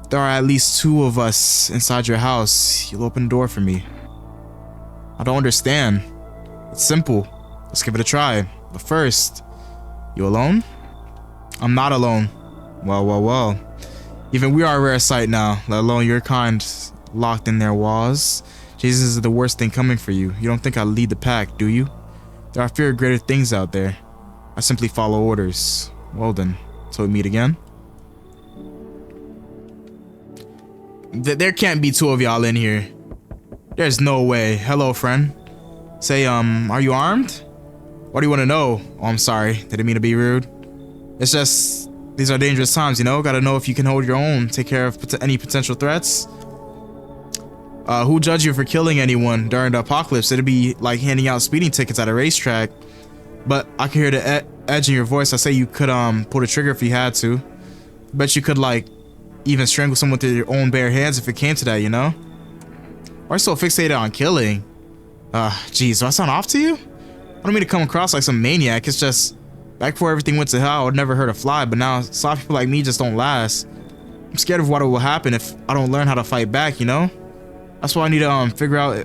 If there are at least two of us inside your house, you'll open the door for me. I don't understand. It's simple. Let's give it a try. But first, you alone? I'm not alone. Well. Even we are a rare sight now, let alone your kind locked in their walls. Jesus is the worst thing coming for you. You don't think I lead the pack, do you? There are fewer greater things out there. I simply follow orders. Well then, till we meet again. There can't be two of y'all in here. There's no way. Hello, friend. Say, are you armed? What do you want to know? Oh, I'm sorry. Didn't mean to be rude. It's just, these are dangerous times, you know? Gotta know if you can hold your own. Take care of any potential threats. Who judged you for killing anyone during the apocalypse? It'd be like handing out speeding tickets at a racetrack. But I can hear the edge in your voice. I say you could, pull the trigger if you had to. Bet you could, like, even strangle someone with your own bare hands if it came to that, you know? Why are you so fixated on killing? Geez, do I sound off to you? I don't mean to come across like some maniac. It's just, back before everything went to hell, I would never hurt a fly, but now soft people like me just don't last. I'm scared of what will happen if I don't learn how to fight back, you know? That's why I need to figure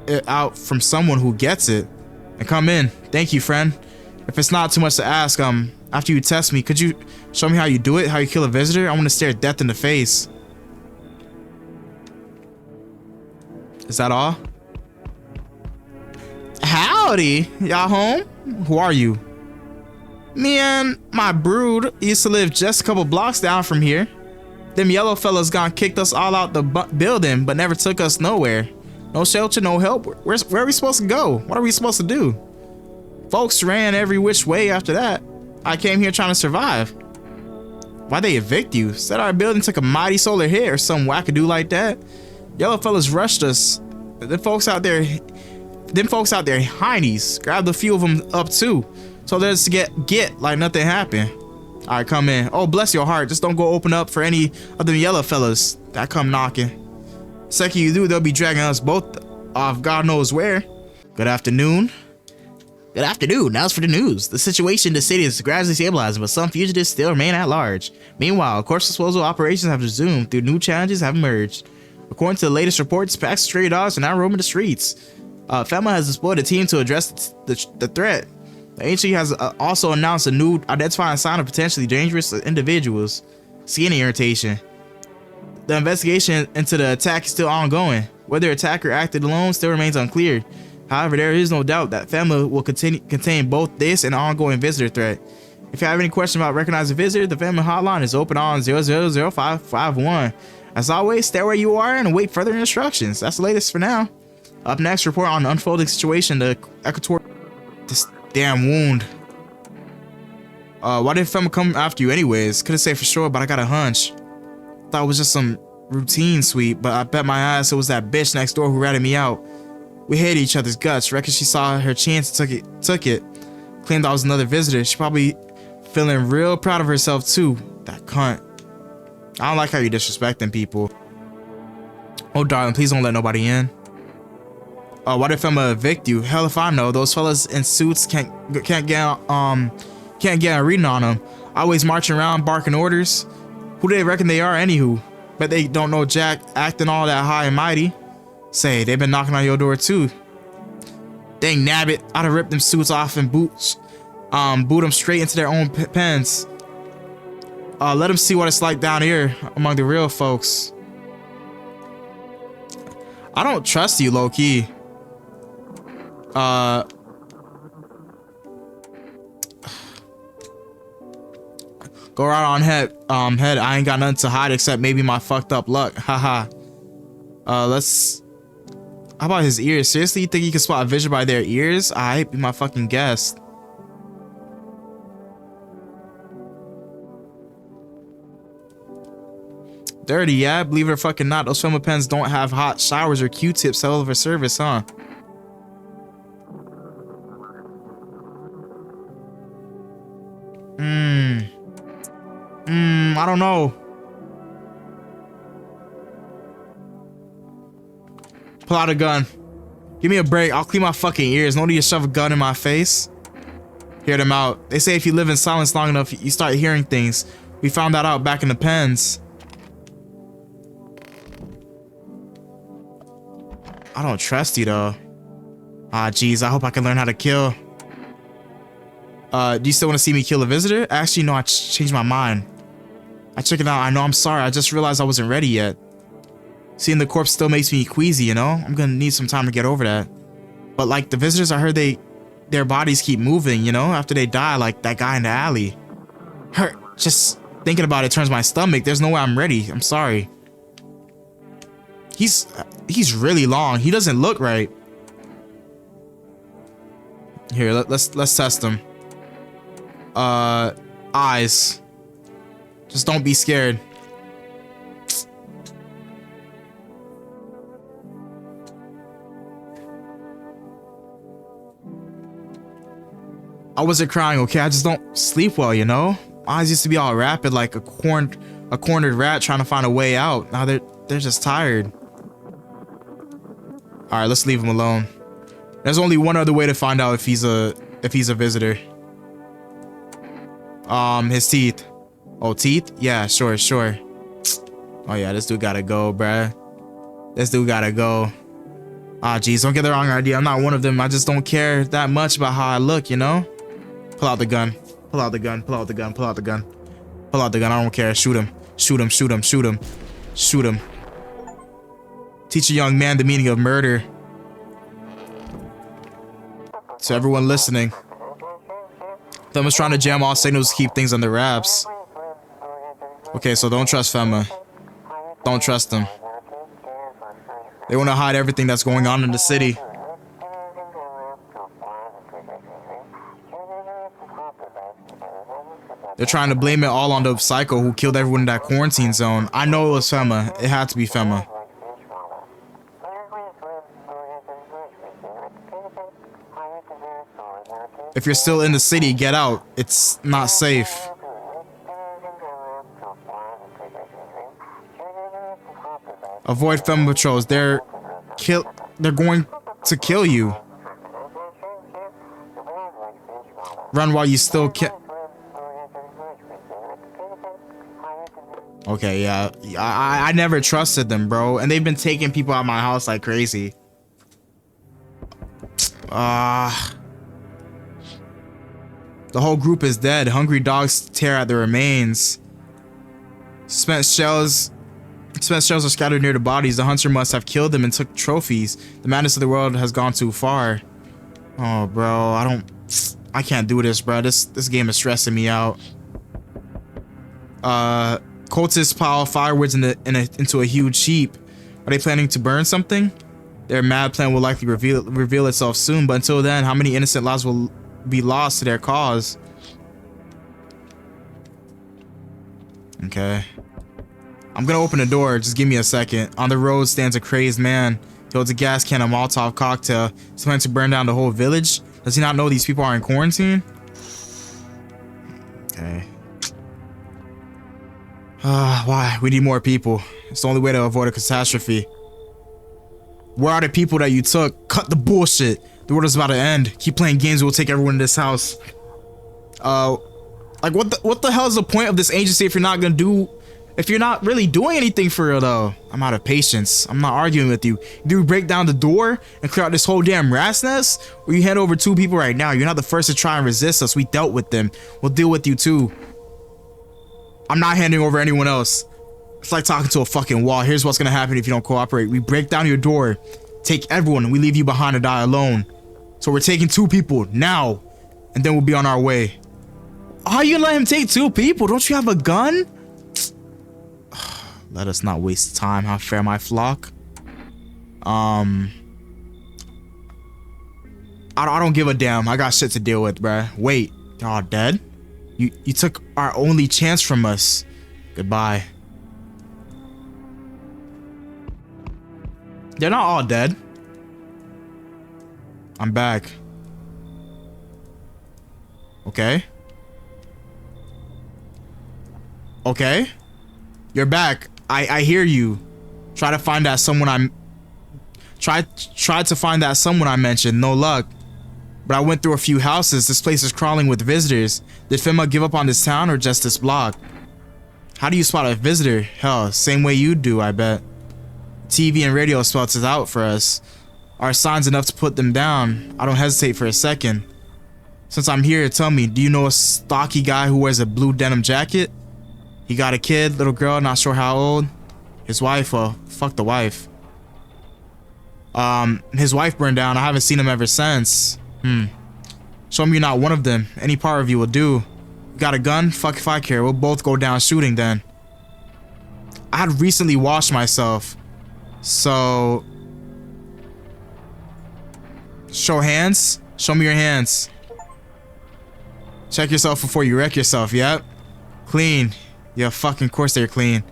it out from someone who gets it. And come in. Thank you, friend. If it's not too much to ask, after you test me, could you show me how you do it? How you kill a visitor? I want to stare death in the face. Is that all? Howdy, y'all home? Who are you? Me and my brood used to live just a couple blocks down from here. Them yellow fellas gone kicked us all out the building, but never took us nowhere. No shelter, no help. Where are we supposed to go? What are we supposed to do? Folks ran every which way after that. I came here trying to survive. Why'd they evict you? Said our building took a mighty solar hit or some wackadoo like that. Yellow fellas rushed us. Them folks out there heinies. Grabbed a few of them up too. So there's to get like nothing happened. Alright, come in. Oh, bless your heart. Just don't go open up for any of them yellow fellas that come knocking. Second you do, they'll be dragging us both off God knows where. Good afternoon. Good afternoon. Now's for the news. The situation in the city is gradually stabilizing, but some fugitives still remain at large. Meanwhile, corpse disposal operations have resumed through new challenges have emerged. According to the latest reports, packs of stray dogs are now roaming the streets. FEMA has deployed a team to address the threat. The agency has also announced a new identifying sign of potentially dangerous individuals. Skin irritation. The investigation into the attack is still ongoing. Whether the attacker acted alone still remains unclear. However, there is no doubt that FEMA will contain both this and ongoing visitor threat. If you have any questions about recognizing a visitor, the FEMA hotline is open on 000551. As always, stay where you are and await further instructions. That's the latest for now. Up next, report on the unfolding situation. The Equator. This damn wound. Why did FEMA come after you anyways? Couldn't say for sure, but I got a hunch. Thought it was just some routine sweep, but I bet my ass it was that bitch next door who ratted me out. We hated each other's guts. Reckon she saw her chance and took it. Claimed I was another visitor. She probably feeling real proud of herself too. That cunt. I don't like how you disrespecting people. Oh darling, please don't let nobody in. Why did FEMA evict you? Hell if I know. Those fellas in suits can't get a reading on them. Always marching around barking orders. Who do they reckon they are anywho? Bet they don't know Jack acting all that high and mighty. Say, they've been knocking on your door too. Dang nabbit, I'd have ripped them suits off and boot them straight into their own pens. Let them see what it's like down here among the real folks. I don't trust you, low-key. Go right on head. I ain't got nothing to hide except maybe my fucked up luck. Haha. Let's. How about his ears? Seriously, you think you can spot a vision by their ears? Be my fucking guest. Dirty, yeah? Believe it or fucking not, those FEMA pens don't have hot showers or Q-tips hell of a service, huh? I don't know. Pull out a gun. Give me a break. I'll clean my fucking ears. No need to shove a gun in my face. Hear them out. They say if you live in silence long enough, you start hearing things. We found that out back in the pens. I don't trust you though. Jeez, I hope I can learn how to kill. Do you still want to see me kill a visitor? Actually, no, I changed my mind. I checked it out. I know, I'm sorry. I just realized I wasn't ready yet. Seeing the corpse still makes me queasy, you know? I'm gonna need some time to get over that. But like the visitors, I heard their bodies keep moving, you know? After they die, like that guy in the alley. Hurt. Just thinking about it turns my stomach. There's no way I'm ready. I'm sorry. He's really long. He doesn't look right. Here, let's test him. Eyes. Just don't be scared. I wasn't crying, okay? I just don't sleep well, you know? My eyes used to be all rapid like a cornered rat trying to find a way out. Now they're just tired. All right, let's leave him alone. There's only one other way to find out if he's a visitor. His teeth. Oh, teeth? Yeah, sure. Oh yeah, this dude gotta go, bruh. This dude gotta go. Ah, geez, don't get the wrong idea. I'm not one of them. I just don't care that much about how I look, you know? Pull out the gun. Pull out the gun. Pull out the gun. Pull out the gun. Pull out the gun. I don't care. Shoot him. Shoot him. Shoot him. Shoot him. Shoot him. Teach a young man the meaning of murder. To everyone listening, Femma's trying to jam all signals to keep things under wraps. Okay, so don't trust Femma. Don't trust them. They want to hide everything that's going on in the city. They're trying to blame it all on the psycho who killed everyone in that quarantine zone. I know it was Femma. It had to be Femma. If you're still in the city, get out. It's not safe. Avoid Femma patrols. They're going to kill you. Run while you still can. Okay, yeah. I never trusted them, bro. And they've been taking people out of my house like crazy. The whole group is dead. Hungry dogs tear at the remains. Spent shells are scattered near the bodies. The hunter must have killed them and took trophies. The madness of the world has gone too far. Oh, bro, I can't do this, bro. This game is stressing me out. Cultists pile fireworks into a huge heap. Are they planning to burn something? Their mad plan will likely reveal itself soon, but until then, how many innocent lives will be lost to their cause? Okay. I'm gonna open the door. Just give me a second. On the road stands a crazed man. He holds a gas can, a Molotov cocktail. He's planning to burn down the whole village. Does he not know these people are in quarantine? Okay. Why? We need more people. It's the only way to avoid a catastrophe. Where are the people that you took? Cut the bullshit. The world is about to end. Keep playing games. We'll take everyone in this house. Like what the hell is the point of this agency if you're not really doing anything for real though? I'm out of patience. I'm not arguing with you. Do we break down the door and clear out this whole damn rat's nest? Or you hand over 2 people right now? You're not the first to try and resist us. We dealt with them. We'll deal with you too. I'm not handing over anyone else. It's like talking to a fucking wall. Here's what's gonna happen if you don't cooperate. We break down your door, take everyone, and we leave you behind to die alone. So we're taking 2 people now, and then we'll be on our way. How are you gonna let him take 2 people? Don't you have a gun? Let us not waste time. How fair, my flock. I don't give a damn. I got shit to deal with, bruh. Wait, they're all dead? You took our only chance from us. Goodbye. They're not all dead. I'm back. Okay. Okay. You're back. I hear you. Try to find that someone tried to find that someone I mentioned. No luck. But I went through a few houses. This place is crawling with visitors. Did Femma give up on this town or just this block? How do you spot a visitor? Hell, same way you do, I bet. TV and radio spouts it out for us. Are signs enough to put them down? I don't hesitate for a second. Since I'm here, tell me, do you know a stocky guy who wears a blue denim jacket? He got a kid, little girl, not sure how old. His wife, well, fuck the wife. His wife burned down. I haven't seen him ever since. Show me you're not one of them. Any part of you will do. You got a gun? Fuck if I care. We'll both go down shooting then. I had recently washed myself. So, show hands. Show me your hands. Check yourself before you wreck yourself. Yep. Clean. Yeah, fucking course they're clean.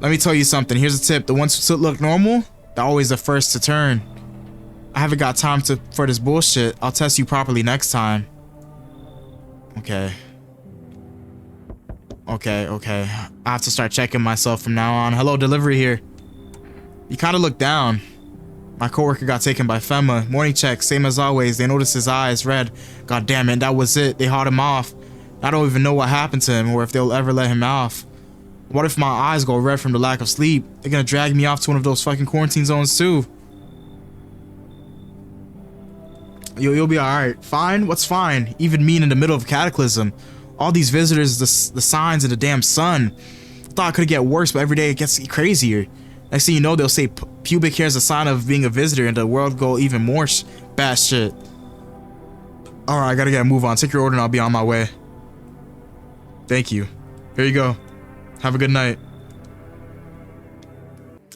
Let me tell you something. Here's a tip. The ones who look normal, they're always the first to turn. I haven't got time for this bullshit. I'll test you properly next time. Okay. Okay. I have to start checking myself from now on. Hello, delivery here. You kind of look down. My coworker got taken by FEMA. Morning check, same as always. They noticed his eyes red. God damn it, that was it. They hauled him off. I don't even know what happened to him or if they'll ever let him off. What if my eyes go red from the lack of sleep? They're gonna drag me off to one of those fucking quarantine zones too. You'll be alright. Fine? What's fine? Even me in the middle of a cataclysm. All these visitors, the signs, and the damn sun. I thought it could get worse, but every day it gets crazier. Next thing you know, they'll say pubic hair is a sign of being a visitor, and the world go even more bad shit. Alright, I gotta get a move on. Take your order and I'll be on my way. Thank you. Here you go. Have a good night.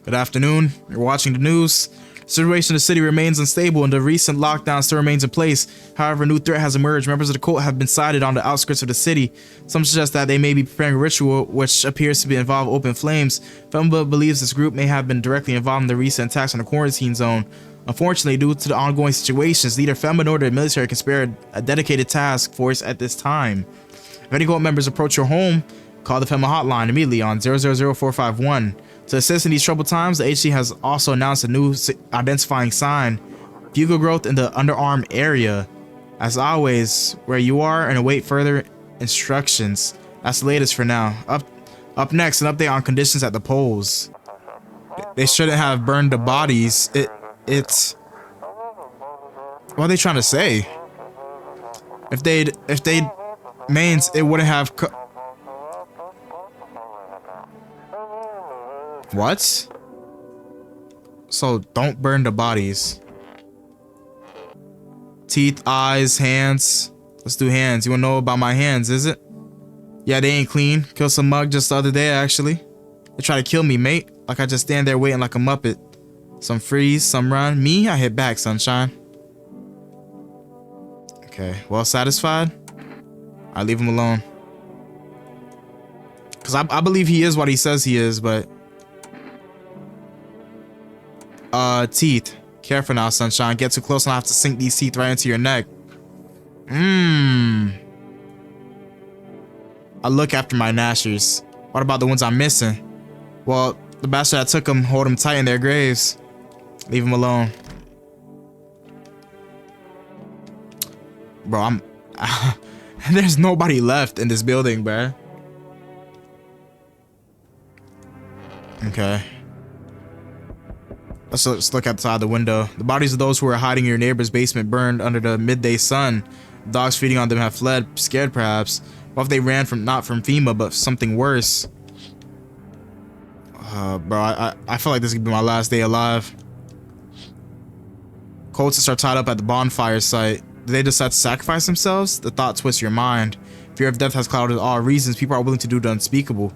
Good afternoon. You're watching the news. The situation in the city remains unstable and the recent lockdown still remains in place. However, a new threat has emerged. Members of the cult have been sighted on the outskirts of the city. Some suggest that they may be preparing a ritual which appears to involve open flames. FEMA believes this group may have been directly involved in the recent attacks on the quarantine zone. Unfortunately, due to the ongoing situations, neither FEMA nor the military can spare a dedicated task force at this time. If any cult members approach your home, call the FEMA hotline immediately on 000451. To assist in these troubled times, the HC has also announced a new identifying sign, buccal growth in the underarm area. As always, where you are and await further instructions. That's the latest for now. Up next, an update on conditions at the polls. They shouldn't have burned the bodies. It's what are they trying to say? If they'd means it wouldn't have what? So don't burn the bodies. Teeth, eyes, hands. Let's do hands. You wanna know about my hands, is it? Yeah, they ain't clean. Killed some mug just the other day, actually. They try to kill me, mate. Like I just stand there waiting like a muppet. Some freeze, some run. Me, I hit back, sunshine. Okay, well satisfied? I leave him alone. Cause I believe he is what he says he is, but teeth. Careful now, sunshine. Get too close and I'll have to sink these teeth right into your neck. I look after my gnashers. What about the ones I'm missing? Well, the bastard that took them, hold them tight in their graves. Leave them alone. Bro, there's nobody left in this building, bruh. Okay. Let's look outside the window. The bodies of those who were hiding in your neighbor's basement burned under the midday sun. Dogs feeding on them have fled, scared perhaps. What if they ran from not from FEMA, but something worse? Bro, I feel like this could be my last day alive. Cultists are tied up at the bonfire site. Did they decide to sacrifice themselves? The thought twists your mind. Fear of death has clouded all reasons. People are willing to do the unspeakable.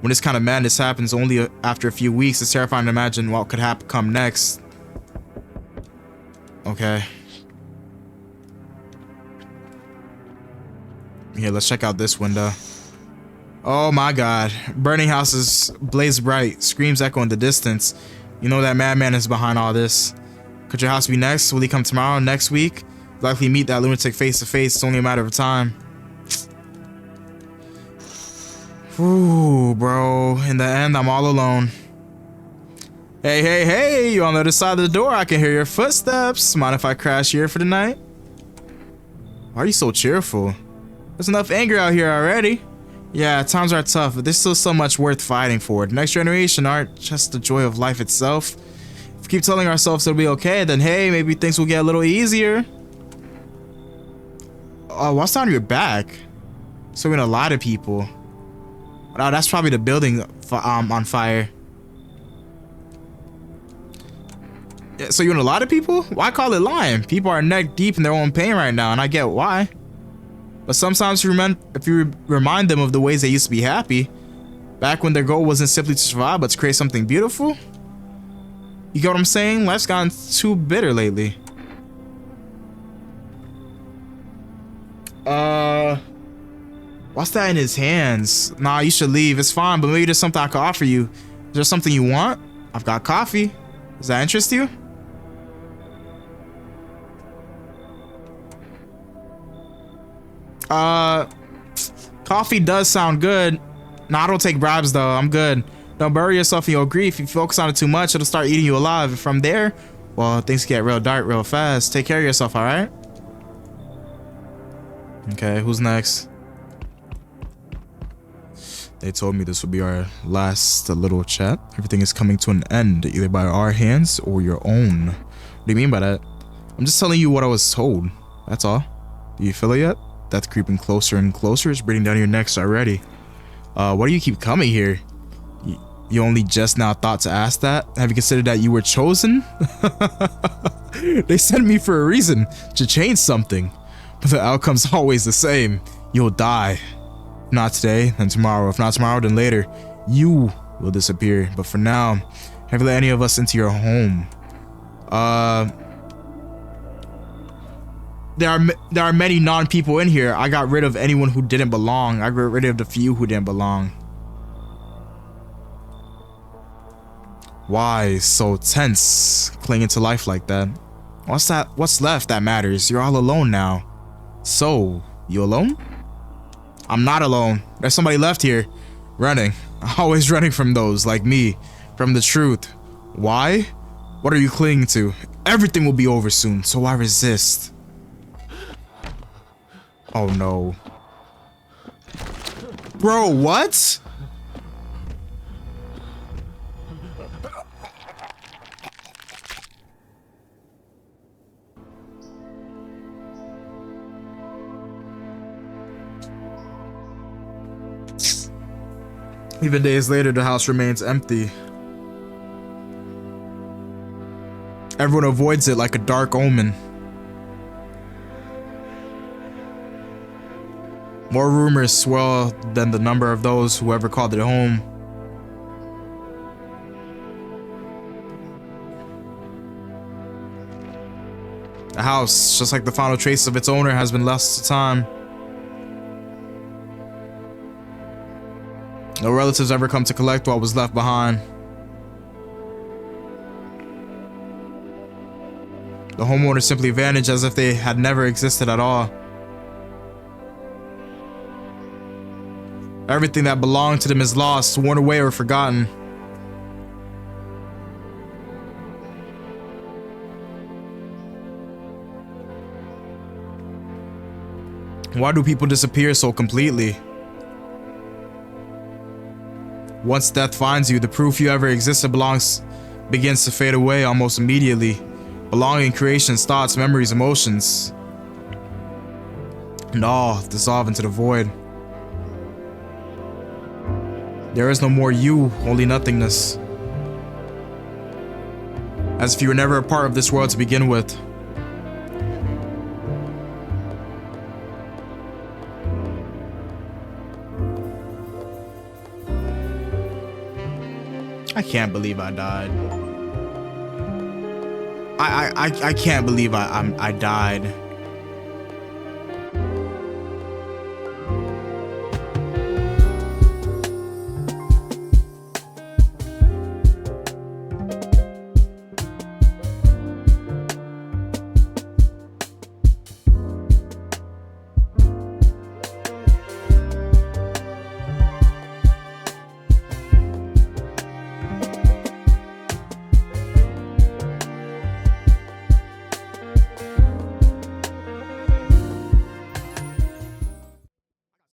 When this kind of madness happens only after a few weeks, it's terrifying to imagine what could come next. Okay. Here, let's check out this window. Oh my god. Burning houses blaze bright. Screams echo in the distance. You know that madman is behind all this. Could your house be next? Will he come tomorrow? Next week? Likely meet that lunatic face to face. It's only a matter of time. Ooh, bro. In the end, I'm all alone. Hey, you on the other side of the door. I can hear your footsteps. Mind if I crash here for the night? Why are you so cheerful? There's enough anger out here already. Yeah, times are tough, but there's still so much worth fighting for. The next generation aren't just the joy of life itself. If we keep telling ourselves it'll be okay, then hey, maybe things will get a little easier. Oh, what's on your back? So we're gonna lie to people. Oh, that's probably the building on fire. Yeah, so you want to lie to people? Why call it lying? People are neck deep in their own pain right now, and I get why. But sometimes if you remind them of the ways they used to be happy, back when their goal wasn't simply to survive, but to create something beautiful, You get what I'm saying? Life's gotten too bitter lately. What's that in his hands? Nah, you should leave. It's fine, but maybe there's something I could offer you. Is there something you want? I've got coffee. Does that interest you? Coffee does sound good. Nah, I don't take bribes though. I'm good. Don't bury yourself in your grief. If you focus on it too much, it'll start eating you alive. And from there, well, things get real dark real fast. Take care of yourself, all right? Okay, who's next? They told me this would be our last little chat. Everything is coming to an end, either by our hands or your own. What do you mean by that? I'm just telling you what I was told. That's all. Do you feel it yet? Death creeping closer and closer. It's breathing down your necks already. Why do you keep coming here? You only just now thought to ask that? Have you considered that you were chosen? They sent me for a reason, to change something. But the outcome's always the same. You'll die. If not today, then tomorrow. If not tomorrow, then later. You will disappear. But for now, have you let any of us into your home? There are many non-people in here. I got rid of anyone who didn't belong. I got rid of the few who didn't belong. Why so tense, clinging to life like that? What's left that matters? You're all alone now. So, you alone? I'm not alone. There's somebody left here, running. Always running from those, like me, from the truth. Why? What are you clinging to? Everything will be over soon, so why resist? Oh no. Bro, what? Even days later, the house remains empty. Everyone avoids it like a dark omen. More rumors swirl than the number of those who ever called it home. The house, just like the final trace of its owner, has been lost to time. No relatives ever come to collect what was left behind. The homeowners simply vanished as if they had never existed at all. Everything that belonged to them is lost, worn away, or forgotten. Why do people disappear so completely? Once death finds you, the proof you ever existed begins to fade away almost immediately. Belonging, creations, thoughts, memories, emotions, and all dissolve into the void. There is no more you, only nothingness. As if you were never a part of this world to begin with. I can't believe I died. I can't believe I died.